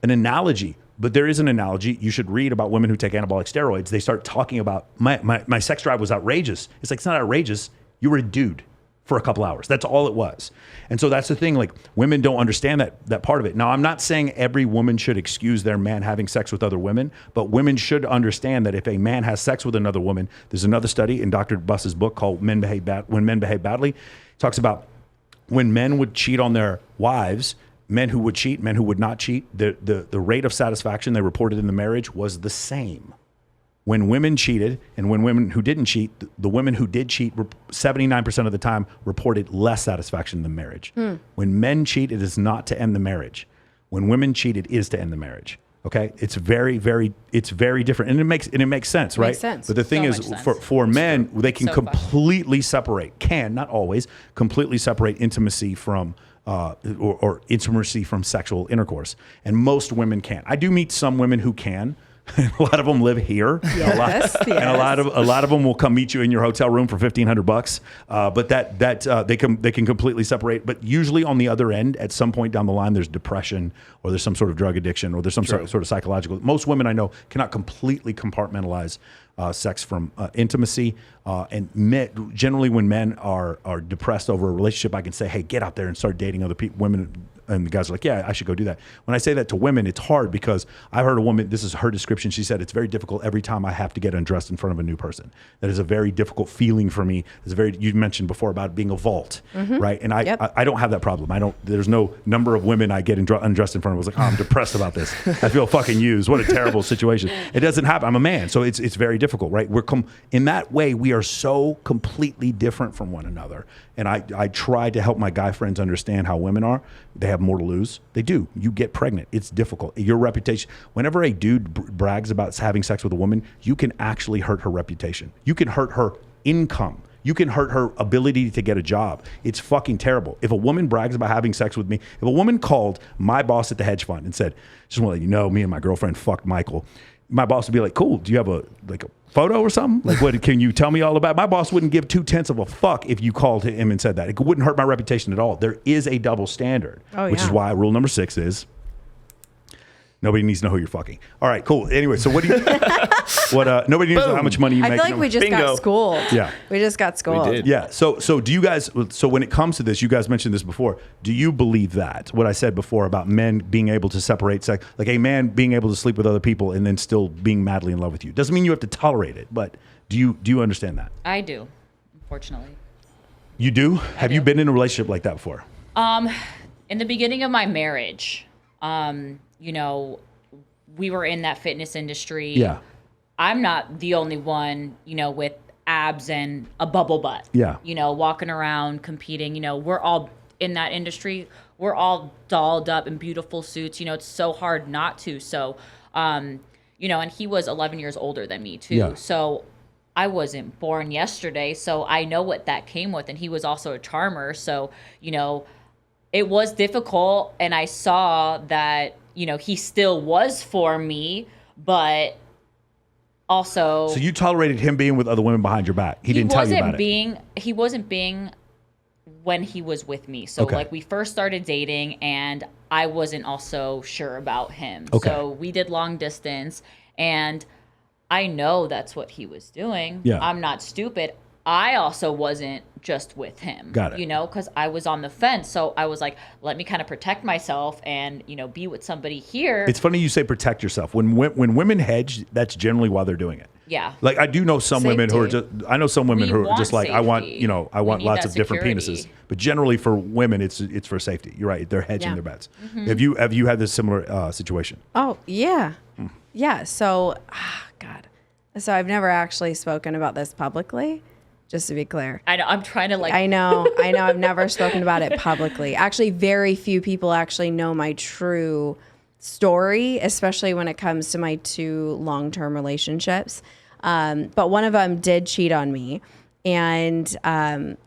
an analogy. But there is an analogy. You should read about women who take anabolic steroids. They start talking about my sex drive was outrageous. It's like, it's not outrageous. You were a dude for a couple hours. That's all it was. And so that's the thing, like women don't understand that part of it. Now, I'm not saying every woman should excuse their man having sex with other women, but women should understand that if a man has sex with another woman, there's another study in Dr. Buss's book called When Men Behave Badly. It talks about when men would cheat on their wives, men who would cheat, men who would not cheat, the rate of satisfaction they reported in the marriage was the same. When women cheated and when women who didn't cheat, the women who did cheat, 79% of the time reported less satisfaction in the marriage. When men cheat, it is not to end the marriage. When women cheat, it is to end the marriage. Okay, it's very different, and it makes sense, right? Makes sense. But the thing is, for men, they can completely separate. Not always completely separate intimacy from. Or intimacy from sexual intercourse, and most women can't. I do meet some women who can. A lot of them live here. Yes, and a lot of them will come meet you in your hotel room for $1,500. But that they can completely separate. But usually on the other end, at some point down the line, there's depression or there's some sort of drug addiction or there's some sort of psychological. Most women I know cannot completely compartmentalize sex from intimacy. And generally, when men are depressed over a relationship, I can say, "Hey, get out there and start dating other people." Women. And the guys are like, yeah, I should go do that. When I say that to women, it's hard because I heard a woman, this is her description. She said, it's very difficult every time I have to get undressed in front of a new person. That is a very difficult feeling for me. You mentioned before about being a vault, right? And I don't have that problem. There's no number of women I get undressed in front of. I was like, I'm depressed about this. I feel fucking used. What a terrible situation. It doesn't happen. I'm a man. So it's very difficult, right? In that way, we are so completely different from one another. And I try to help my guy friends understand how women are. They have more to lose. They do. You get pregnant. It's difficult. Your reputation. Whenever a dude brags about having sex with a woman, you can actually hurt her reputation. You can hurt her income. You can hurt her ability to get a job. It's fucking terrible. If a woman brags about having sex with me, if a woman called my boss at the hedge fund and said, just want to let you know, me and my girlfriend fucked Michael, my boss would be like, cool, do you have a photo or something? Like, what can you tell me all about? My boss wouldn't give 0.2 of a fuck if you called him and said that. It wouldn't hurt my reputation at all. There is a double standard, which is why rule number 6 is nobody needs to know who you're fucking. All right, cool. Anyway, so what do you, nobody needs to know how much money you make. I feel like we just got schooled. Yeah. We just got schooled. We did. Yeah. So do you guys, so when it comes to this, you guys mentioned this before, do you believe that, what I said before about men being able to separate sex, like a man being able to sleep with other people and then still being madly in love with you? Doesn't mean you have to tolerate it, but do you understand that? I do, unfortunately. You do? Have you been in a relationship like that before? In the beginning of my marriage, we were in that fitness industry. Yeah. I'm not the only one, with abs and a bubble butt. Yeah. Walking around competing. We're all in that industry. We're all dolled up in beautiful suits. It's so hard not to. So, and he was 11 years older than me too. Yeah. So I wasn't born yesterday, so I know what that came with. And he was also a charmer. So, you know, it was difficult. And I saw that, you know, he still was for me, but also. So you tolerated him being with other women behind your back. He didn't tell you about it. He wasn't being when he was with me. So like we first started dating and I wasn't also sure about him. Okay. So we did long distance and I know that's what he was doing. Yeah. I'm not stupid. I also wasn't just with him. Got it. You know, because I was on the fence. So I was like, let me kind of protect myself and, you know, be with somebody here. It's funny you say protect yourself. When women hedge, that's generally why they're doing it. Yeah. Like I do know some women who are just, I know some women who are just like, I want, you know, I want lots of different penises. But generally for women, it's for safety. You're right. They're hedging their bets. Mm-hmm. Have you had this similar situation? Oh, yeah. Yeah. So, God. So I've never actually spoken about this publicly, just to be clear. I know. I'm trying to like. I know. I've never spoken about it publicly. Actually, very few people actually know my true story, especially when it comes to my 2 long-term relationships. But one of them did cheat on me. And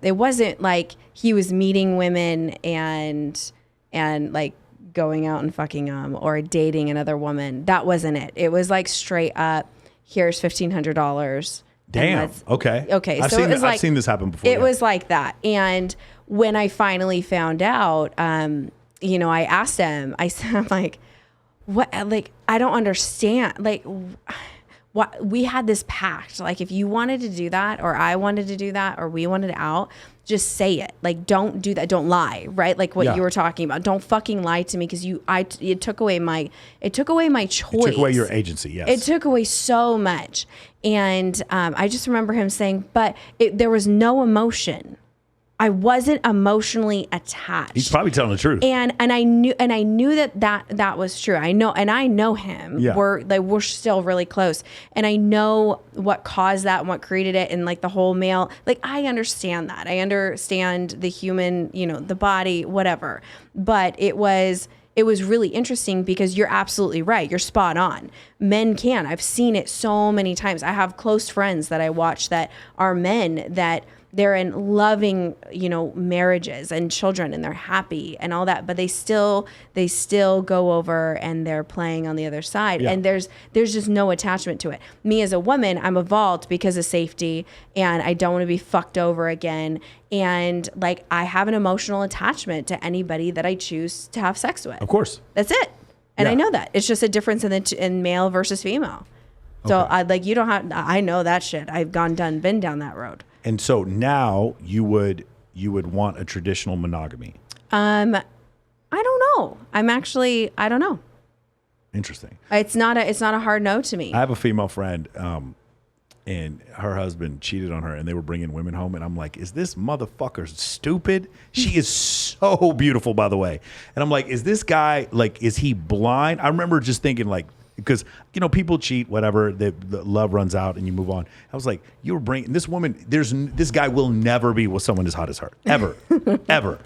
it wasn't like he was meeting women and like going out and fucking them or dating another woman. That wasn't it. It was like straight up, here's $1,500. Damn. Okay. Okay. I've seen this happen before. It was like that. And when I finally found out, you know, I asked him, I'm like, what, like, I don't understand. Like, what, we had this pact. Like, if you wanted to do that, or I wanted to do that, or we wanted out, just say it. Like, don't do that. Don't lie. Right. Like what you were talking about. Don't fucking lie to me. Cause it took away my choice. It took away your agency. Yes. It took away so much. And I just remember him saying, but there was no emotion. I wasn't emotionally attached. He's probably telling the truth. And I knew that was true. I know him. Yeah. We're still really close. And I know what caused that and what created it and like the whole male. Like I understand that. I understand the human, you know, the body, whatever. But it was really interesting because you're absolutely right. You're spot on. Men can. I've seen it so many times. I have close friends that I watch that are men that they're in loving, you know, marriages and children and they're happy and all that, but they still go over and they're playing on the other side. Yeah. And there's just no attachment to it. Me as a woman, I'm evolved because of safety and I don't want to be fucked over again. And like, I have an emotional attachment to anybody that I choose to have sex with. Of course. That's it. And I know that. It's just a difference in male versus female. So you don't have, I know that shit. I've been down that road. And so now you would want a traditional monogamy. I don't know. I don't know. Interesting. It's not a hard no to me. I have a female friend, and her husband cheated on her, and they were bringing women home, and I'm like, is this motherfucker stupid? She is so beautiful, by the way. And I'm like, is this guy, like, is he blind? I remember just thinking, like, because, you know, people cheat, whatever, the love runs out and you move on. I was like, you were bringing this woman, this guy will never be with someone as hot as her, ever, ever.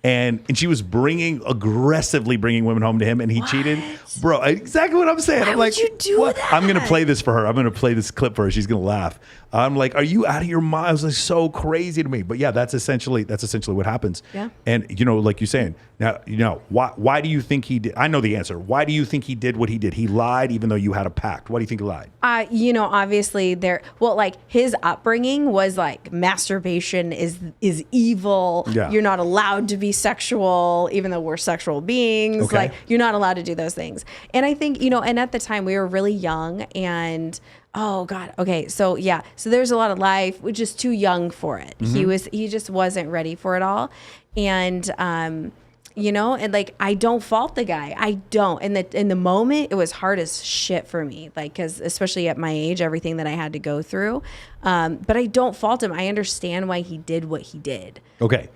And she was aggressively bringing women home to him, and he cheated. Bro, exactly what I'm saying. Why I'm like, would you do what? that? I'm going to play this for her. I'm going to play this clip for her. She's going to laugh. I'm like, are you out of your mind? It was like so crazy to me. But yeah, that's essentially what happens. Yeah. And, you know, like you're saying, now, you know, why do you think he did? I know the answer. Why do you think he did what he did? He lied even though you had a pact. Why do you think he lied? You know, obviously like his upbringing was like masturbation is evil. Yeah. You're not allowed to be sexual, even though we're sexual beings. Okay. Like you're not allowed to do those things. And I think, you know, and at the time we were really young and oh God. Okay. So yeah. So there's a lot of life. We're just too young for it. Mm-hmm. He just wasn't ready for it all. And, you know, and like, I don't fault the guy. I don't. In the moment, it was hard as shit for me. Like, cause especially at my age, everything that I had to go through. But I don't fault him. I understand why he did what he did. Okay.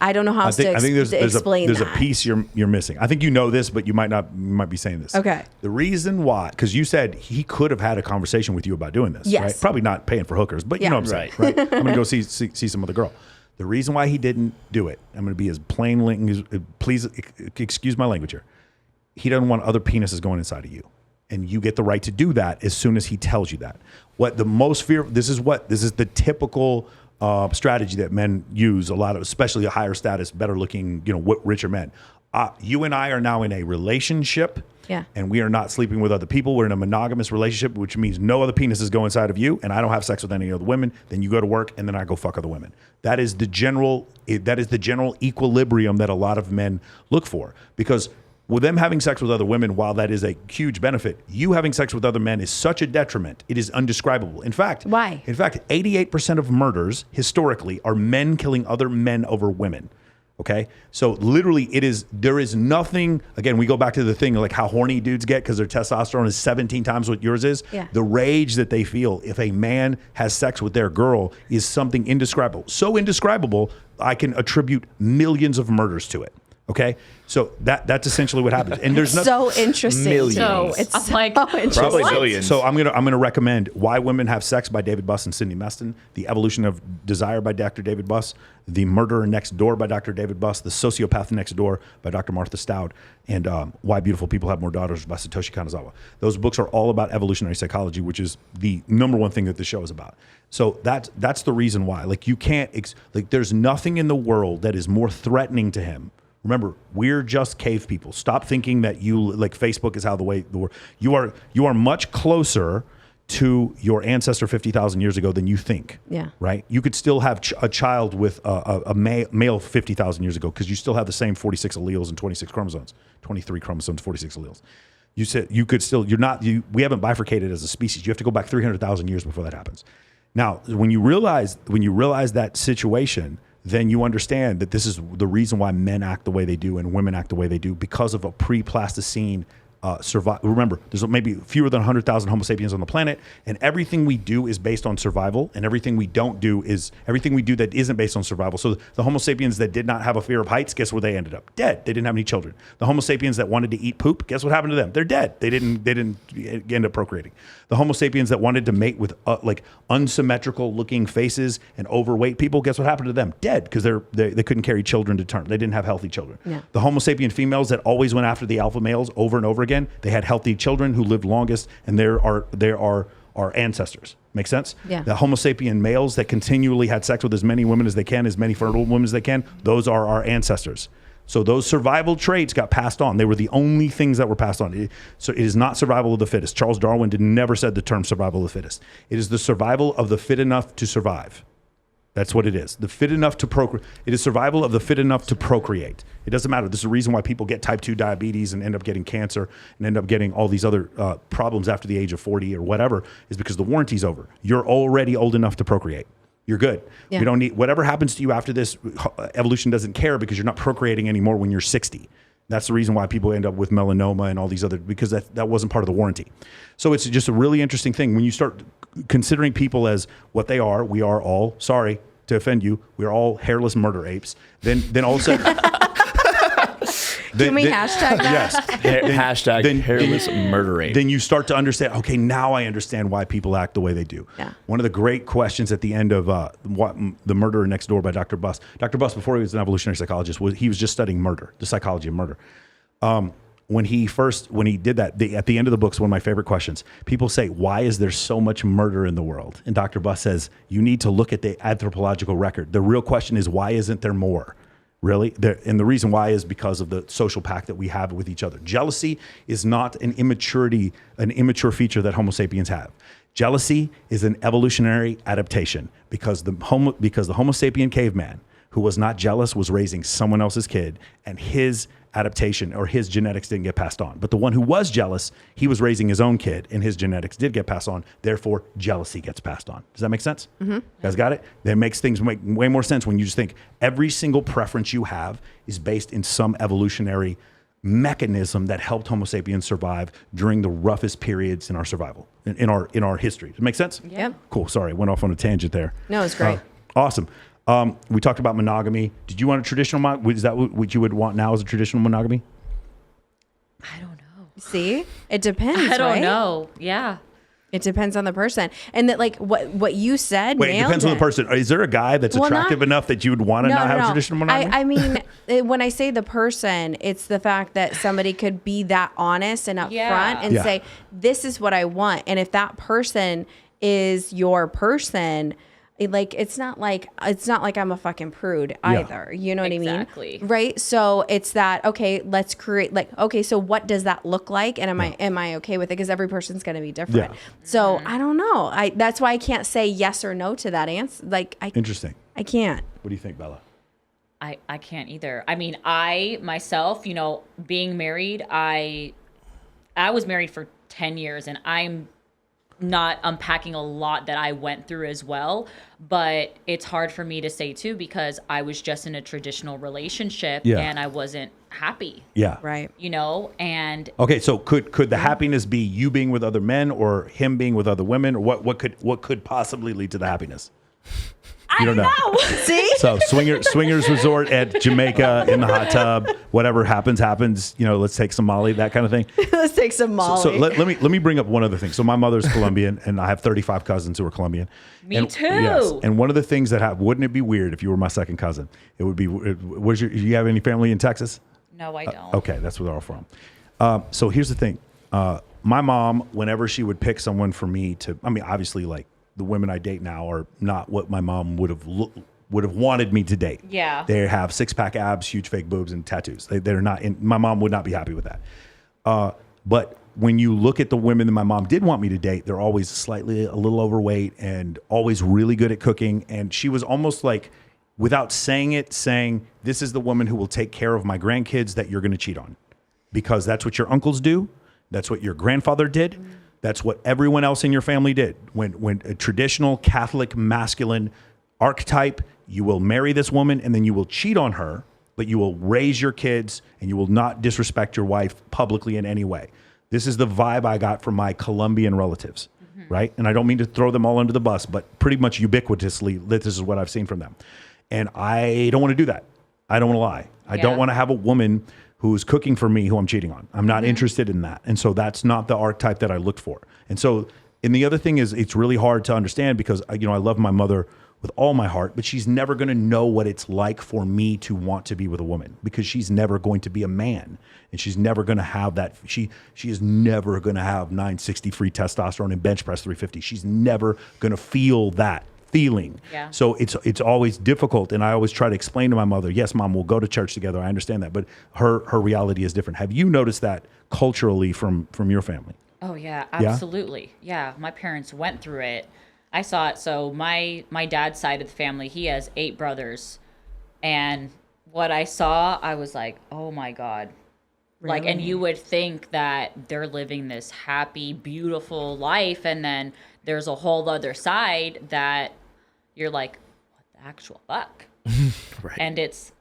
I don't know how else to explain there's a piece you're missing. I think you know this, but you might be saying this. Okay. The reason why, because you said he could have had a conversation with you about doing this, yes. right? Probably not paying for hookers, but you know what I'm saying, right? I'm going to go see some other girl. The reason why he didn't do it, I'm going to be as plain, please excuse my language here. He doesn't want other penises going inside of you. And you get the right to do that as soon as he tells you that. What the most fear, this is the typical strategy that men use a lot of, especially a higher status, better looking, richer men. You and I are now in a relationship. Yeah. And we are not sleeping with other people. We're in a monogamous relationship, which means no other penises go inside of you, and I don't have sex with any other women. Then you go to work, and then I go fuck other women. That is the general equilibrium that a lot of men look for. Because with them having sex with other women, while that is a huge benefit, you having sex with other men is such a detriment. It is undescribable. In fact, why? 88% of murders historically are men killing other men over women. Okay, so literally, there is nothing. Again, we go back to the thing like how horny dudes get because their testosterone is 17 times what yours is. Yeah. The rage that they feel if a man has sex with their girl is something indescribable. So indescribable, I can attribute millions of murders to it. Okay, so that's essentially what happens. And there's so interesting. Millions. So It's I'm like, so interesting. Probably billions. So I'm gonna recommend Why Women Have Sex by David Buss and Cindy Meston, The Evolution of Desire by Dr. David Buss, The Murderer Next Door by Dr. David Buss, The Sociopath Next Door by Dr. Martha Stout, and Why Beautiful People Have More Daughters by Satoshi Kanazawa. Those books are all about evolutionary psychology, which is the number one thing that the show is about. So that's the reason why. Like you can't there's nothing in the world that is more threatening to him. Remember, we're just cave people. Stop thinking that Facebook is how the world. You are much closer to your ancestor 50,000 years ago than you think. Yeah. Right? You could still have a child with a male 50,000 years ago because you still have the same 46 alleles and 26 chromosomes, 23 chromosomes, 46 alleles. You said you could still. We haven't bifurcated as a species. You have to go back 300,000 years before that happens. Now, when you realize that situation, then you understand that this is the reason why men act the way they do and women act the way they do because of a pre-Plasticine survival. Remember, there's maybe fewer than 100,000 Homo sapiens on the planet, and everything we do is based on survival, and everything we do that isn't based on survival. So the Homo sapiens that did not have a fear of heights, guess where they ended up? Dead. They didn't have any children. The Homo sapiens that wanted to eat poop, guess what happened to them? They're dead. They didn't end up procreating. The Homo sapiens that wanted to mate with unsymmetrical looking faces and overweight people, guess what happened to them? Dead, because they couldn't carry children to term. They didn't have healthy children. Yeah. The Homo sapien females that always went after the alpha males over and over again, they had healthy children who lived longest, and there are our ancestors. Make sense? Yeah. The Homo sapien males that continually had sex with as many women as they can, as many fertile women as they can, those are our ancestors. So those survival traits got passed on. They were the only things that were passed on. So it is not survival of the fittest. Charles Darwin never said the term survival of the fittest. It is the survival of the fit enough to survive. That's what it is. The fit enough to procreate. It is survival of the fit enough to procreate. It doesn't matter. This is the reason why people get type 2 diabetes and end up getting cancer and end up getting all these other problems after the age of 40 or whatever, is because the warranty's over. You're already old enough to procreate. You're good. Yeah. We don't need whatever happens to you after this. Evolution doesn't care because you're not procreating anymore when you're 60. That's the reason why people end up with melanoma and all these other, because that wasn't part of the warranty. So it's just a really interesting thing when you start considering people as what they are. We are all, sorry to offend you, we are all hairless murder apes. Then all of a sudden, Can we hashtag that? Yes. Hashtag hairless murder ape. Then you start to understand, okay, now I understand why people act the way they do. Yeah. One of the great questions at the end of The Murderer Next Door by Dr. Buss. Dr. Buss, before he was an evolutionary psychologist, he was just studying murder, the psychology of murder. When he did that, at the end of the book is one of my favorite questions. People say, why is there so much murder in the world? And Dr. Buss says, you need to look at the anthropological record. The real question is, why isn't there more? Really? And the reason why is because of the social pact that we have with each other. Jealousy is not an immature feature that Homo sapiens have. Jealousy is an evolutionary adaptation because the Homo sapien caveman who was not jealous was raising someone else's kid, and his adaptation or his genetics didn't get passed on. But the one who was jealous, he was raising his own kid and his genetics did get passed on. Therefore, jealousy gets passed on. Does that make sense? Mm-hmm. You guys got it? That makes things make way more sense when you just think every single preference you have is based in some evolutionary mechanism that helped Homo sapiens survive during the roughest periods in our survival, in our history. Does it make sense? Yep. Cool. Sorry, went off on a tangent there. No, it's great. Awesome. We talked about monogamy. Did you want a traditional monogamy? Is that what you would want now as a traditional monogamy? I don't know. See? It depends, I don't right? know. Yeah. It depends on the person. And that, like, what you said, Wait, it depends on the person. Is there a guy that's attractive enough that you would want to not have traditional monogamy? I mean, when I say the person, it's the fact that somebody could be that honest and upfront and say, this is what I want. And if that person is your person, it's not like I'm a fucking prude either. You know what I mean? Exactly. Right? So it's that, okay, let's create, okay, so what does that look like? And am I okay with it? Because every person's going to be different. Yeah. So I don't know. That's why I can't say yes or no to that answer. Interesting. I can't. What do you think, Bella? I can't either. I mean, I myself, being married, I was married for 10 years and I'm not unpacking a lot that I went through as well, but it's hard for me to say too because I was just in a traditional relationship and I wasn't happy. Yeah. Right. And okay, so could the happiness be you being with other men or him being with other women, or what could possibly lead to the happiness? I don't know. See? So swingers resort at Jamaica in the hot tub. Whatever happens. Let's take some Molly, that kind of thing. Let's take some Molly. So let me bring up one other thing. So my mother's Colombian, and I have 35 cousins who are Colombian. Me too. Yes. And one of the things that wouldn't it be weird if you were my second cousin? It would be. Do you have any family in Texas? No, I don't. Okay, that's where they're all from. So here's the thing. My mom, whenever she would pick someone for me to, obviously, like, the women I date now are not what my mom would have wanted me to date. Yeah. They have 6-pack abs, huge fake boobs, and tattoos. They're not. My mom would not be happy with that. But when you look at the women that my mom did want me to date, they're always slightly a little overweight and always really good at cooking. And she was almost like, without saying it, saying, this is the woman who will take care of my grandkids that you're going to cheat on, because that's what your uncles do. That's what your grandfather did. That's what everyone else in your family did. When a traditional Catholic masculine archetype, you will marry this woman and then you will cheat on her, but you will raise your kids and you will not disrespect your wife publicly in any way. This is the vibe I got from my Colombian relatives, right? And I don't mean to throw them all under the bus, but pretty much ubiquitously, this is what I've seen from them. And I don't want to do that. I don't want to lie. I don't want to have a woman who's cooking for me who I'm cheating on. I'm not interested in that. And so that's not the archetype that I looked for. And the other thing is, it's really hard to understand because, I love my mother with all my heart, but she's never going to know what it's like for me to want to be with a woman, because she's never going to be a man, and she's never going to have that. She is never going to have 960 free testosterone and bench press 350. She's never going to feel that feeling. Yeah. So it's always difficult. And I always try to explain to my mother, yes, Mom, we'll go to church together. I understand that. But her reality is different. Have you noticed that culturally from your family? Oh, yeah, absolutely. Yeah, my parents went through it. I saw it. So my dad's side of the family, he has 8 brothers. And what I saw, I was like, oh, my God. Really? Like, and you would think that they're living this happy, beautiful life. And then there's a whole other side that you're like, what the actual fuck? Right. And it's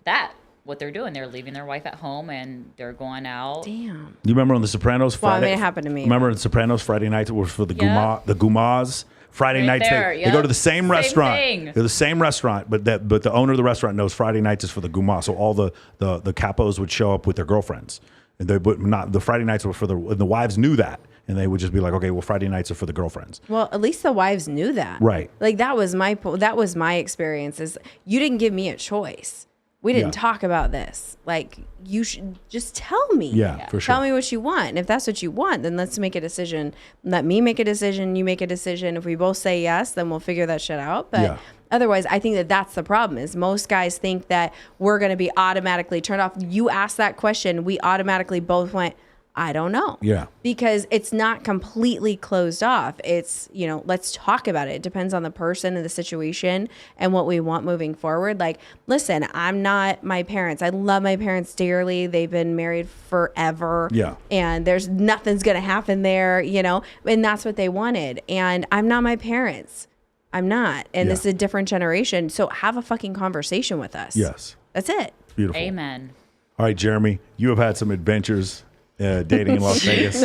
what they're doing. They're leaving their wife at home and they're going out. Damn. You remember on The Sopranos Friday? Well, it happened to me. Remember in Sopranos Friday nights was for the Gumas? Friday nights they go to the same restaurant. Thing. They're the same restaurant, but the owner of the restaurant knows Friday nights is for the Gumas. So all the capos would show up with their girlfriends. And they would not, the Friday nights were for the wives knew that. And they would just be like, okay, well, Friday nights are for the girlfriends. Well, at least the wives knew that. Right. Like, that was my experience, is you didn't give me a choice. We didn't talk about this. Like, you should just tell me. Yeah, for sure. Tell me what you want. And if that's what you want, then let's make a decision. Let me make a decision. You make a decision. If we both say yes, then we'll figure that shit out. But otherwise, I think that's the problem, is most guys think that we're going to be automatically turned off. You asked that question, we automatically both went, I don't know. Yeah. Because it's not completely closed off. It's, let's talk about it. It depends on the person and the situation and what we want moving forward. Like, listen, I'm not my parents. I love my parents dearly. They've been married forever. Yeah. And there's nothing's going to happen there, and that's what they wanted. And I'm not my parents. I'm not. And this is a different generation. So have a fucking conversation with us. Yes. That's it. Beautiful. Amen. All right, Jeremy, you have had some adventures dating in Las Vegas.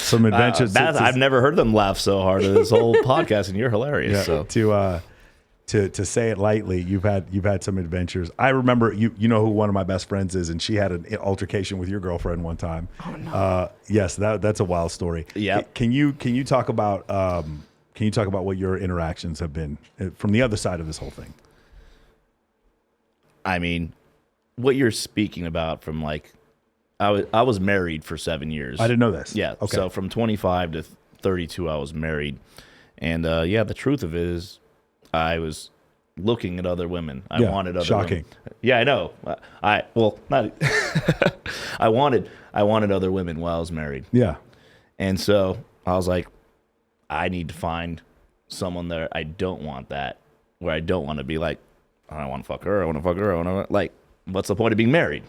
Some adventures. I've never heard them laugh so hard in this whole podcast, and you're hilarious. Yeah, so to say it lightly, you've had some adventures. I remember you know who one of my best friends is, and she had an altercation with your girlfriend one time. Oh no. Yes, that's a wild story. Yeah. Can you talk about what your interactions have been from the other side of this whole thing? I mean, what you're speaking about from like, I was married for 7 years. I didn't know this. Yeah. Okay. So from 25 to 32, I was married. And the truth of it is I was looking at other women. I wanted other shocking. women. Yeah, I know. I wanted other women while I was married. Yeah. And so I was like, I need to find someone there. I don't want that, where I don't want to be like, I want to fuck her. I want to fuck her. I want to, like, what's the point of being married?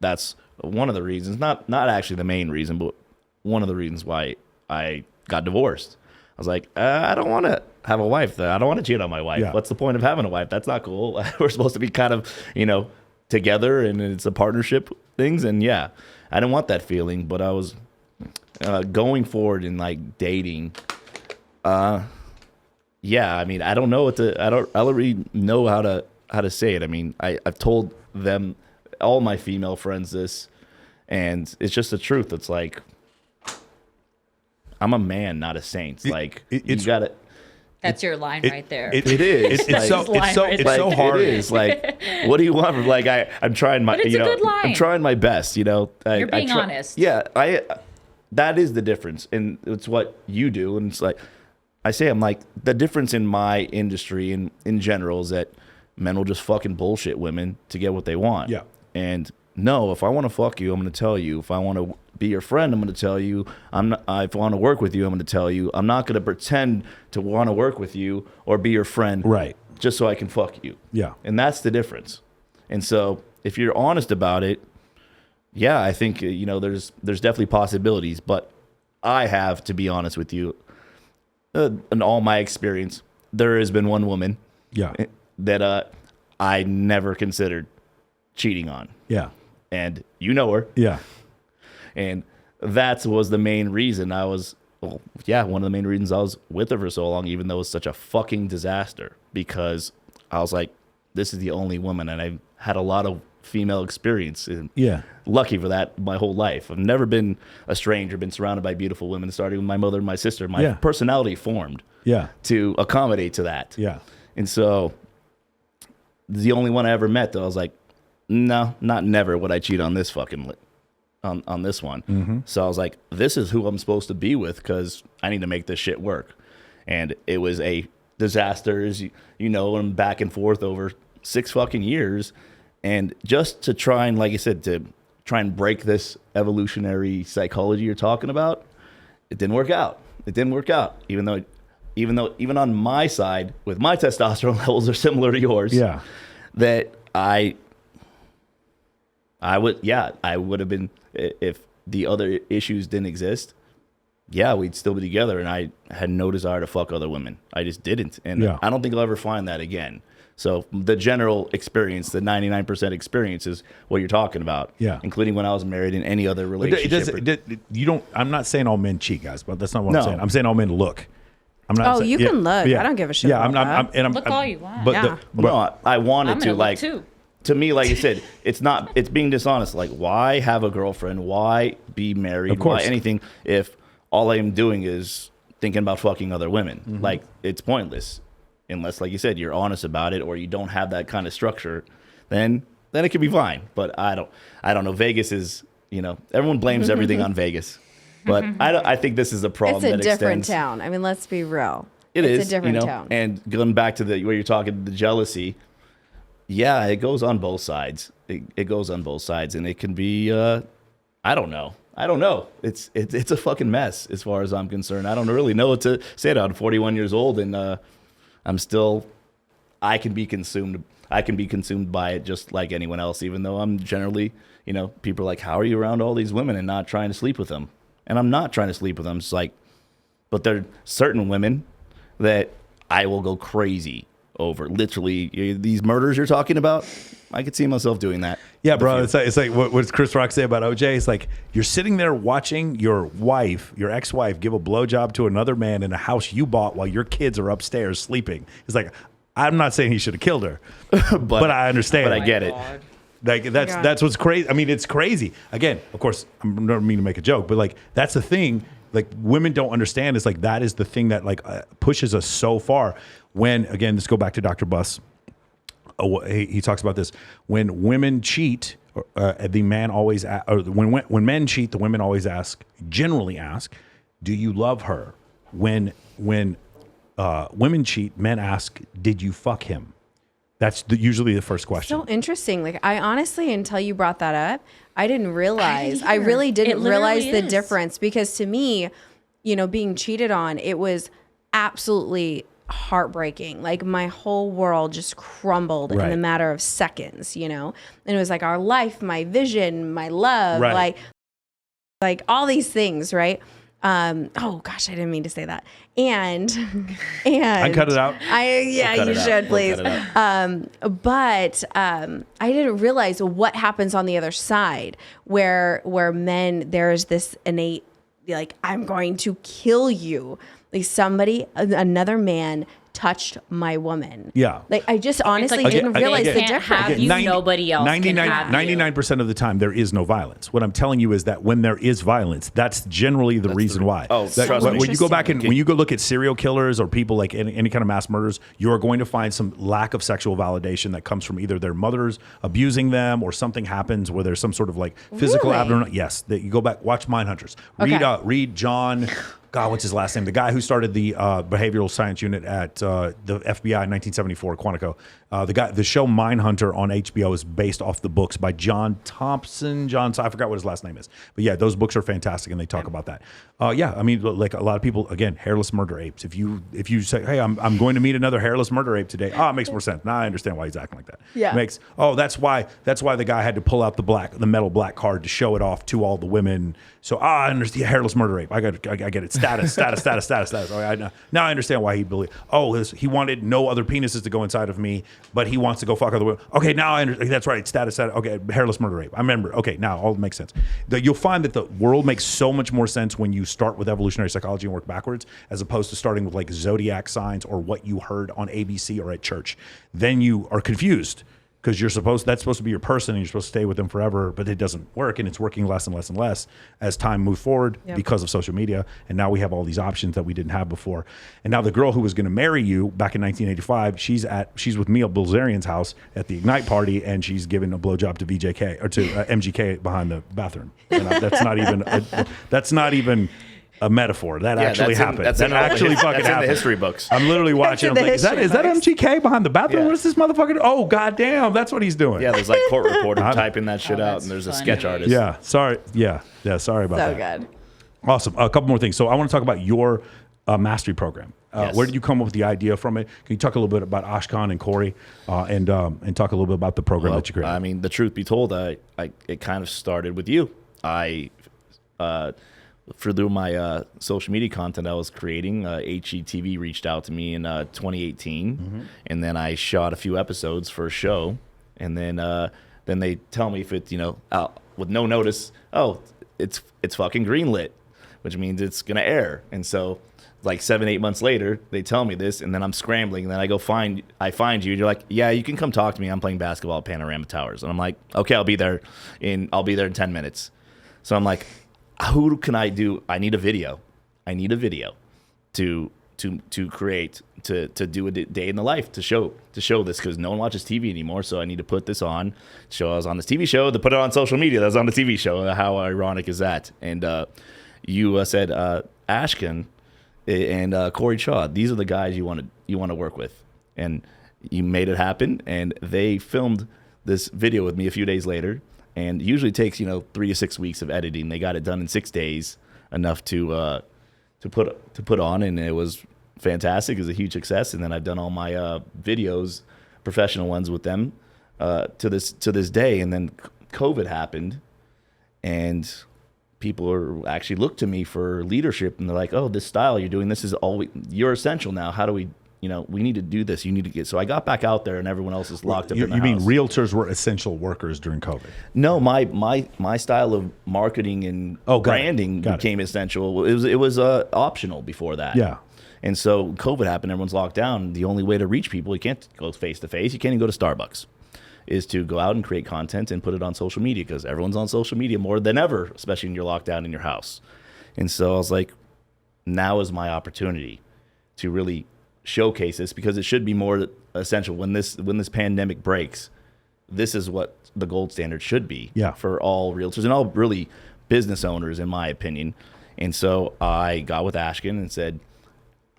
That's one of the reasons, not actually the main reason, but one of the reasons why I got divorced. I was like, I don't want to have a wife. I don't want to cheat on my wife. Yeah. What's the point of having a wife? That's not cool. We're supposed to be kind of, together, and it's a partnership things. And yeah, I didn't want that feeling, but I was going forward in like dating. Yeah, I mean, I don't really know how to say it. I mean, I've told them, all my female friends, this, and it's just the truth. It's like, I'm a man, not a saint. Like, you gotta. That's your line right there. It is. It's so hard. It is like, what do you want from? Like, I'm trying my, But it's a good line. I'm trying my best. You're being honest. Yeah, that is the difference, and it's what you do. And it's like, I'm like, the difference in my industry and in general is that men will just fucking bullshit women to get what they want. Yeah. And no, if I want to fuck you, I'm going to tell you. If I want to be your friend, I'm going to tell you. If I want to work with you, I'm going to tell you. I'm not going to pretend to want to work with you or be your friend, right, just so I can fuck you. Yeah. And that's the difference. And so if you're honest about it, yeah, I think there's definitely possibilities. But I have to be honest with you. In all my experience, there has been one woman, that I never considered cheating on. Yeah. And you know her. Yeah. And that was the main reason one of the main reasons I was with her for so long, even though it was such a fucking disaster, because I was like, this is the only woman, and I've had a lot of female experience. And lucky for that my whole life. I've never been a stranger, been surrounded by beautiful women, starting with my mother and my sister. My personality formed to accommodate to that. Yeah. And so the only one I ever met that I was like, no, never would I cheat on this fucking on this one. Mm-hmm. So I was like, this is who I'm supposed to be with, because I need to make this shit work. And it was a disaster, and back and forth over 6 fucking years. And just to try and, like I said, to try and break this evolutionary psychology you're talking about, it didn't work out. Even on my side, with my testosterone levels are similar to yours. Yeah. That I would have been, if the other issues didn't exist, we'd still be together, and I had no desire to fuck other women. I just didn't. And I don't think I'll ever find that again. So the general experience, the 99% experience, is what you're talking about. Yeah. Including when I was married and any other relationship. I'm not saying all men cheat, guys, but that's not what I'm saying. I'm saying all men look. I'm not. Oh, you can look. I don't give a shit. Yeah, about that. Look all you want. But I wanted to, like, too. To me, like I said, it's being dishonest. Like, why have a girlfriend? Why be married? Why anything if all I am doing is thinking about fucking other women? Mm-hmm. Like, it's pointless. Unless, like you said, you're honest about it, or you don't have that kind of structure, then it could be fine. But I don't know. Vegas is, everyone blames everything on Vegas. But I think this is a problem. It's a different town. I mean, let's be real. It's a different town. And going back to where you're talking, the jealousy, it goes on both sides. It goes on both sides, and it can be, I don't know. It's a fucking mess as far as I'm concerned. I don't really know what to say. I'm 41 years old, and I can be consumed by it just like anyone else, even though I'm generally, people are like, how are you around all these women and not trying to sleep with them? And I'm not trying to sleep with them. It's like, but there are certain women that I will go crazy over. Literally, these murders you're talking about, I could see myself doing that. Yeah, bro. It's like what does Chris Rock say about OJ? It's like, you're sitting there watching your ex-wife, give a blowjob to another man in a house you bought while your kids are upstairs sleeping. It's like, I'm not saying he should have killed her, but I understand. But I get it. Like that's what's crazy. I mean, it's crazy. Again, of course, I don't mean to make a joke, but like that's the thing. Like women don't understand. Is like that is the thing that like pushes us so far. When again, let's go back to Dr. Buss. He talks about this. When women cheat, the man always or when men cheat, the women always generally ask, "Do you love her?" When women cheat, men ask, "Did you fuck him?" That's usually the first question. So interesting. Like I honestly, until you brought that up, I didn't realize. I really didn't realize the difference because to me, you know, being cheated on, it was absolutely heartbreaking. Like my whole world just crumbled in a matter of seconds, you know? And it was like our life, my vision, my love, like all these things, right? Oh gosh, I didn't mean to say that. And I cut it out. You should please. But I didn't realize what happens on the other side, where men there's this innate like I'm going to kill you. Like another man touched my woman. Yeah. Like I just honestly didn't realize the difference. Nobody else 99% of the time there is no violence. What I'm telling you is that when there is violence, that's generally the reason why. Oh, trust me. When you go back and when you go look at serial killers or people like any kind of mass murders, you are going to find some lack of sexual validation that comes from either their mothers abusing them or something happens where there's some sort of like physical abnormal. Yes, that you go back, watch Mindhunters. Read John. God, what's his last name? The guy who started the behavioral science unit at the FBI in 1974, Quantico. The show Mindhunter on HBO is based off the books by John Thompson. I forgot what his last name is. But yeah, those books are fantastic, and they talk about that. I mean, like a lot of people, again, hairless murder apes. If you say, hey, I'm going to meet another hairless murder ape today. It makes more sense. Now I understand why he's acting like that. Yeah. That's why the guy had to pull out the metal black card to show it off to all the women. So I understand hairless murder ape. I get it. Status. Now I understand why he believed. He wanted no other penises to go inside of me, but he wants to go fuck other women. Okay, now I understand. That's right. Status. Okay, hairless murder ape. I remember. Okay, now all makes sense. You'll find that the world makes so much more sense when you start with evolutionary psychology and work backwards, as opposed to starting with like zodiac signs or what you heard on ABC or at church. Then you are confused. Because that's supposed to be your person and you're supposed to stay with them forever, but it doesn't work, and it's working less and less and less as time moves forward because of social media. And now we have all these options that we didn't have before. And now the girl who was going to marry you back in 1985, she's with me at Bilzerian's house at the Ignite party, and she's giving a blowjob to VJK or to MGK behind the bathroom. And that's not even a metaphor. That actually happened. That actually fucking happened. In the history books. I'm literally watching. I'm like, is that MGK behind the bathroom? Yeah. What is this motherfucker? Oh, goddamn, that's what he's doing. Yeah, there's like court reporter typing that shit out, and there's a sketch artist. Yeah, sorry. Yeah, sorry about that. So good. Awesome. A couple more things. So I want to talk about your mastery program. Yes. Where did you come up with the idea from it? Can you talk a little bit about Ashkan and Corey, and talk a little bit about the program that you created? I mean, the truth be told, it kind of started with you. Through my social media content I was creating, HGTV reached out to me in 2018, and then I shot a few episodes for a show, and then they tell me if it's with no notice, it's fucking greenlit, which means it's gonna air. And so like 7-8 months later, they tell me this, and then I'm scrambling, and then I find you, and you're like, yeah, you can come talk to me. I'm playing basketball at Panorama Towers, and I'm like, okay, I'll be there in 10 minutes. So I'm like, who can I do? I need a video. to create, to do a day in the life, to show this, because no one watches TV anymore. So I need to put this on, show I was on this TV show, to put it on social media that I was on the TV show. How ironic is that? And you said Ashkan and Corey Shaw, these are the guys you want to work with, and you made it happen. And they filmed this video with me a few days later. And usually takes 3 to 6 weeks of editing. They got it done in 6 days, enough to put on, and it was fantastic. It was a huge success. And then I've done all my videos, professional ones, with them to this day. And then COVID happened, and people actually look to me for leadership, and they're like, "Oh, this style you're doing, this is you're essential now. How do we?" We need to do this. You need to get. So I got back out there, and everyone else is locked up in the house. You mean realtors were essential workers during COVID? No, my style of marketing and branding became essential. It was optional before that. Yeah. And so COVID happened, everyone's locked down. The only way to reach people, you can't go face to face, you can't even go to Starbucks, is to go out and create content and put it on social media, because everyone's on social media more than ever, especially when you're locked down in your house. And so I was like, now is my opportunity to really showcase this, because it should be more essential when this pandemic breaks. This is what the gold standard should be for all realtors and all really business owners, in my opinion. And so I got with Ashken and said,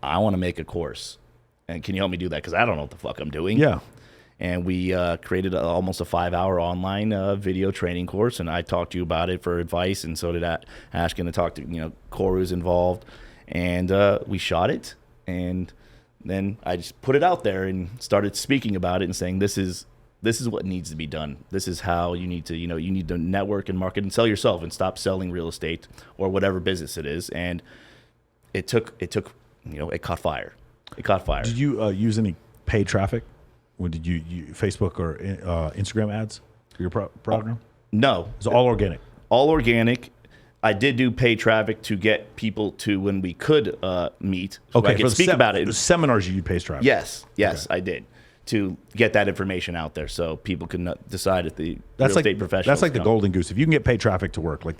I want to make a course, and can you help me do that? Because I don't know what the fuck I'm doing. Yeah. And we created almost a 5-hour online video training course, and I talked to you about it for advice, and so did Ashken, to talk to Koru's involved, and we shot it, and then I just put it out there and started speaking about it and saying this is what needs to be done. This is how you need to you need to network and market and sell yourself and stop selling real estate or whatever business it is. And it caught fire. It caught fire. Did you use any paid traffic? When did you Facebook or Instagram ads for your program? No. It's all organic. All organic. I did do paid traffic to get people to when we could meet. So Okay, I could speak about it. The seminars you paid traffic. Yes, okay. I did, to get that information out there so people can decide if the real estate professionals. That's like the golden goose. If you can get paid traffic to work, like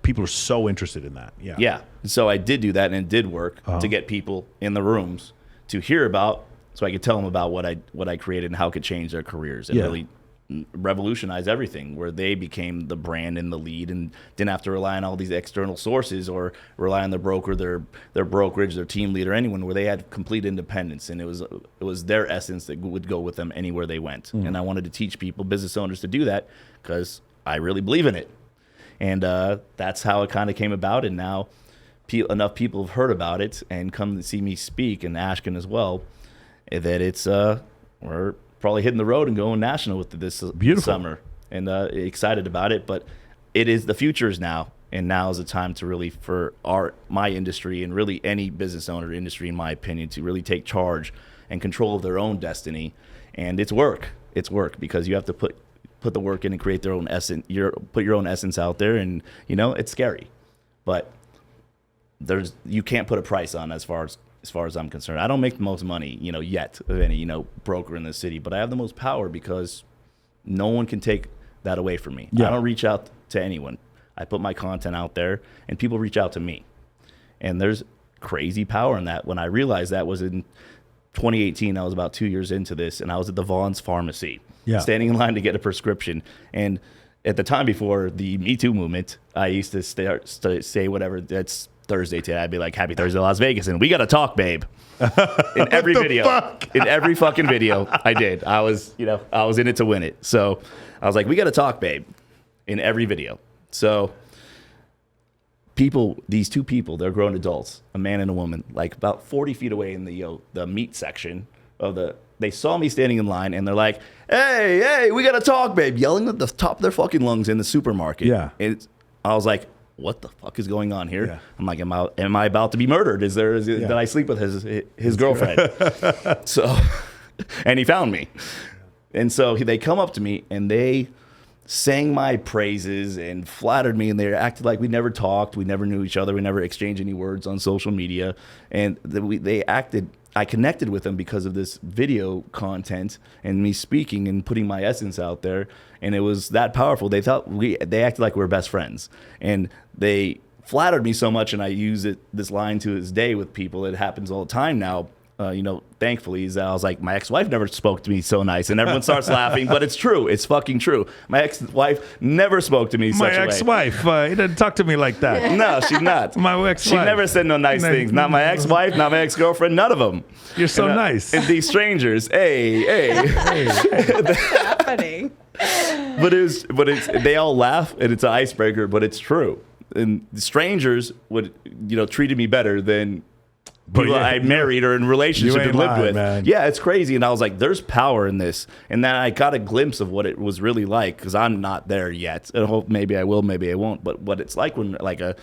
people are so interested in that. Yeah. Yeah. So I did do that, and it did work to get people in the rooms to hear about, so I could tell them about what I created and how it could change their careers and really revolutionize everything, where they became the brand and the lead and didn't have to rely on all these external sources or rely on their broker, their brokerage, their team leader, anyone, where they had complete independence, and it was their essence that would go with them anywhere they went. And I wanted to teach people, business owners, to do that, because I really believe in it. And that's how it kind of came about. And now enough people have heard about it and come to see me speak, and Ashken as well, that it's we're probably hitting the road and going national with this summer, and excited about it. But the future is now, and now is the time to really, for my industry and really any business owner industry, in my opinion, to really take charge and control of their own destiny. And it's work, because you have to put the work in and create their own essence. Put your own essence out there, and it's scary, but you can't put a price on as far as I'm concerned. I don't make the most money, yet of any, broker in the city, but I have the most power, because no one can take that away from me. Yeah. I don't reach out to anyone. I put my content out there, and people reach out to me. And there's crazy power in that. When I realized that was in 2018, I was about 2 years into this, and I was at the Vaughn's Pharmacy, standing in line to get a prescription. And at the time before the Me Too movement, I used to say whatever, that's Thursday today, I'd be like, happy Thursday, Las Vegas, and we got to talk, babe. In every video, in every fucking video I did, I was in it to win it. So I was like, we got to talk, babe, in every video. So these two people, they're grown adults, a man and a woman, like about 40 feet away in the meat section they saw me standing in line, and they're like, hey, we got to talk, babe, yelling at the top of their fucking lungs in the supermarket. Yeah. And I was like, what the fuck is going on here? Yeah. I'm like, am I about to be murdered? Did I sleep with his girlfriend? So, and he found me. And so they come up to me, and they sang my praises and flattered me, and they acted like we never talked, we never knew each other, we never exchanged any words on social media. And I connected with them because of this video content and me speaking and putting my essence out there, and it was that powerful. They acted like we were best friends, and they flattered me so much, and I use this line to this day with people. It happens all the time now. Thankfully, I was like, my ex-wife never spoke to me so nice, and everyone starts laughing, but it's true. It's fucking true. My ex-wife never spoke to me such a way. My ex-wife, he didn't talk to me like that. No, she's not. My ex-wife. She never said no nice things. Not my ex-wife, not my ex-girlfriend, none of them. You're so nice. And these strangers, hey. It's happening. They all laugh, and it's an icebreaker, but it's true. And the strangers would, treated me better than people I married or in relationship and lived with. Man. Yeah, it's crazy. And I was like, there's power in this. And then I got a glimpse of what it was really like, because I'm not there yet. I hope maybe I will, maybe I won't. But what it's like when like a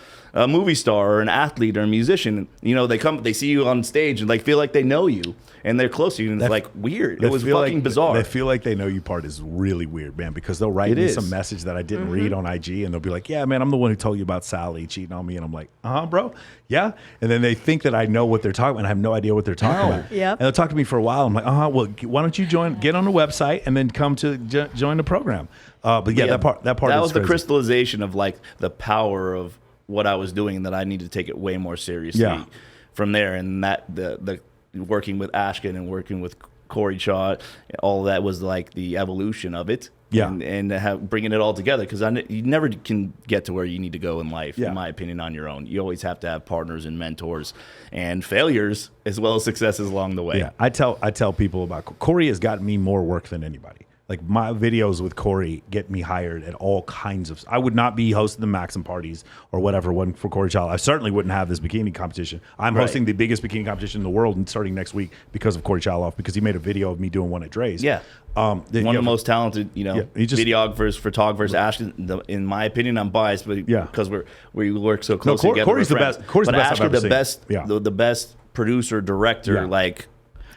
movie star or an athlete or a musician, they see you on stage and feel like they know you, and they're close to you, and it's weird. It was fucking bizarre. They feel like they know you part is really weird, man, because they'll write me some message that I didn't read on IG, and they'll be like, yeah, man, I'm the one who told you about Sally cheating on me. And I'm like, bro, yeah. And then they think that I know what they're talking about. And I have no idea what they're talking about. Yep. And they'll talk to me for a while. I'm like, well, why don't you get on the website and then come to join the program? But yeah, that part that is was the crazy. crystallization of like the power of what I was doing, and that I need to take it way more seriously from there. And that the working with Ashkin and working with Corey Shaw, all that was like the evolution of it. Yeah. And bringing it all together, because you never can get to where you need to go in life, in my opinion, on your own. You always have to have partners and mentors and failures as well as successes along the way. Yeah, I tell people about Corey has gotten me more work than anybody. Like my videos with Corey get me hired at all kinds of. I would not be hosting the Maxim parties or whatever wasn't for Corey Child. I certainly wouldn't have this bikini competition. I'm hosting the biggest bikini competition in the world, and starting next week because of Corey Chaloff, because he made a video of me doing one at Dre's. Yeah. One of the most talented, videographers, photographers. Ashton, in my opinion, I'm biased, but because we work so closely together. Corey's the best. Corey's the best I've ever seen. The best producer, director, like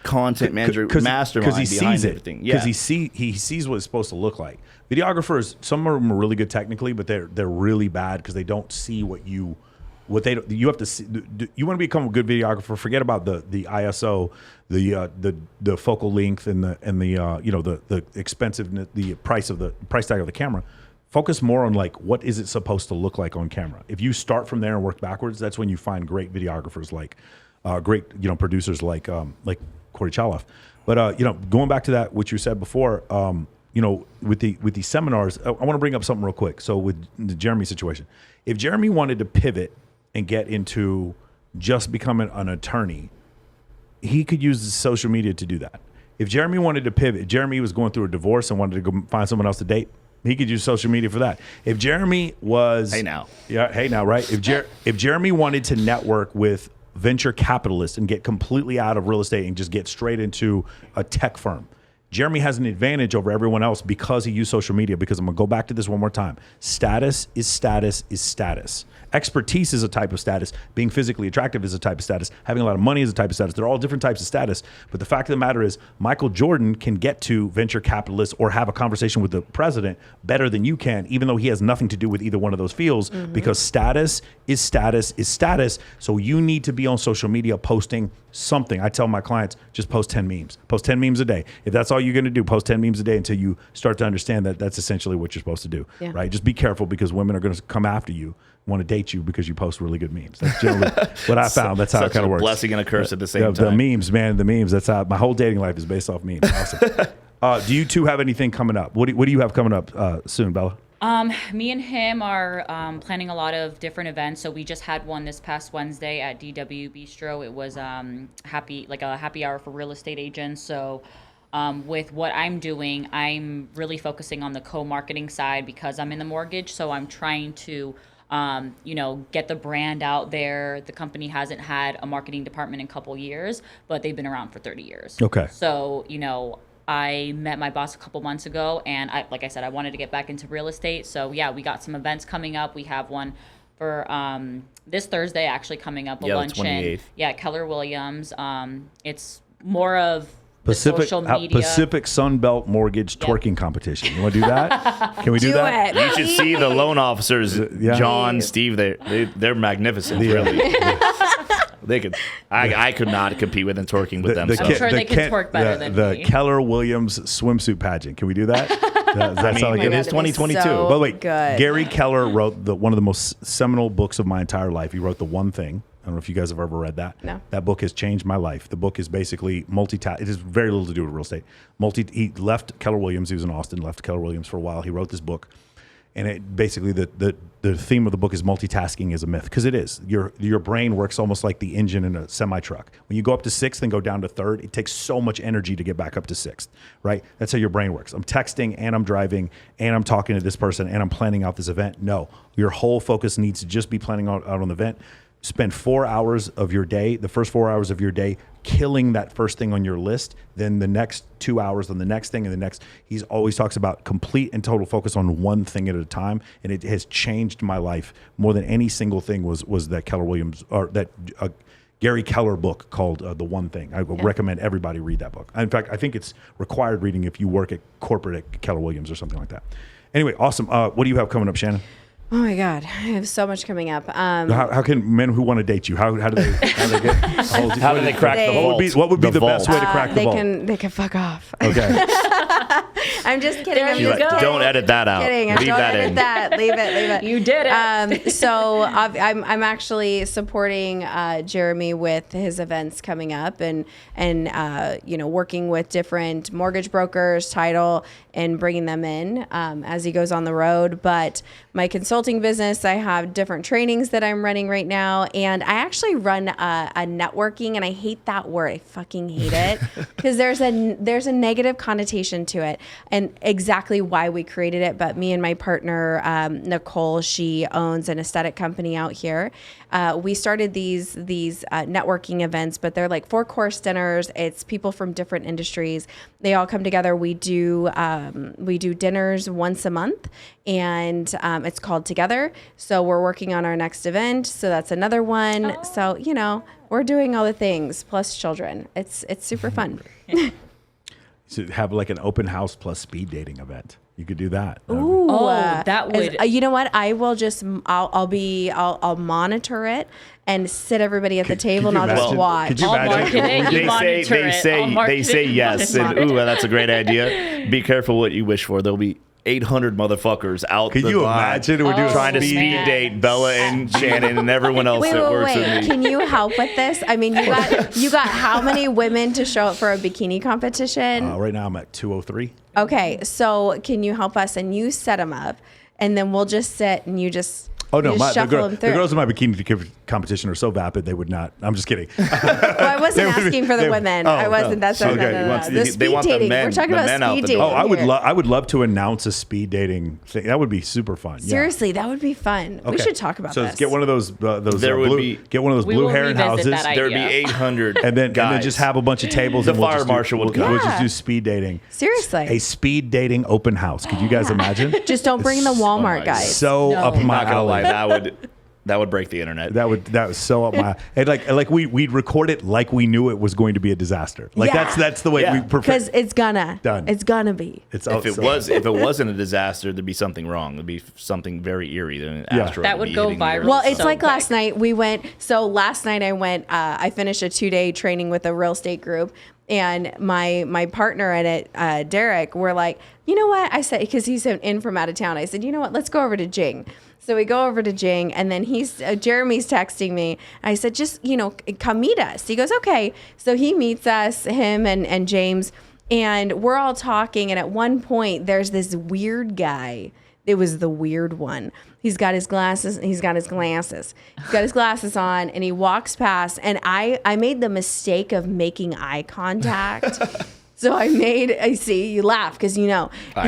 content manager, mastermind because he behind sees it. Everything. Yeah, because he sees what it's supposed to look like. Videographers, some of them are really good technically, but they're really bad because they don't see you have to see. You want to become a good videographer, forget about the ISO, the focal length and the expensiveness, the price tag of the camera. Focus more on like what is it supposed to look like on camera. If you start from there and work backwards, that's when you find great videographers like great producers like Corey Chaloff. But going back to that, what you said before, with these seminars, I want to bring up something real quick. So with the Jeremy situation, if Jeremy wanted to pivot and get into just becoming an attorney, he could use the social media to do that. If Jeremy wanted to pivot, Jeremy was going through a divorce and wanted to go find someone else to date, he could use social media for that. If Jeremy was hey now, right? If Jeremy wanted to network with venture capitalists and get completely out of real estate and just get straight into a tech firm, Jeremy has an advantage over everyone else because he used social media. Because I'm going to go back to this one more time. Status is status is status. Expertise is a type of status. Being physically attractive is a type of status. Having a lot of money is a type of status. They're all different types of status. But the fact of the matter is, Michael Jordan can get to venture capitalists or have a conversation with the president better than you can, even though he has nothing to do with either one of those fields, because status is status is status. So you need to be on social media posting something. I tell my clients, just post 10 memes. Post 10 memes a day. If that's all you're going to do, post 10 memes a day until you start to understand that that's essentially what you're supposed to do, right? Just be careful, because women are going to come after you, want to date you because you post really good memes. That's generally what I found. That's how it kind of works. Blessing and a curse at the same time. The memes, man, the memes. That's how my whole dating life is based off memes. Awesome. Do you two have anything coming up? What do you have coming up soon, Bella? Me and him are planning a lot of different events. So we just had one this past Wednesday at DW Bistro. It was a happy hour for real estate agents. So with what I'm doing, I'm really focusing on the co-marketing side because I'm in the mortgage. So I'm trying to get the brand out there. The company hasn't had a marketing department in a couple years, but they've been around for 30 years. Okay. So, I met my boss a couple months ago, and like I said, I wanted to get back into real estate. So yeah, we got some events coming up. We have one for this Thursday actually coming up, a luncheon. 28th. Yeah, Keller Williams. It's more of social media. Pacific Sunbelt Mortgage twerking competition. You want to do that? Can we do that? You should see the loan officers, John, Steve. They're magnificent, really. They could. I could not compete with them twerking with them. I'm sure they can twerk better than me. The Keller Williams swimsuit pageant. Can we do that? It is 2022. So by the way, good. Gary Keller wrote one of the most seminal books of my entire life. He wrote The One Thing. I don't know if you guys have ever read that. No. That book has changed my life. The book is basically it has very little to do with real estate. He left Keller Williams. He was in Austin, left Keller Williams for a while. He wrote this book. And it basically the theme of the book is multitasking is a myth, because it is. Your brain works almost like the engine in a semi truck. When you go up to sixth and go down to third, it takes so much energy to get back up to sixth, right? That's how your brain works. I'm texting and I'm driving and I'm talking to this person and I'm planning out this event. No, your whole focus needs to just be planning out on the event. Spend 4 hours of your day, the first 4 hours of your day, killing that first thing on your list, then the next 2 hours on the next thing, and the next. He always talks about complete and total focus on one thing at a time, and it has changed my life more than any single thing was that Keller Williams, or that Gary Keller book called The One Thing. I would recommend everybody read that book. In fact, I think it's required reading if you work at corporate at Keller Williams or something like that. Anyway, awesome. What do you have coming up, Shannon? Oh my God, I have so much coming up. How can men who want to date you? How do they get a hold of you? How do they crack the vault? What would be the best way to crack the vault? They can fuck off. Okay. I'm just kidding. There you go. Don't edit that out. Kidding. Leave Don't that edit in. that. Leave it. You did it. So I'm actually supporting Jeremy with his events coming up, and working with different mortgage brokers, title, and bringing them in as he goes on the road. But my consulting business, I have different trainings that I'm running right now, and I actually run a networking, and I hate that word. I fucking hate it because there's a negative connotation to it, and exactly why we created it. But me and my partner Nicole, she owns an aesthetic company out here. We started these networking events, but they're like 4-course dinners. It's people from different industries. They all come together. We do dinners once a month, and it's called Together. So we're working on our next event. So that's another one. Oh. So we're doing all the things plus children. It's super fun. So have like an open house plus speed dating event. You could do that. Ooh, that would. You know what? I will just. I'll monitor it and sit everybody at the table, and I'll just watch. Could you I'll imagine? market it. You monitor it. They say yes, and that's a great idea. Be careful what you wish for. There'll be 800 motherfuckers out. Can you imagine? We're doing trying to speed date Bella and Shannon and everyone else that works with me. Can you help with this? I mean, you got how many women to show up for a bikini competition? Right now I'm at 203. Okay, so can you help us, and you set them up, and then we'll just sit and you just. Oh no, the girls in my bikini competition are so vapid they would not. I'm just kidding. Well, I wasn't asking for the women. I wasn't. No. That's Okay. No. The speed dating. We're talking about speed dating. Oh, I would love to announce a speed dating thing. That would be super fun. Seriously, that would be fun. Okay. We should talk about this. So get one of those. Get one of those blue heron houses. There'd be 800, and then just have a bunch of tables. The and fire marshal would come. We'll just do speed dating. Seriously, a speed dating open house. Could you guys imagine? Just don't bring the Walmart guys. So up my alley. That would break the internet. That was so up my and like we'd record it like we knew it was going to be a disaster. Like that's the way we prefer. Because it's gonna be. If it wasn't a disaster, there'd be something wrong. There'd be something very eerie. Than an asteroid that would go viral. Well, it's like last night we went. So last night I went. I finished a 2-day training with a real estate group. And my partner in it, Derek, we're like, you know what? I said, because he's in from out of town. I said, you know what? Let's go over to Jing. So we go over to Jing, and then Jeremy's texting me. I said, just, come meet us. He goes, okay. So he meets us, him and James, and we're all talking. And at one point, there's this weird guy. It was the weird one. He's got his glasses on, and he walks past, and I made the mistake of making eye contact. So I see you laugh because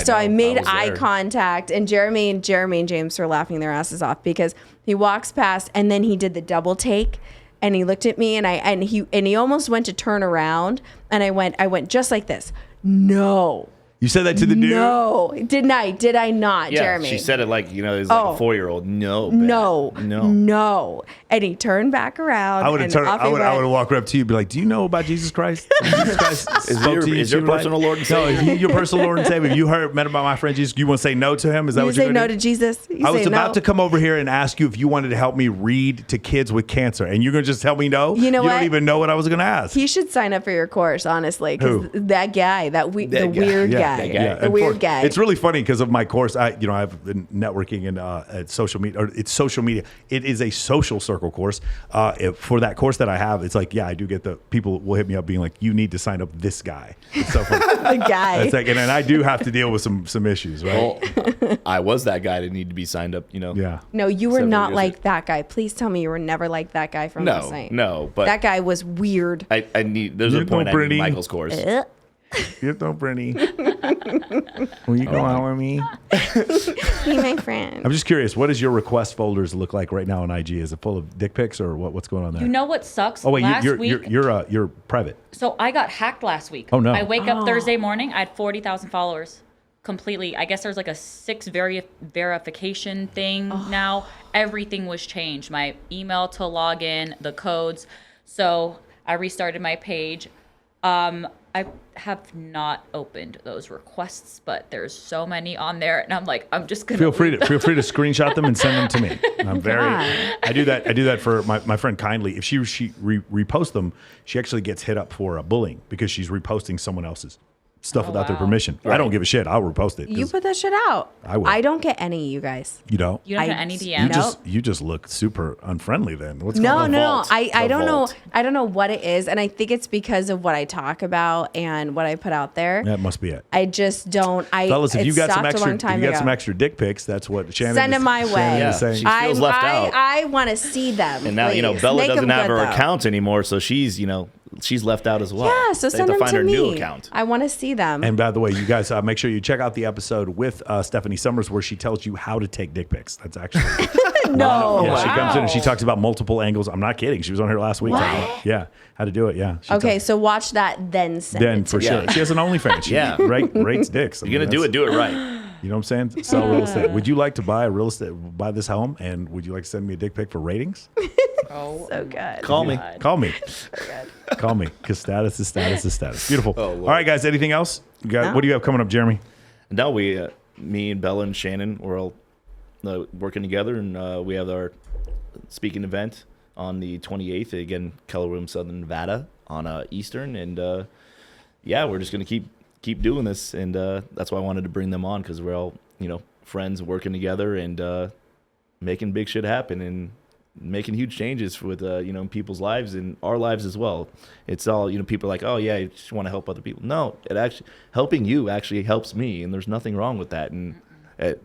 I made eye contact, and Jeremy and James were laughing their asses off because he walks past, and then he did the double take, and he looked at me, and he almost went to turn around, and I went just like this. No. You said that to the dude? No. Did I not, Jeremy? Yeah, she said it like, he's like a 4-year-old. No. And he turned back around. I would have walked up to you and be like, do you know about Jesus Christ? Jesus Christ is your personal Lord and Savior? No, is he your personal Lord and Savior? Have you met about my friend Jesus? You want to say no to him? Is that what you're going to say? No to Jesus? I was about to come over here and ask you if you wanted to help me read to kids with cancer, and you're going to just tell me no? You know what? You don't even know what I was going to ask. He should sign up for your course, honestly, because that guy, the weird guy. The weird guy. It's really funny because of my course. I have been networking and social media. Or it's social media. It is a social circle course. For that course that I have, it's like, I do get the people will hit me up being like, you need to sign up this guy. It's so funny. The guy. It's like, and I do have to deal with some issues, right? Well, I was that guy that needed to be signed up. Yeah. No, you were not like that guy. Please tell me you were never like that guy from last night. No, but that guy was weird. There's a point I need Michael's course. You don't, Brittany. Will you go out with me? Be my friend. I'm just curious. What does your request folders look like right now on IG? Is it full of dick pics or what's going on there? You know what sucks? Oh wait, last week, you're private. So I got hacked last week. Oh no! I wake up Thursday morning. I had 40,000 followers. Completely. I guess there's like a 6 verification thing now. Everything was changed. My email to log in, the codes. So I restarted my page. I have not opened those requests, but there's so many on there, and I'm like, I'm just gonna feel free to screenshot them and send them to me. I'm very. I do that for my friend Kindly. If she reposts them, she actually gets hit up for bullying because she's reposting someone else's stuff without their permission. Right. I don't give a shit. I'll repost it. You put that shit out. I will. I don't get any, you guys. You don't? You don't get any DMs? You just look super unfriendly then. What's no. going on? I don't know. I don't know what it is. And I think it's because of what I talk about and what I put out there. That must be it. I just don't. Fellas, if you got some extra dick pics, that's what Shannon Send them my way. is saying. She feels left out. I want to see them. And now, please. Bella Make doesn't them have good, her though. account anymore, so she's left out as well. Yeah, so They send have them to find to her me. new account. I want to see them. And by the way, you guys make sure you check out the episode with Stephanie Summers where she tells you how to take dick pics. That's actually no. Yeah, she comes in and she talks about multiple angles. I'm not kidding. She was on here last week. Yeah, how to do it. Yeah. Okay, so watch that, then send it to for me. sure. She has an OnlyFans. She rates dicks. You're gonna do it right. You know what I'm saying? Sell real estate. Would you like to buy buy this home? And would you like to send me a dick pic for ratings? Oh, so good. Call me. Call me. Call me. Because status is status is status. Beautiful. All right, guys. Anything else? What do you have coming up, Jeremy? No, me and Bella and Shannon, we're all working together, and we have our speaking event on the 28th, again, Keller Williams, Southern Nevada, on Eastern, and we're just gonna keep doing this, and that's why I wanted to bring them on, because we're all friends working together and making big shit happen and making huge changes with people's lives and our lives as well. It's all people are like, oh yeah, you just want to help other people. No, it actually helping you actually helps me, and there's nothing wrong with that. And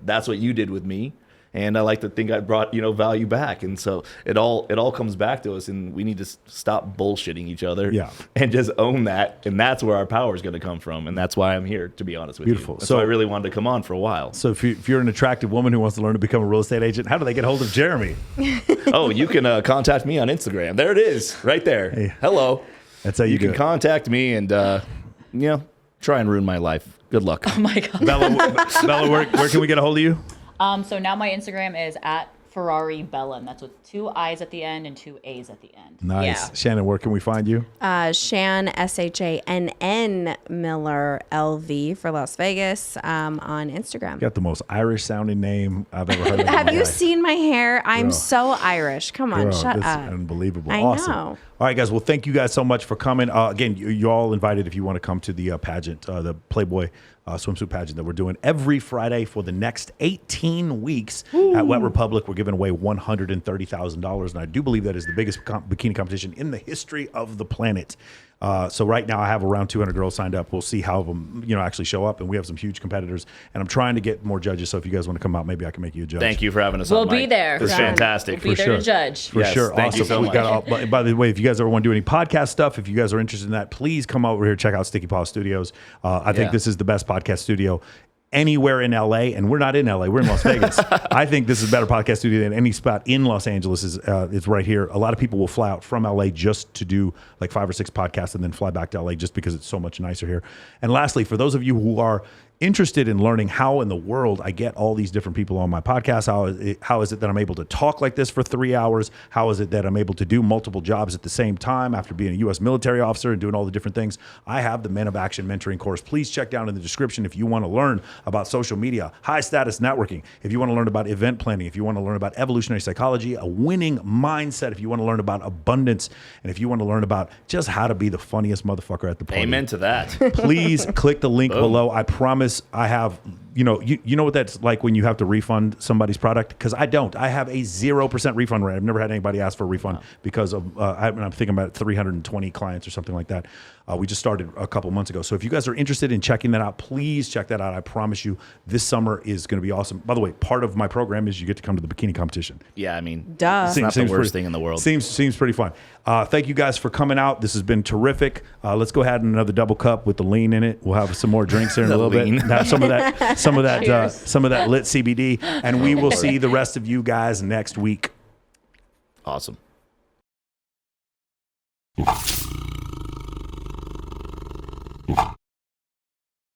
that's what you did with me. And I like to think I brought value back, and so it all comes back to us, and we need to stop bullshitting each other, and just own that, and that's where our power is going to come from, and that's why I'm here, to be honest with you. That's why I really wanted to come on for a while. So if you're an attractive woman who wants to learn to become a real estate agent, how do they get hold of Jeremy? Oh, you can contact me on Instagram. There it is, right there. Hey. Hello. That's how you do it. You can contact me and try and ruin my life. Good luck. Oh my God. Bella, where can we get a hold of you? So now my Instagram is at Ferrari Bella, and that's with 2 I's at the end and 2 A's at the end. Nice. Yeah. Shannon, where can we find you? Shan, SHANN, Miller LV for Las Vegas on Instagram. You got the most Irish sounding name I've ever heard of. Have you seen my hair? I'm so Irish. Come on, shut up. Unbelievable. I Awesome. know. All right, guys. Well, thank you guys so much for coming. Again, you're all invited if you want to come to the pageant, the Playboy swimsuit pageant that we're doing every Friday for the next 18 weeks at Wet Republic. We're giving away $130,000, and I do believe that is the biggest bikini competition in the history of the planet. So right now I have around 200 girls signed up. We'll see how of them, actually show up, and we have some huge competitors, and I'm trying to get more judges. So if you guys want to come out, maybe I can make you a judge. Thank you for having us We'll on, Mike. be there. It's fantastic. We'll be there to judge. For sure. Thank Awesome. you so much. By the way, if you guys ever want to do any podcast stuff, if you guys are interested in that, please come over here, check out Sticky Paws Studios. I think this is the best podcast studio anywhere in LA, and we're not in LA, we're in Las Vegas. I think this is a better podcast studio than any spot in Los Angeles. It's right here. A lot of people will fly out from LA just to do like 5 or 6 podcasts and then fly back to LA just because it's so much nicer here. And lastly, for those of you who are interested in learning how in the world I get all these different people on my podcast, how is it that I'm able to talk like this for 3 hours? How is it that I'm able to do multiple jobs at the same time after being a U.S. military officer and doing all the different things? I have the Men of Action mentoring course. Please check down in the description if you want to learn about social media, high status networking, if you want to learn about event planning, if you want to learn about evolutionary psychology, a winning mindset, if you want to learn about abundance, and if you want to learn about just how to be the funniest motherfucker at the party. Amen to that. Please click the link below. I promise I have, you know what that's like when you have to refund somebody's product? Because I don't. I have a 0% refund rate. I've never had anybody ask for a refund because of, I'm thinking about 320 clients or something like that. We just started a couple months ago. So if you guys are interested in checking that out, please check that out. I promise you this summer is going to be awesome. By the way, part of my program is you get to come to the bikini competition. Yeah, I mean, duh. It's not the worst thing in the world. Seems pretty fun. Thank you guys for coming out. This has been terrific. Let's go ahead and another double cup with the lean in it. We'll have some more drinks here in a little bit. Have some of that lit CBD, and we will see the rest of you guys next week. Awesome.